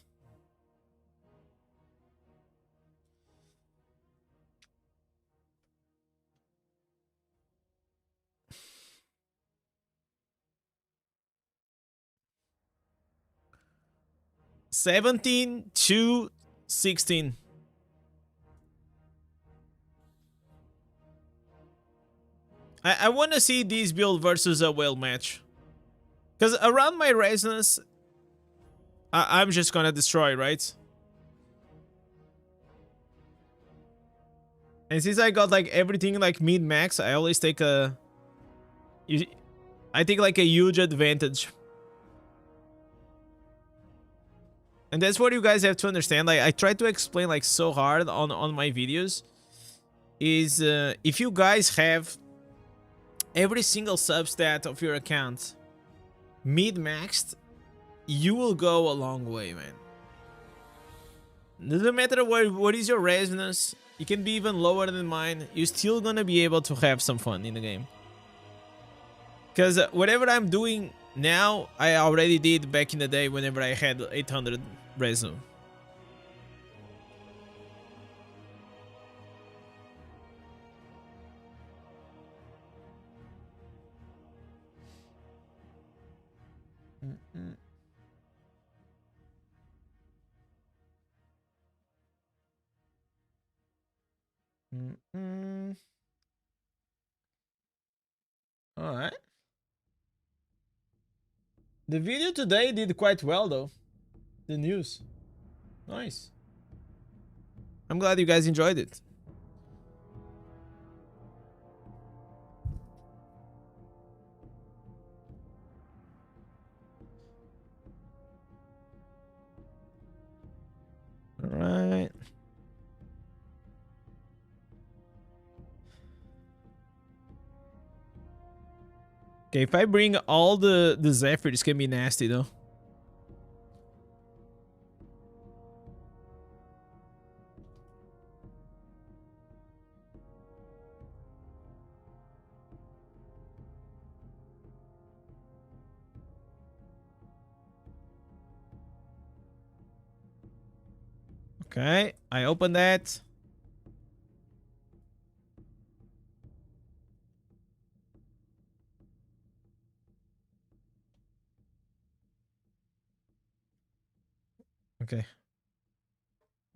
$17 to $16. I want to see this build versus a whale match. Because around my resonance, I'm just gonna destroy, right? And since I got like everything like mid-max, I always take a... I take like a huge advantage. And that's what you guys have to understand. Like, I try to explain like so hard on my videos. Is if you guys have every single substat of your account mid-maxed, you will go a long way, man. Doesn't matter what is your resonance. It can be even lower than mine. You're still gonna be able to have some fun in the game. Because whatever I'm doing now, I already did back in the day whenever I had 800 reso. All right. The video today did quite well, though. The news. Nice. I'm glad you guys enjoyed it. All right. Okay, if I bring all the Zephyr, this can be nasty, though. Okay, I open that. Okay.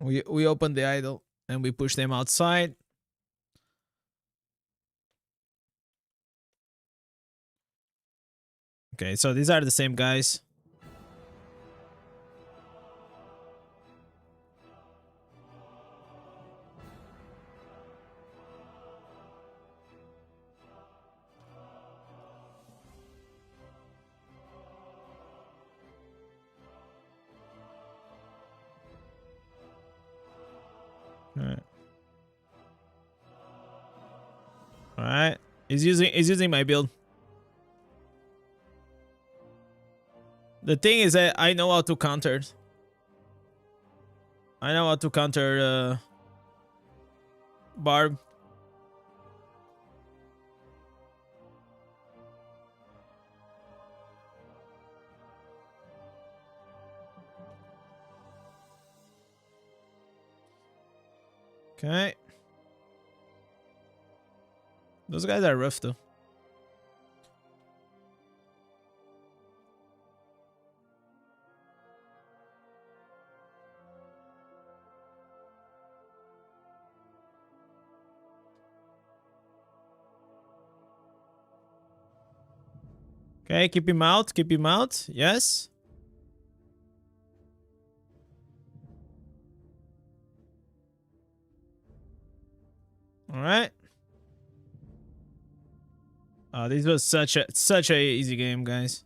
We open the idol and we push them outside. Okay, so these are the same guys. Alright. Alright. He's using my build. The thing is that I know how to counter. I know how to counter Barb. Okay. Those guys are rough though. Okay, keep him out. Keep him out. Yes. All right. Oh, this was such a easy game, guys.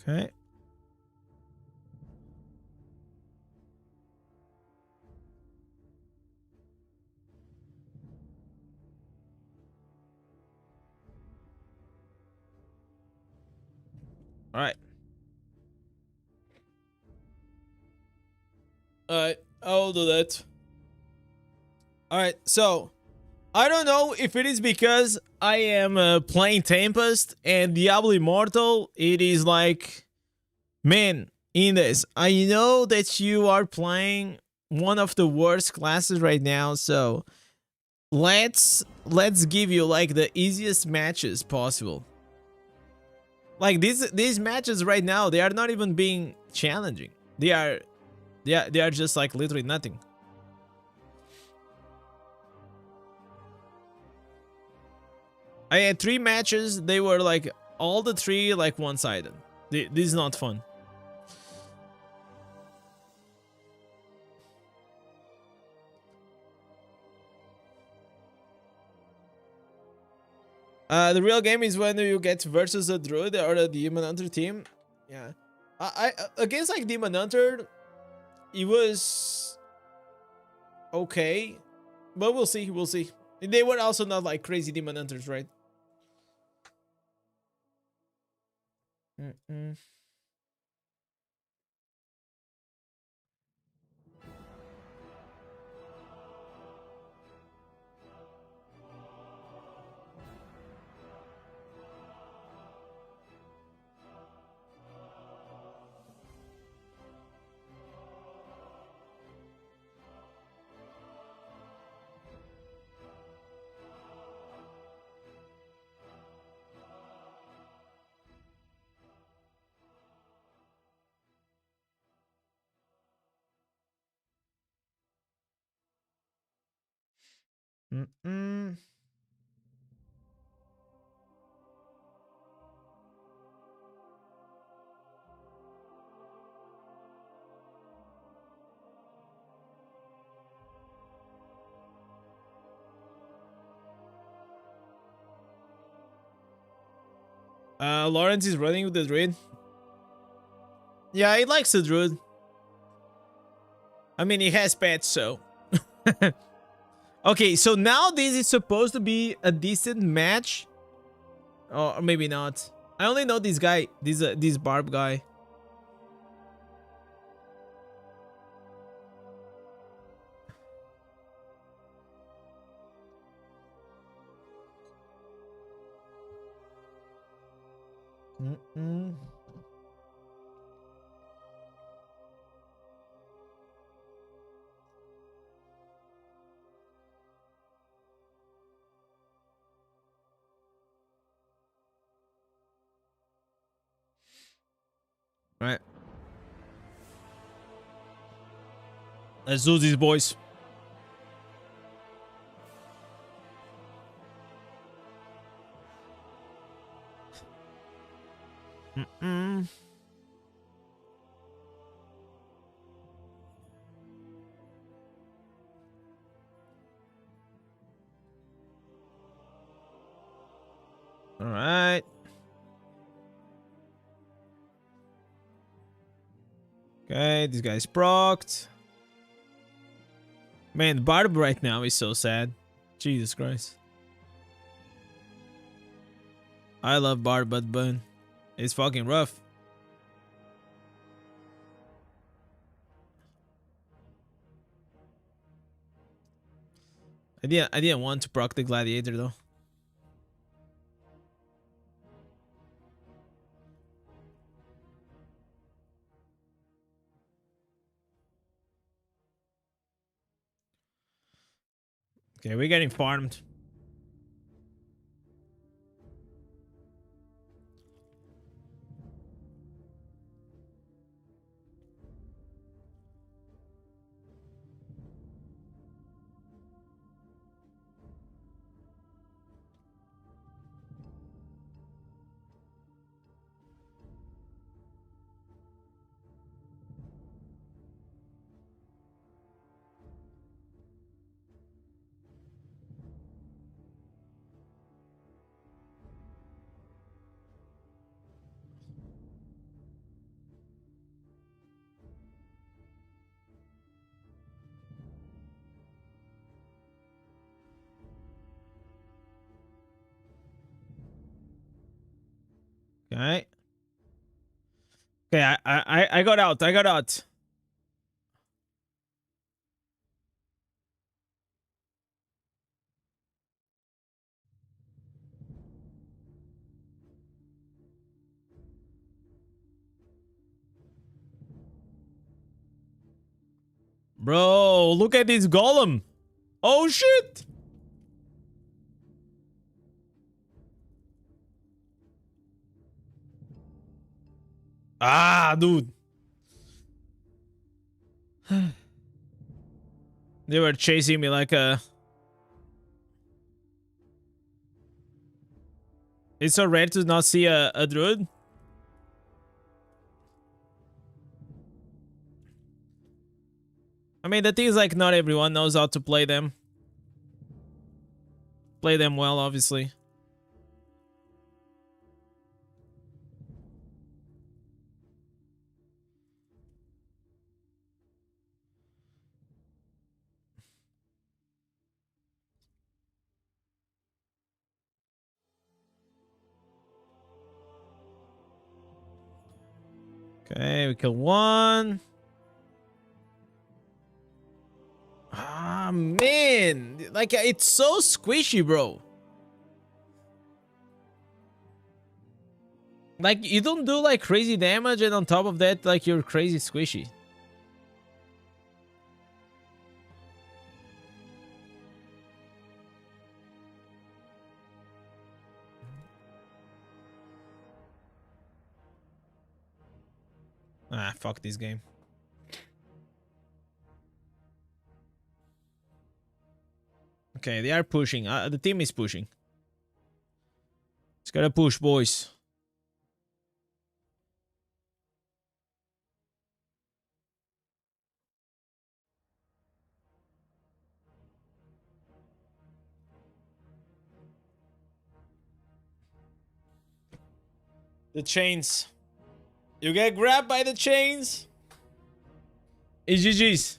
Okay. All right. All right. I'll do that. All right. So I don't know if it is because I am playing Tempest and Diablo Immortal. It is like, man, Indez, I know that you are playing one of the worst classes right now, so let's give you like the easiest matches possible. Like these matches right now, they are not even being challenging. They are just like literally nothing. I had 3 matches. They were like all the 3 like one-sided. This is not fun. The real game is when you get versus a druid or a demon hunter team. Yeah, I against like demon hunter, it was okay, but we'll see. We'll see. They were also not like crazy demon hunters, right? Lawrence is running with the druid. Yeah, he likes the druid. I mean, he has pets, so. Okay, so now this is supposed to be a decent match, or maybe not. I only know this guy, this barb guy. Right. Let's do these, boys. All right. Okay, this guy's procced. Man, Barb right now is so sad. Jesus Christ. I love Barb, but Bun. It's fucking rough. I didn't want to proc the gladiator though. Okay, we're getting farmed. Okay. Okay, I got out. I got out. Bro, look at this golem. Oh shit. Ah, dude. They were chasing me like a... It's so rare to not see a druid. I mean, the thing is, like, not everyone knows how to play them. Play them well, obviously. Okay, we kill one. Ah, man. Like, it's so squishy, bro. Like, you don't do, like, crazy damage, and on top of that, like, you're crazy squishy. Ah, fuck this game. Okay, they are pushing. The team is pushing. It's gotta push, boys. The chains. You get grabbed by the chains. It's GG's.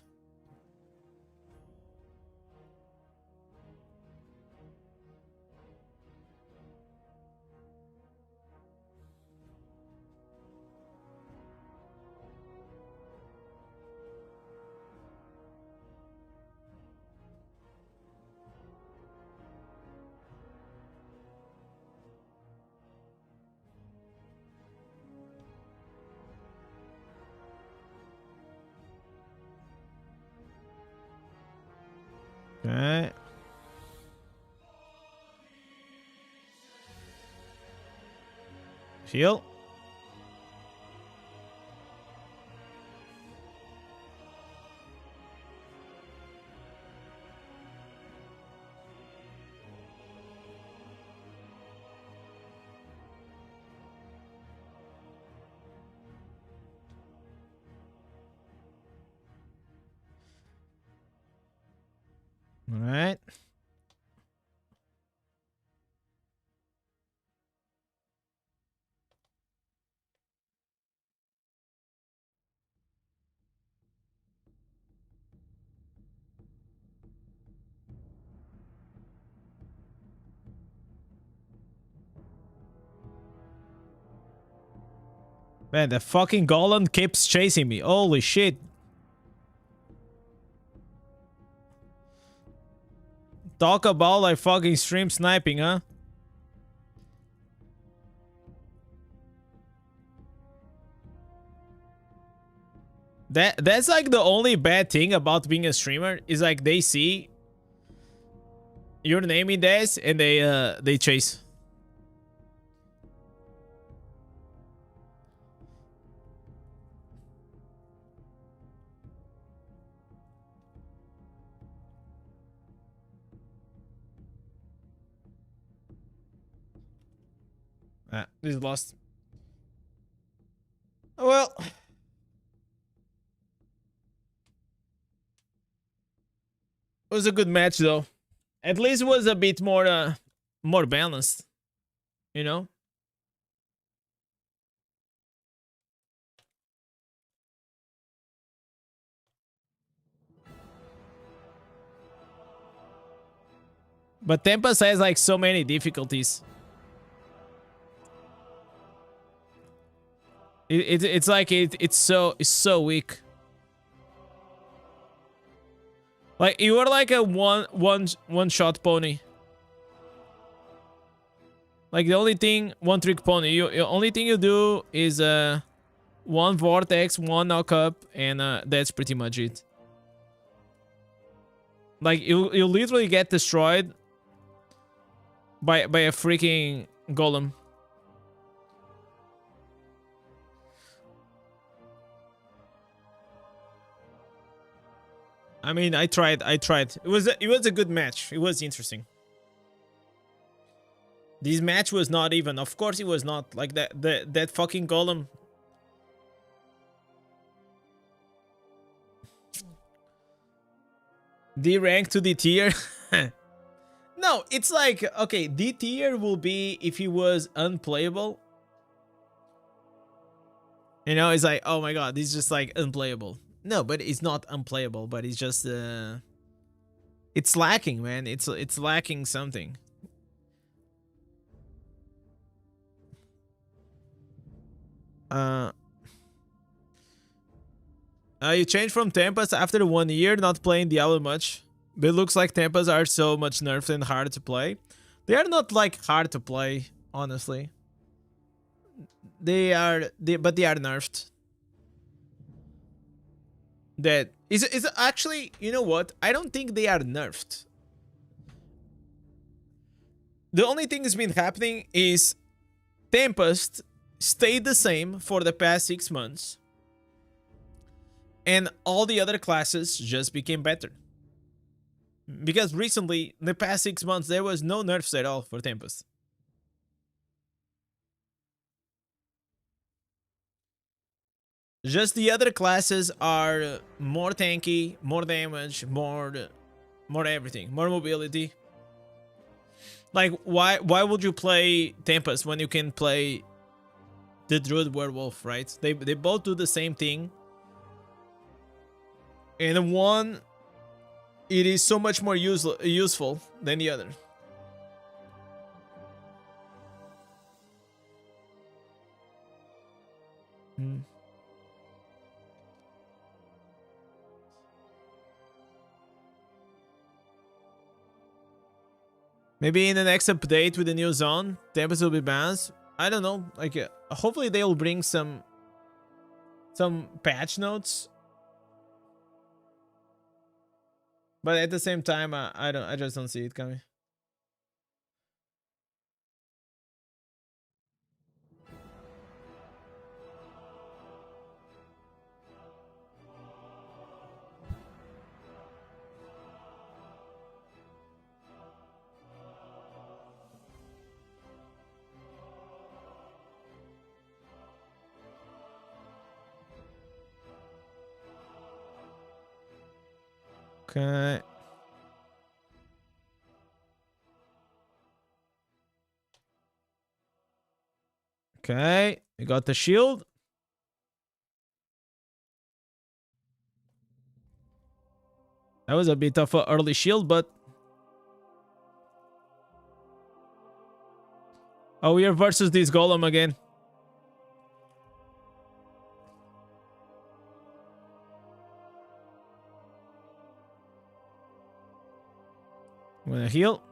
Okay. Heal. All right. Man, the fucking golem keeps chasing me. Holy shit. Talk about like fucking stream sniping, huh? That's like the only bad thing about being a streamer is like they see your name Indez, and they chase. This is lost. Well, it was a good match though. At least it was a bit more balanced, you know. But Tempest has like so many difficulties. It's like it's so weak. Like you are like a one shot pony. Like the only thing, one trick pony. The only thing you do is one vortex, one knock up, and that's pretty much it. Like you literally get destroyed by a freaking golem. I mean, I tried. It was a good match. It was interesting. This match was not even. Of course, it was not like that fucking golem. D rank to D tier. No, it's like okay. D tier will be if he was unplayable. You know, it's like oh my god, he's just like unplayable. No, but it's not unplayable. But it's just it's lacking, man. It's lacking something. You changed from Tempest after 1 year not playing Diablo much. But it looks like Tempest are so much nerfed and hard to play. They are not like hard to play, honestly. But they are nerfed. That is actually, you know what? I don't think they are nerfed. The only thing that's been happening is Tempest stayed the same for the past 6 months. And all the other classes just became better. Because recently, in the past 6 months, there was no nerfs at all for Tempest. Just the other classes are more tanky, more damage, more everything, more mobility. Like, why would you play Tempest when you can play the Druid Werewolf, right? They both do the same thing. And one, it is so much more useful than the other. Maybe in the next update with the new zone, Tempest will be balanced. I don't know. Like, hopefully they will bring some patch notes. But at the same time, I just don't see it coming. Okay. Okay, we got the shield. That was a bit of an early shield, but... Oh, we are versus this golem again. I'm gonna heal.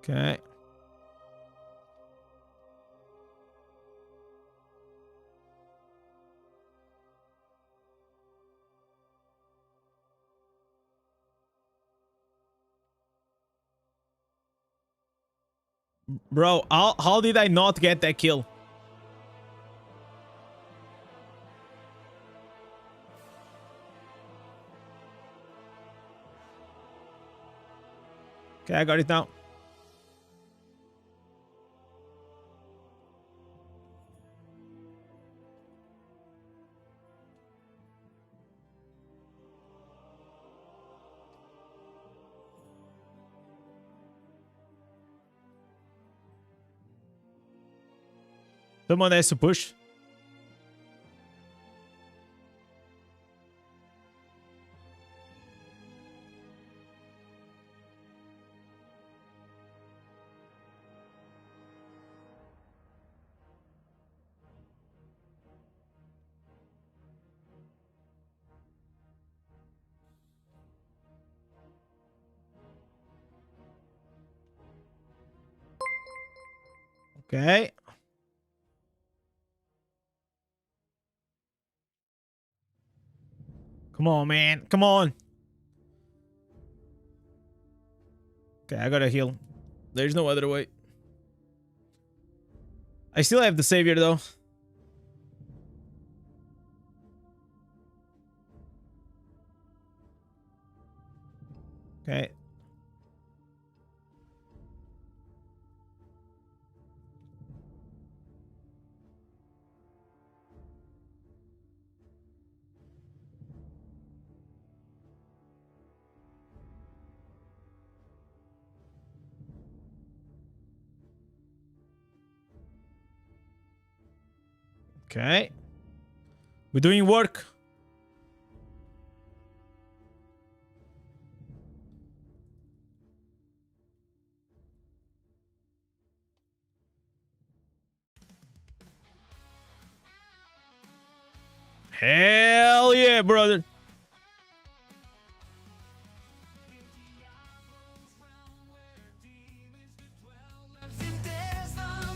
Okay. Bro, how did I not get that kill? Okay, I got it now. Someone has to push. Okay. Come on, man. Come on. Okay, I gotta heal. There's no other way. I still have the savior, though. Okay. Okay. We're doing work. Hell yeah, brother.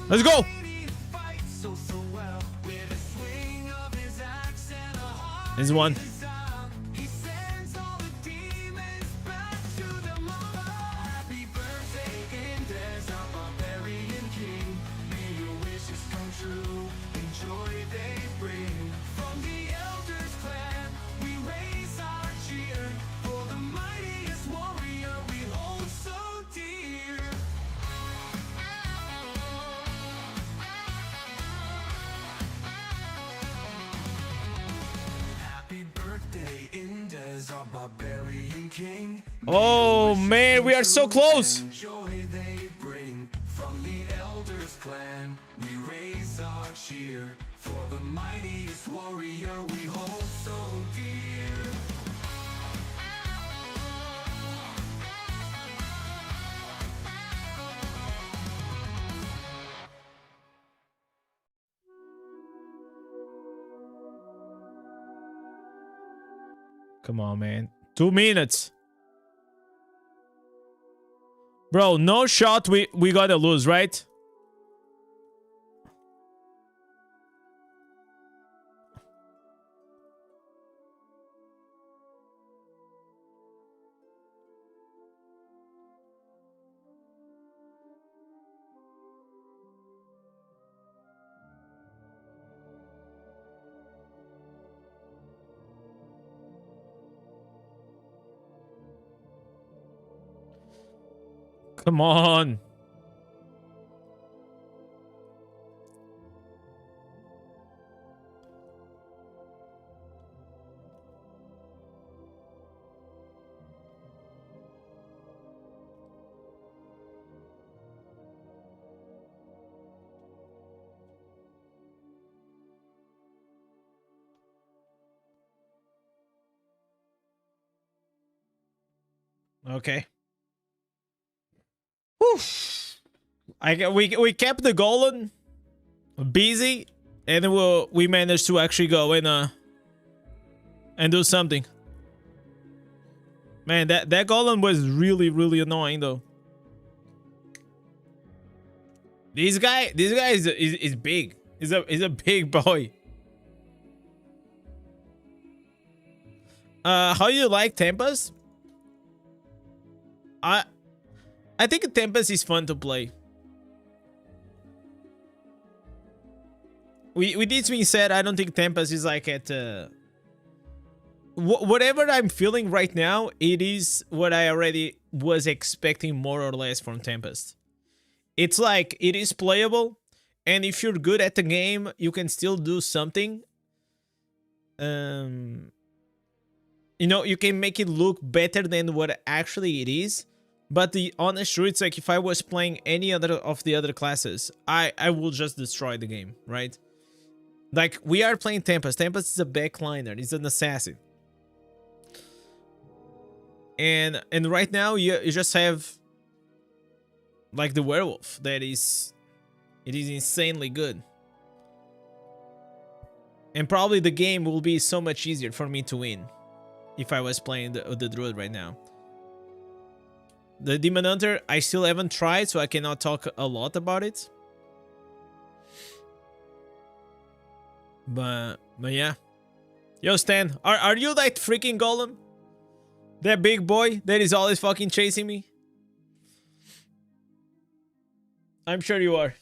Let's go. This one. Happy birthday, Indez, our barbarian king. May your wishes come true, and joy they bring. From the Elders clan, we raise our cheer for the mightiest warrior we hold so dear. Happy birthday, Indez, our barbarian king. Oh, man, we are so close. Joy they bring from the Elders clan. We raise our cheer for the mightiest warrior we hold so dear. Come on, man. 2 minutes. Bro, no shot we gotta lose, right? Come on. Okay. Whew. We kept the golem busy, and then we managed to actually go and do something. Man, that golem was really annoying though. This guy is big. He's a big boy. How you like Tempest? I think Tempest is fun to play. With this being said, I don't think Tempest is like at whatever I'm feeling right now. It is what I already was expecting more or less from Tempest. It's like it is playable, and if you're good at the game, you can still do something. You know, you can make it look better than what actually it is. But the honest truth, it's like if I was playing any other of the other classes, I will just destroy the game, right? Like, we are playing Tempest. Tempest is a backliner. He's an assassin. And right now, you just have, like, the werewolf. It is insanely good. And probably the game will be so much easier for me to win if I was playing the druid right now. The Demon Hunter, I still haven't tried, so I cannot talk a lot about it. But yeah. Yo, Stan, are you that freaking golem? That big boy that is always fucking chasing me? I'm sure you are.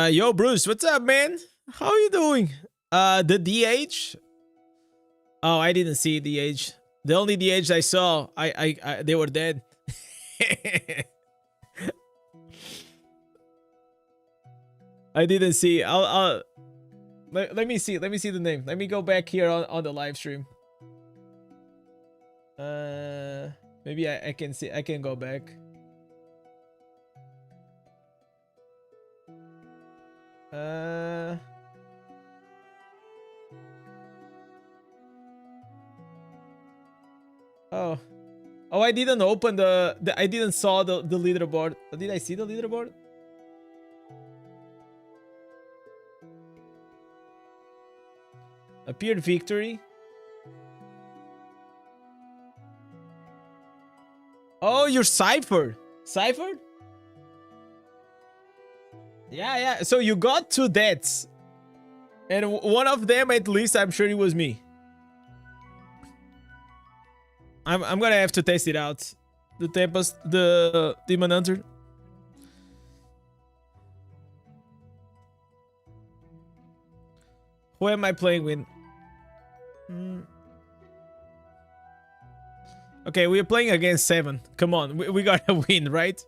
Yo, Bruce, what's up, man? How you doing? The DH? Oh, I didn't see DH. The only DH I saw, they were dead. I didn't see. Let me see. Let me see the name. Let me go back here on the live stream. Maybe I can see. I can go back. Oh, I didn't open I didn't saw the leaderboard. Did I see the leaderboard? Appeared victory. Oh, you're Cypher. Cypher? Yeah. So you got 2 deaths. And one of them, at least, I'm sure it was me. I'm gonna have to test it out. The Tempest, the Demon Hunter. Who am I playing with? Okay, we're playing against 7. Come on, we gotta win, right?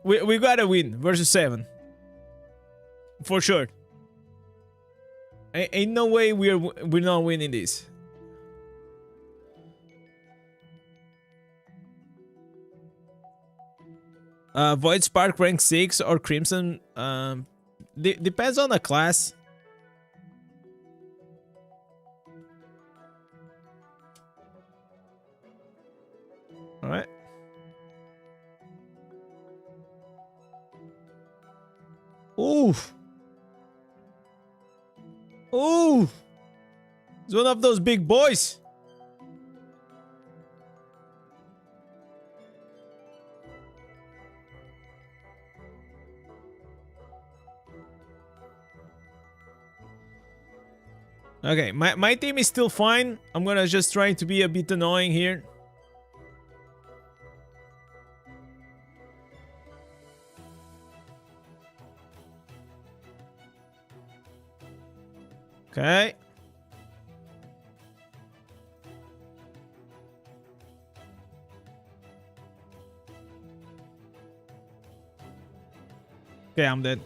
We gotta win versus 7. For sure. Ain't no way we're not winning this. Void Spark rank 6 or Crimson. Depends on the class. Alright. Oof. Ooh. It's one of those big boys. Okay, my team is still fine. I'm gonna just try to be a bit annoying here. Okay. Okay, I'm dead.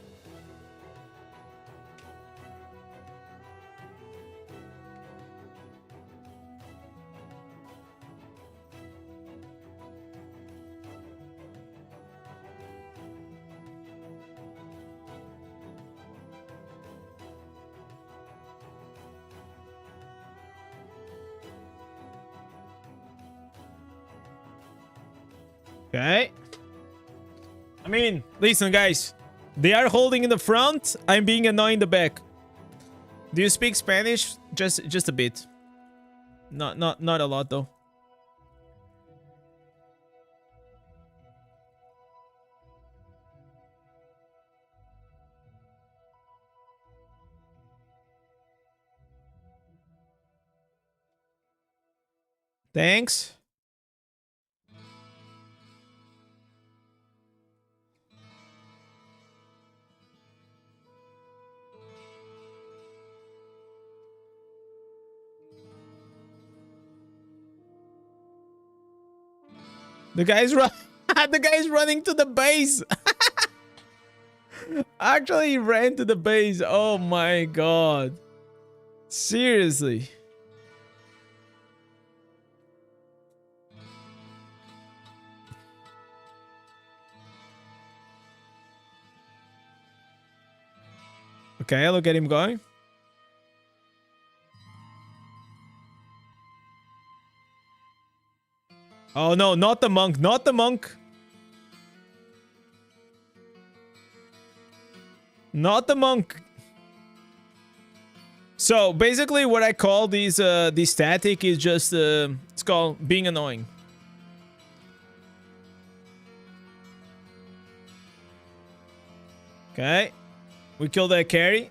Okay. I mean, listen, guys. They are holding in the front. I'm being annoying in the back. Do you speak Spanish? Just a bit. Not a lot though. Thanks. The guy's the guy's running to the base. Actually, he ran to the base. Oh my god. Seriously. Okay, look at him going. Oh no, not the monk, not the monk. Not the monk. So basically what I call these static is just it's called being annoying. Okay. We killed that carry.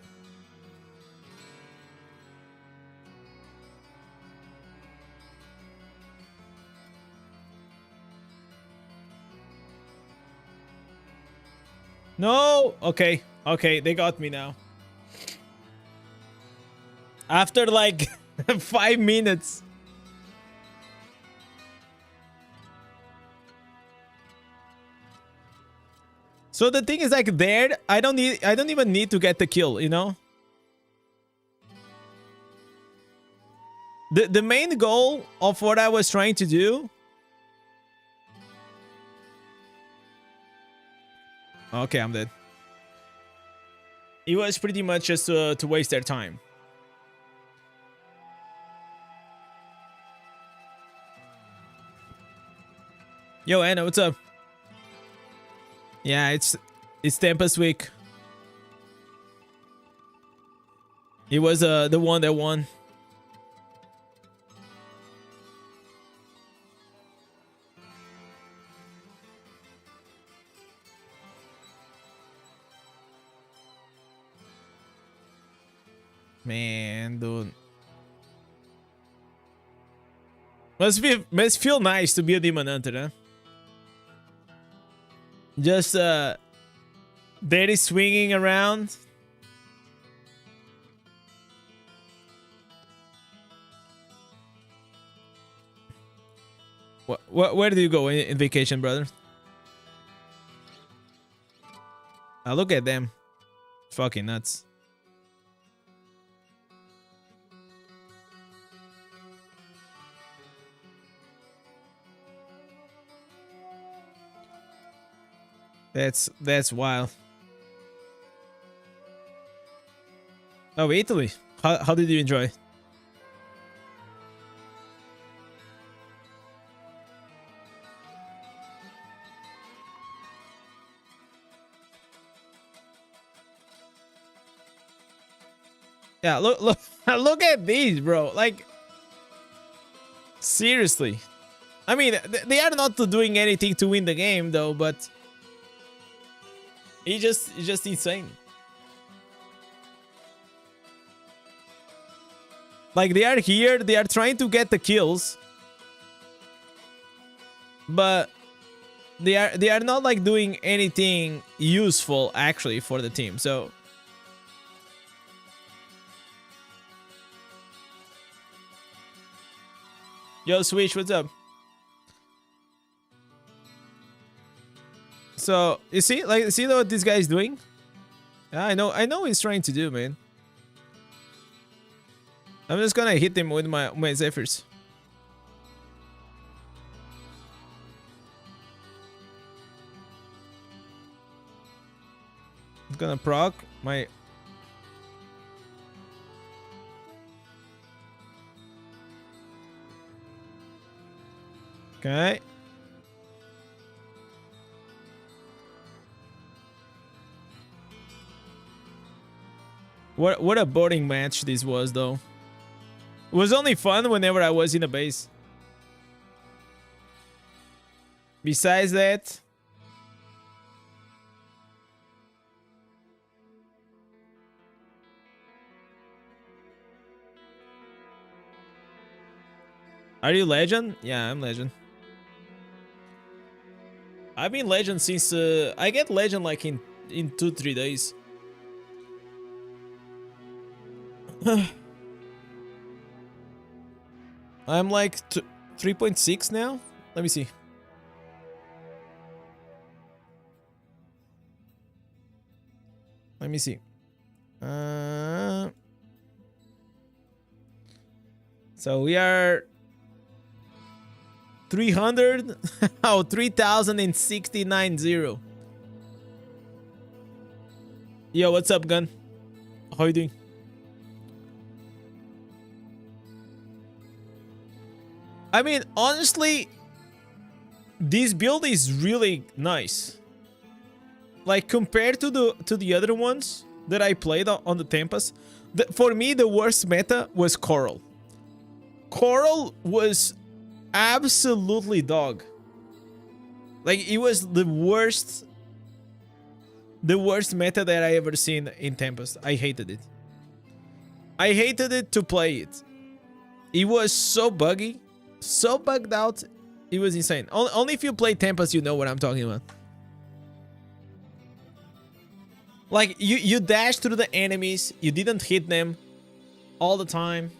No. Okay. Okay, they got me now. After like 5 minutes. So the thing is like there, I don't even need to get the kill, you know? The main goal of what I was trying to do. Okay, I'm dead. It was pretty much just to waste their time. Yo, Anna, what's up? Yeah, it's Tempest week. It was the one that won. Man, dude. Must feel nice to be a demon hunter, huh? Just daddy swinging around. Where do you go in vacation, brother? Look at them. Fucking nuts. That's wild. Oh, Italy. How did you enjoy? Yeah, look look at these, bro. Like seriously. I mean, they are not doing anything to win the game though, but it's just insane. Like they are here, they are trying to get the kills, but they are not like doing anything useful actually for the team. So yo, Switch, what's up? So you see what this guy is doing? Yeah, I know what he's trying to do, man. I'm just gonna hit him with my Zephyrs. I'm gonna proc my. Okay. What a boring match this was, though. It was only fun whenever I was in a base. Besides that... Are you legend? Yeah, I'm legend. I've been legend since I get legend like in 2-3 days. I'm like 3.6 now. Let me see. Let me see. So we are 300. Oh, 3,069.0. Yo, what's up, Gun? How you doing? I mean, honestly, this build is really nice. Like compared to the other ones that I played on the Tempest, for me the worst meta was Coral. Coral was absolutely dog. Like it was the worst meta that I ever seen in Tempest. I hated it. I hated it to play it. It was so buggy, so bugged out. It was insane. Only if you play Tempest you know what I'm talking about. Like you dash through the enemies, you didn't hit them all the time.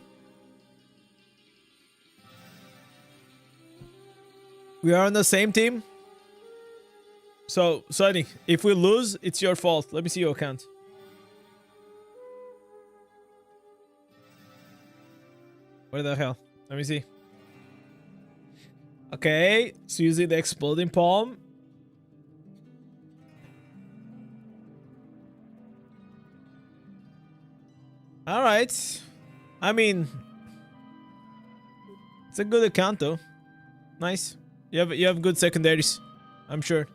We are on the same team. So, Sonny, if we lose, it's your fault. Let me see your account. Where the hell? Let me see. Okay, so using the exploding palm. All right. I mean, it's a good account though. Nice. You have good secondaries, I'm sure.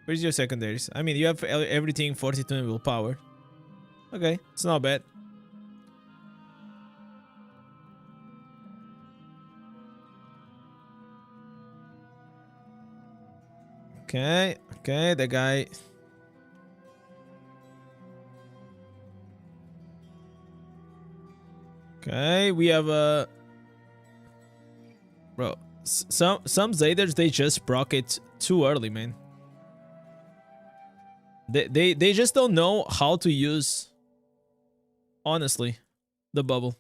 Where's your secondaries? I mean, you have everything 42 in willpower. Okay, it's not bad. Okay, okay, the guy. Okay, we have a bro. Some Zaders, they just proc it too early, man. They just don't know how to use, honestly, the bubble.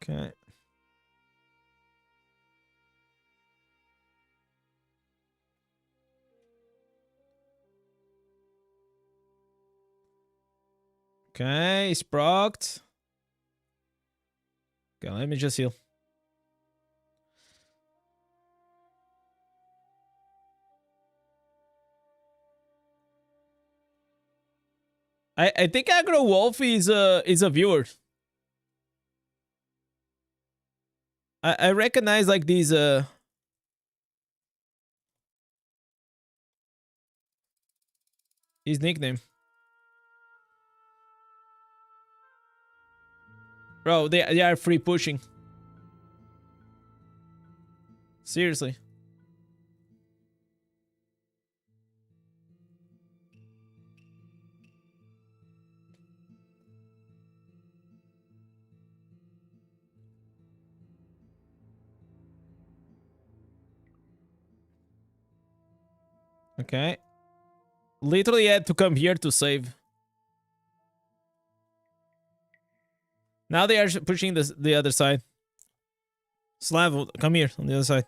Okay. Okay, it's procced. Okay, let me just heal. I think Aggro Wolf is a viewer. I recognize like these his nickname. Bro, they are free pushing. Seriously. Okay. Literally had to come here to save. Now they are pushing the other side. Slav, come here on the other side.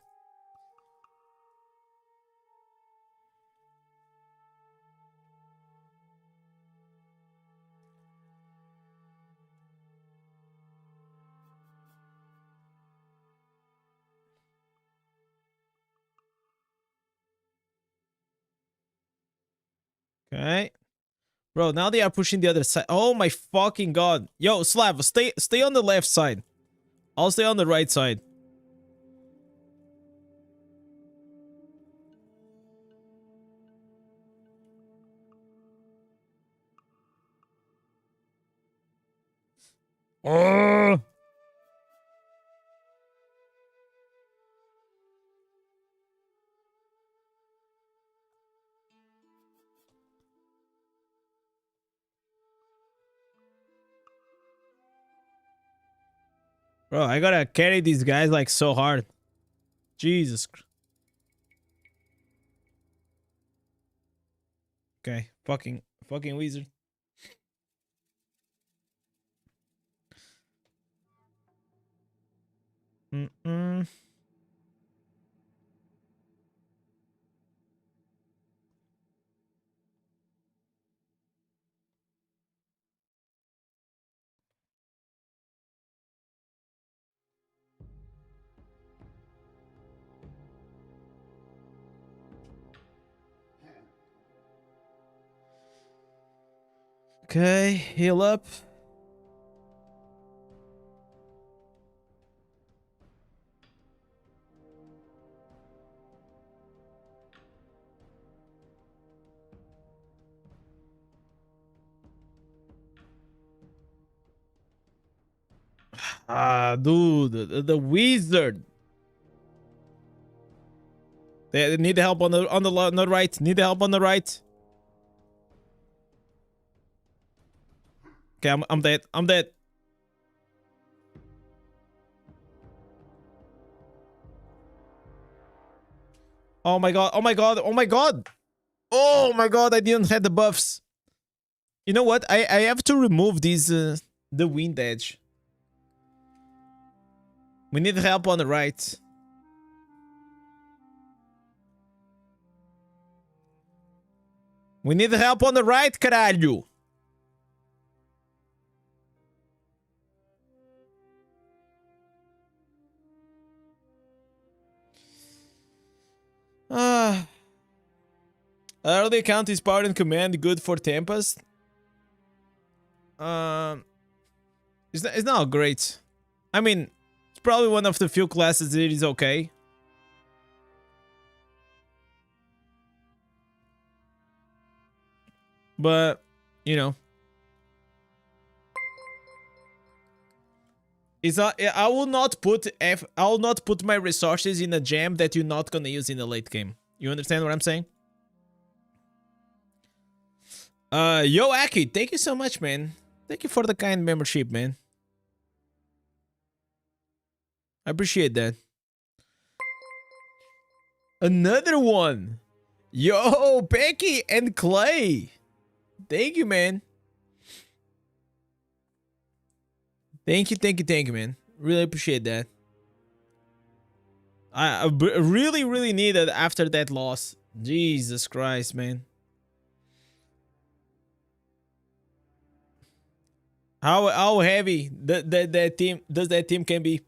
Okay. Bro, now they are pushing the other side. Oh my fucking god. Yo, Slav, stay on the left side. I'll stay on the right side. Oh. Bro, I gotta carry these guys like so hard. Jesus. Okay, fucking wizard. Mm-mm. Okay, heal up. Ah, dude, the wizard. They need help on the right. Need help on the right. Okay, I'm dead. I'm dead. Oh my god. Oh my god. Oh my god. Oh my god. I didn't have the buffs. You know what? I have to remove these the wind edge. We need help on the right. We need help on the right, caralho. Ah. Early account is power and command good for Tempest. It's not great. I mean, it's probably one of the few classes that is okay. But, you know. I will not put my resources in a gem that you're not gonna use in the late game. You understand what I'm saying? Yo Aki, thank you so much, man. Thank you for the kind membership, man. I appreciate that. Another one. Yo, Becky and Clay. Thank you, man. Thank you, man. Really appreciate that. I really need it after that loss. Jesus Christ, man. How heavy that team can be.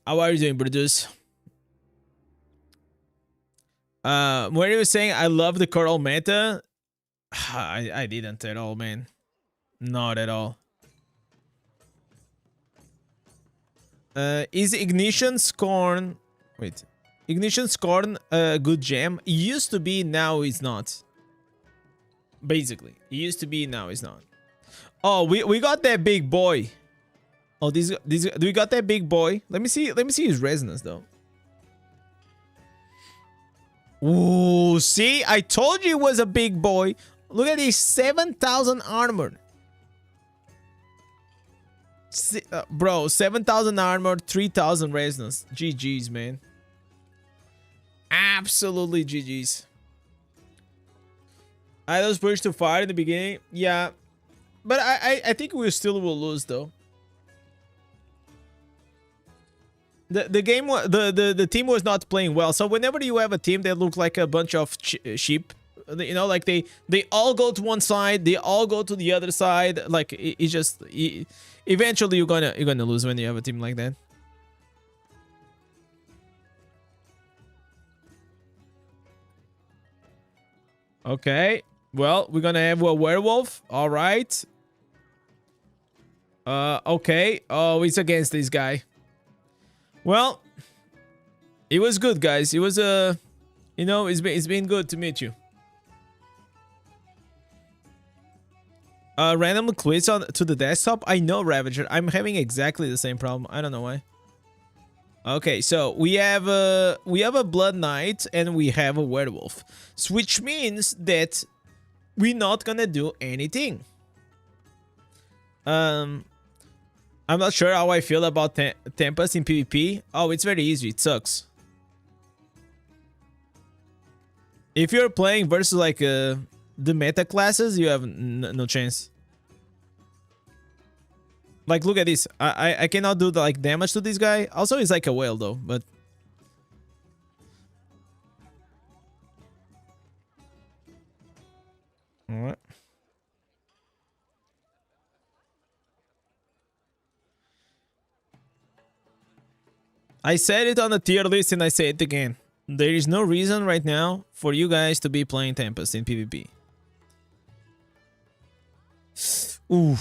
How are you doing, brothers? When you were saying I love the coral meta, I didn't at all, man. Not at all. Is Ignition Scorn... Wait. Ignition Scorn a good gem? It used to be, now it's not. Basically. It used to be, now it's not. Oh, we got that big boy. Oh, we got that big boy. Let me see his resonance, though. Ooh, see? I told you it was a big boy. Look at this, 7,000 armor. Bro, 7,000 armor, 3,000 resonance. GG's, man. Absolutely GG's. I was pushed too far in the beginning. Yeah. But I think we still will lose, though. The game, the team was not playing well. So whenever you have a team that looks like a bunch of sheep, you know, like they all go to one side, they all go to the other side. Like it's just eventually you're gonna lose when you have a team like that. Okay, well, we're gonna have a werewolf. All right. Okay. Oh, it's against this guy. Well, it was good, guys. It was you know, it's been good to meet you. Random quiz on to the desktop. I know, Ravager. I'm having exactly the same problem. I don't know why. Okay, so we have a Blood Knight and we have a Werewolf, which means that we're not gonna do anything. I'm not sure how I feel about Tempest in PvP. Oh, it's very easy. It sucks. If you're playing versus like the meta classes, you have no chance. Like, look at this. I cannot do the, like, damage to this guy. Also, he's like a whale though, but all right. I said it on the tier list and I say it again. There is no reason right now for you guys to be playing Tempest in PvP. Ooh.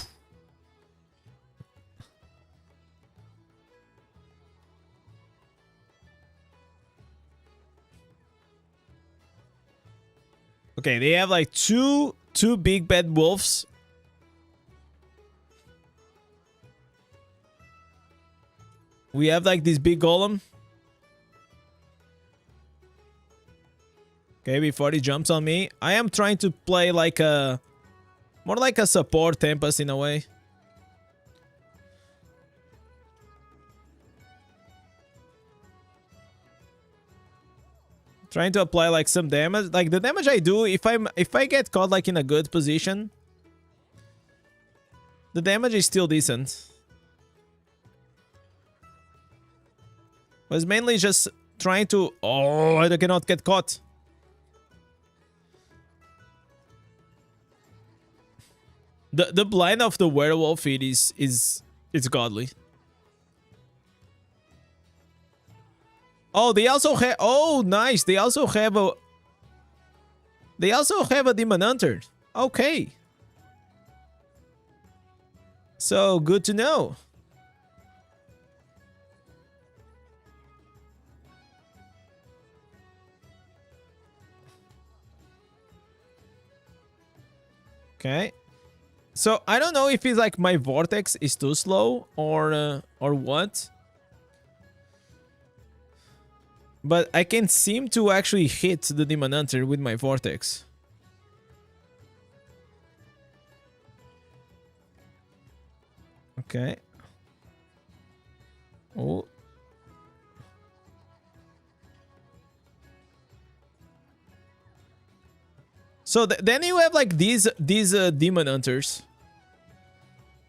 Okay, they have like two big bad wolves. We have like this big golem. Okay, before he jumps on me, I am trying to play like a more like a support Tempest in a way. Trying to apply like some damage. Like the damage I do, if I get caught like in a good position, the damage is still decent. But it's mainly just trying to... Oh, I cannot get caught. The blind of the werewolf feed is godly. Oh, they also have... Oh, nice. They also have a demon hunter. Okay. So, good to know. Okay. So, I don't know if it's like my vortex is too slow or what. But I can seem to actually hit the Demon Hunter with my vortex. Okay. Oh. So then you have like these Demon Hunters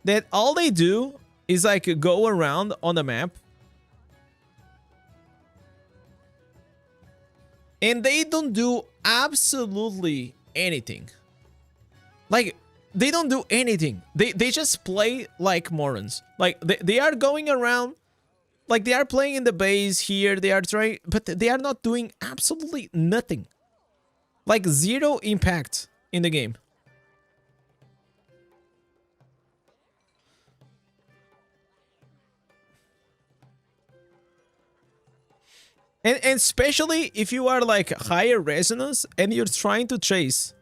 that all they do is like go around on the map. And they don't do absolutely anything. Like, they don't do anything. They just play like morons. Like, they are going around. Like, they are playing in the base here. They are trying... But they are not doing absolutely nothing. Like, zero impact in the game. And especially if you are like higher resonance and you're trying to chase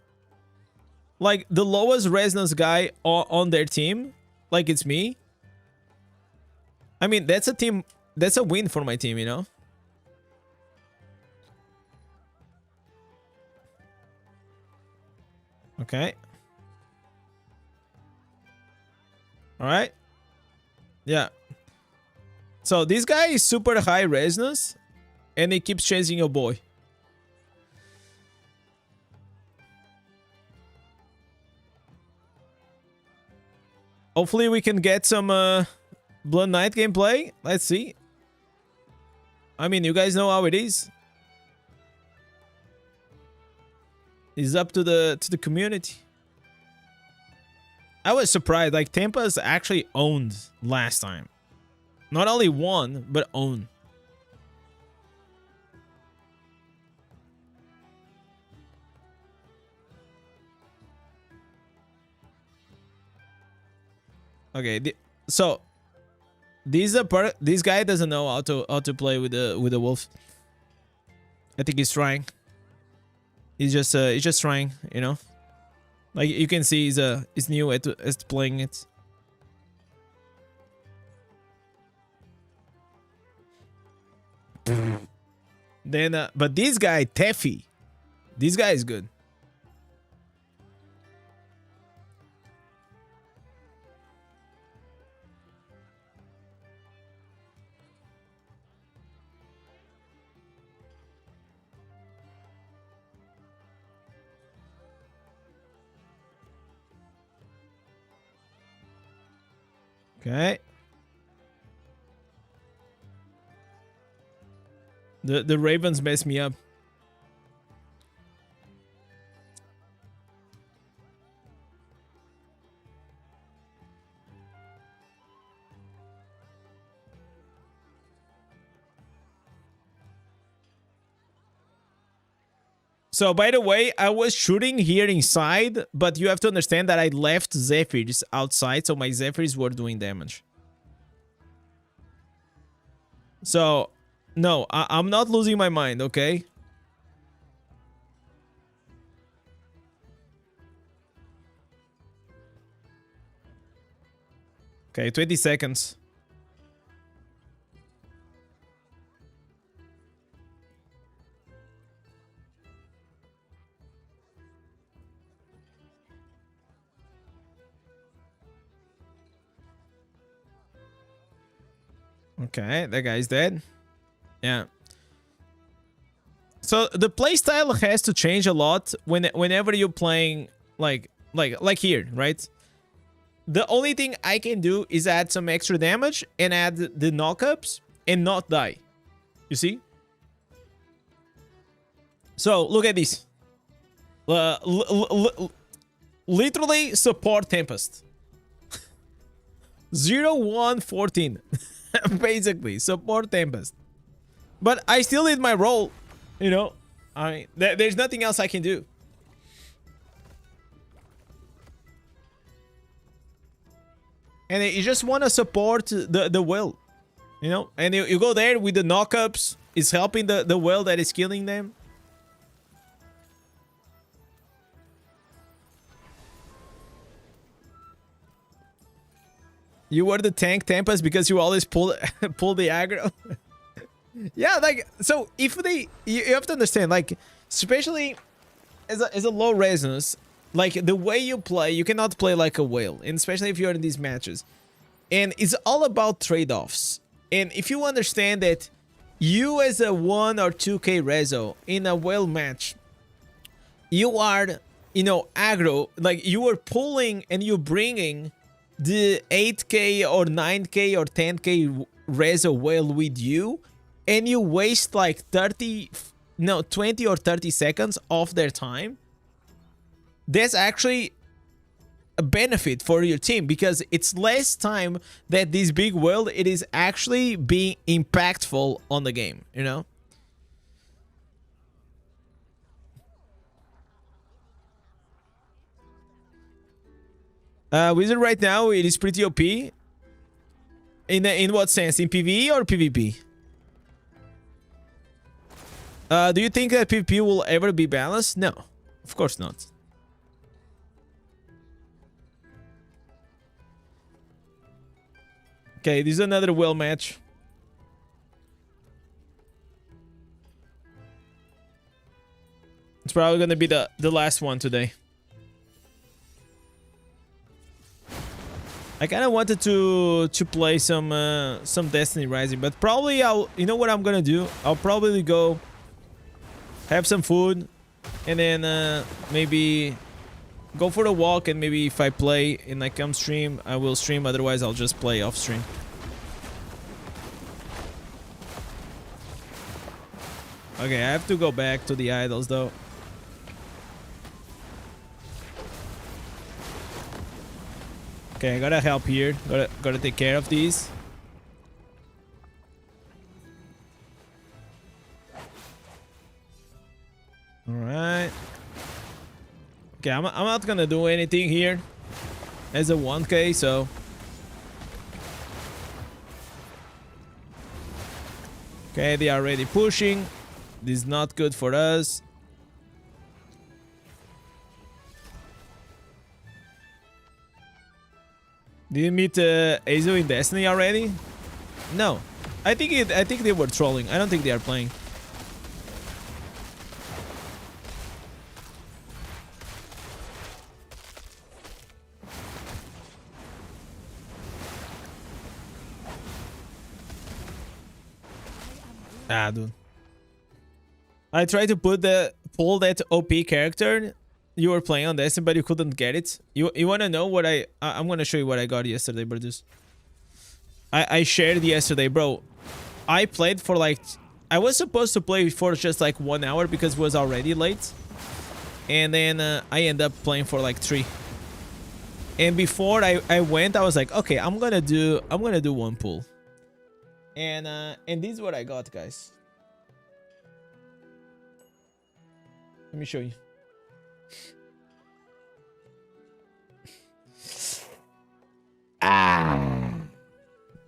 like the lowest resonance guy on their team, like it's me. I mean, that's a win for my team, you know? Okay. All right. Yeah. So this guy is super high resonance. And he keeps chasing your boy. Hopefully we can get some Blood Knight gameplay. Let's see. I mean, you guys know how it is. It's up to the community. I was surprised. Like, Tempest actually owned last time. Not only won, but owned. Okay, so this guy doesn't know how to play with the wolf. I think he's trying. He's just trying, you know. Like you can see, he's new at playing it. Then, but this guy Teffy, this guy is good. Okay. The Ravens mess me up. So, by the way, I was shooting here inside, but you have to understand that I left Zephyrs outside, so my Zephyrs were doing damage. So, no, I'm not losing my mind, okay? Okay, 20 seconds. Okay, that guy's dead. Yeah. So the playstyle has to change a lot whenever you're playing like here, right? The only thing I can do is add some extra damage and add the knockups and not die. You see? So look at this. Literally support Tempest. 0-1-14. Basically, support Tempest. But I still need my role, you know. I mean, there's nothing else I can do. And you just want to support the will, you know. And you go there with the knockups. It's helping the will that is killing them. You were the tank Tempest because you always pull the aggro. Yeah, like, so if they, you have to understand, like, especially as a low resonance, like the way you play, you cannot play like a whale, and especially if you're in these matches. And it's all about trade-offs. And if you understand that you as a 1 or 2k reso in a whale match, you are, you know, aggro, like you are pulling and you're bringing the 8k or 9k or 10k reso whale with you, and you waste like 20 or 30 seconds of their time, that's actually a benefit for your team, because it's less time that this big whale, it is actually being impactful on the game, you know. Wizard right now, it is pretty OP. In what sense? In PvE or PvP? Do you think that PvP will ever be balanced? No, of course not. Okay, this is another whale match. It's probably gonna be the last one today. I kind of wanted to play some Destiny Rising, but probably you know what I'm gonna do? I'll probably go have some food, and then maybe go for a walk, and maybe if I play and I come stream, I will stream. Otherwise, I'll just play off stream. Okay, I have to go back to the idols though. Okay, I gotta help here. Gotta take care of these. All right. Okay, I'm not gonna do anything here as a 1k, so. Okay, they are already pushing. This is not good for us. Did you meet Azo in Destiny already? No. I think they were trolling. I don't think they are playing. Ah, dude. I tried to pull that OP character you were playing on Destiny, but you couldn't get it. You wanna know what I'm gonna show you what I got yesterday, brothers. I shared yesterday, bro. I played for like, I was supposed to play for just like 1 hour because it was already late, and then I ended up playing for like 3. And before I went, I was like, okay, I'm gonna do 1 pull. And this is what I got, guys. Let me show you.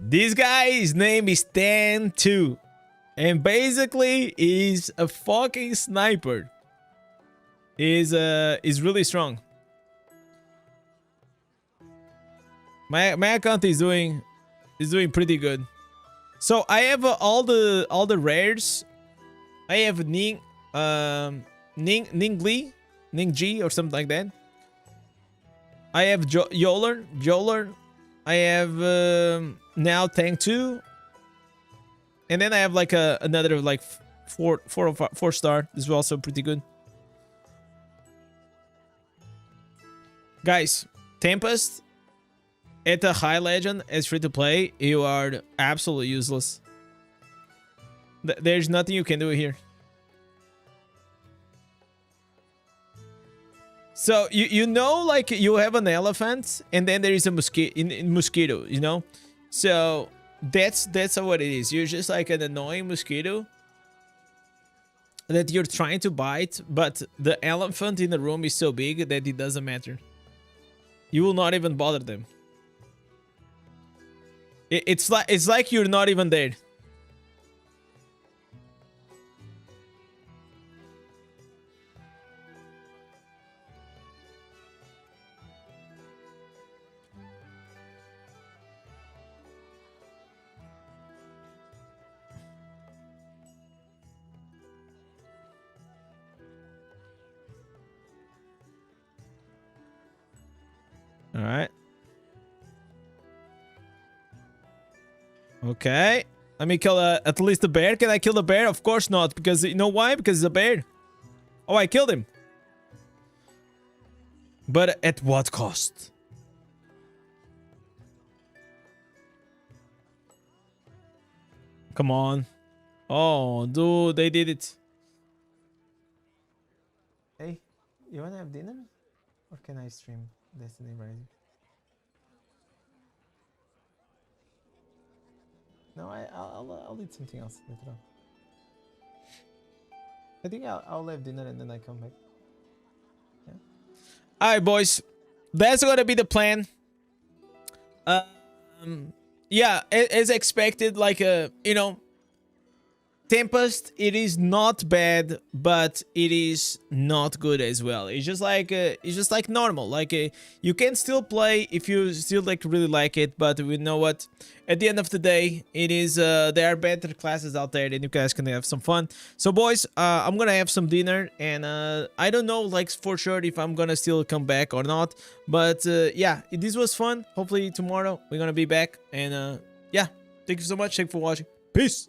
This guy's name is Tan2, and basically is a fucking sniper. Is really strong. My account is doing pretty good. So I have all the rares. I have Ning G or something like that. I have Joler. I have now Tank 2, and then I have like another like 4 star. This is also pretty good. Guys, Tempest at a high legend as free to play, you are absolutely useless. There's nothing you can do here. So you know, like, you have an elephant and then there is a mosquito, you know? So that's what it is. You're just like an annoying mosquito that you're trying to bite, but the elephant in the room is so big that it doesn't matter. You will not even bother them. It's like you're not even there. All right. Okay. Let me kill at least the bear. Can I kill the bear? Of course not. Because you know why? Because it's a bear. Oh, I killed him. But at what cost? Come on. Oh, dude, they did it. Hey, you wanna have dinner? Or can I stream Destiny Rising? No, I'll eat something else later on. I think I'll have dinner and then I come back. Yeah. Alright, boys. That's gonna be the plan. Yeah, as expected, like you know, Tempest, it is not bad, but it is not good as well. It's just like normal. Like you can still play if you still like really like it, but we know what. At the end of the day, it is there are better classes out there, and you guys can have some fun. So, boys, I'm gonna have some dinner, and I don't know like for sure if I'm gonna still come back or not. But yeah, this was fun. Hopefully tomorrow we're gonna be back, and yeah, thank you so much. Thank you for watching. Peace.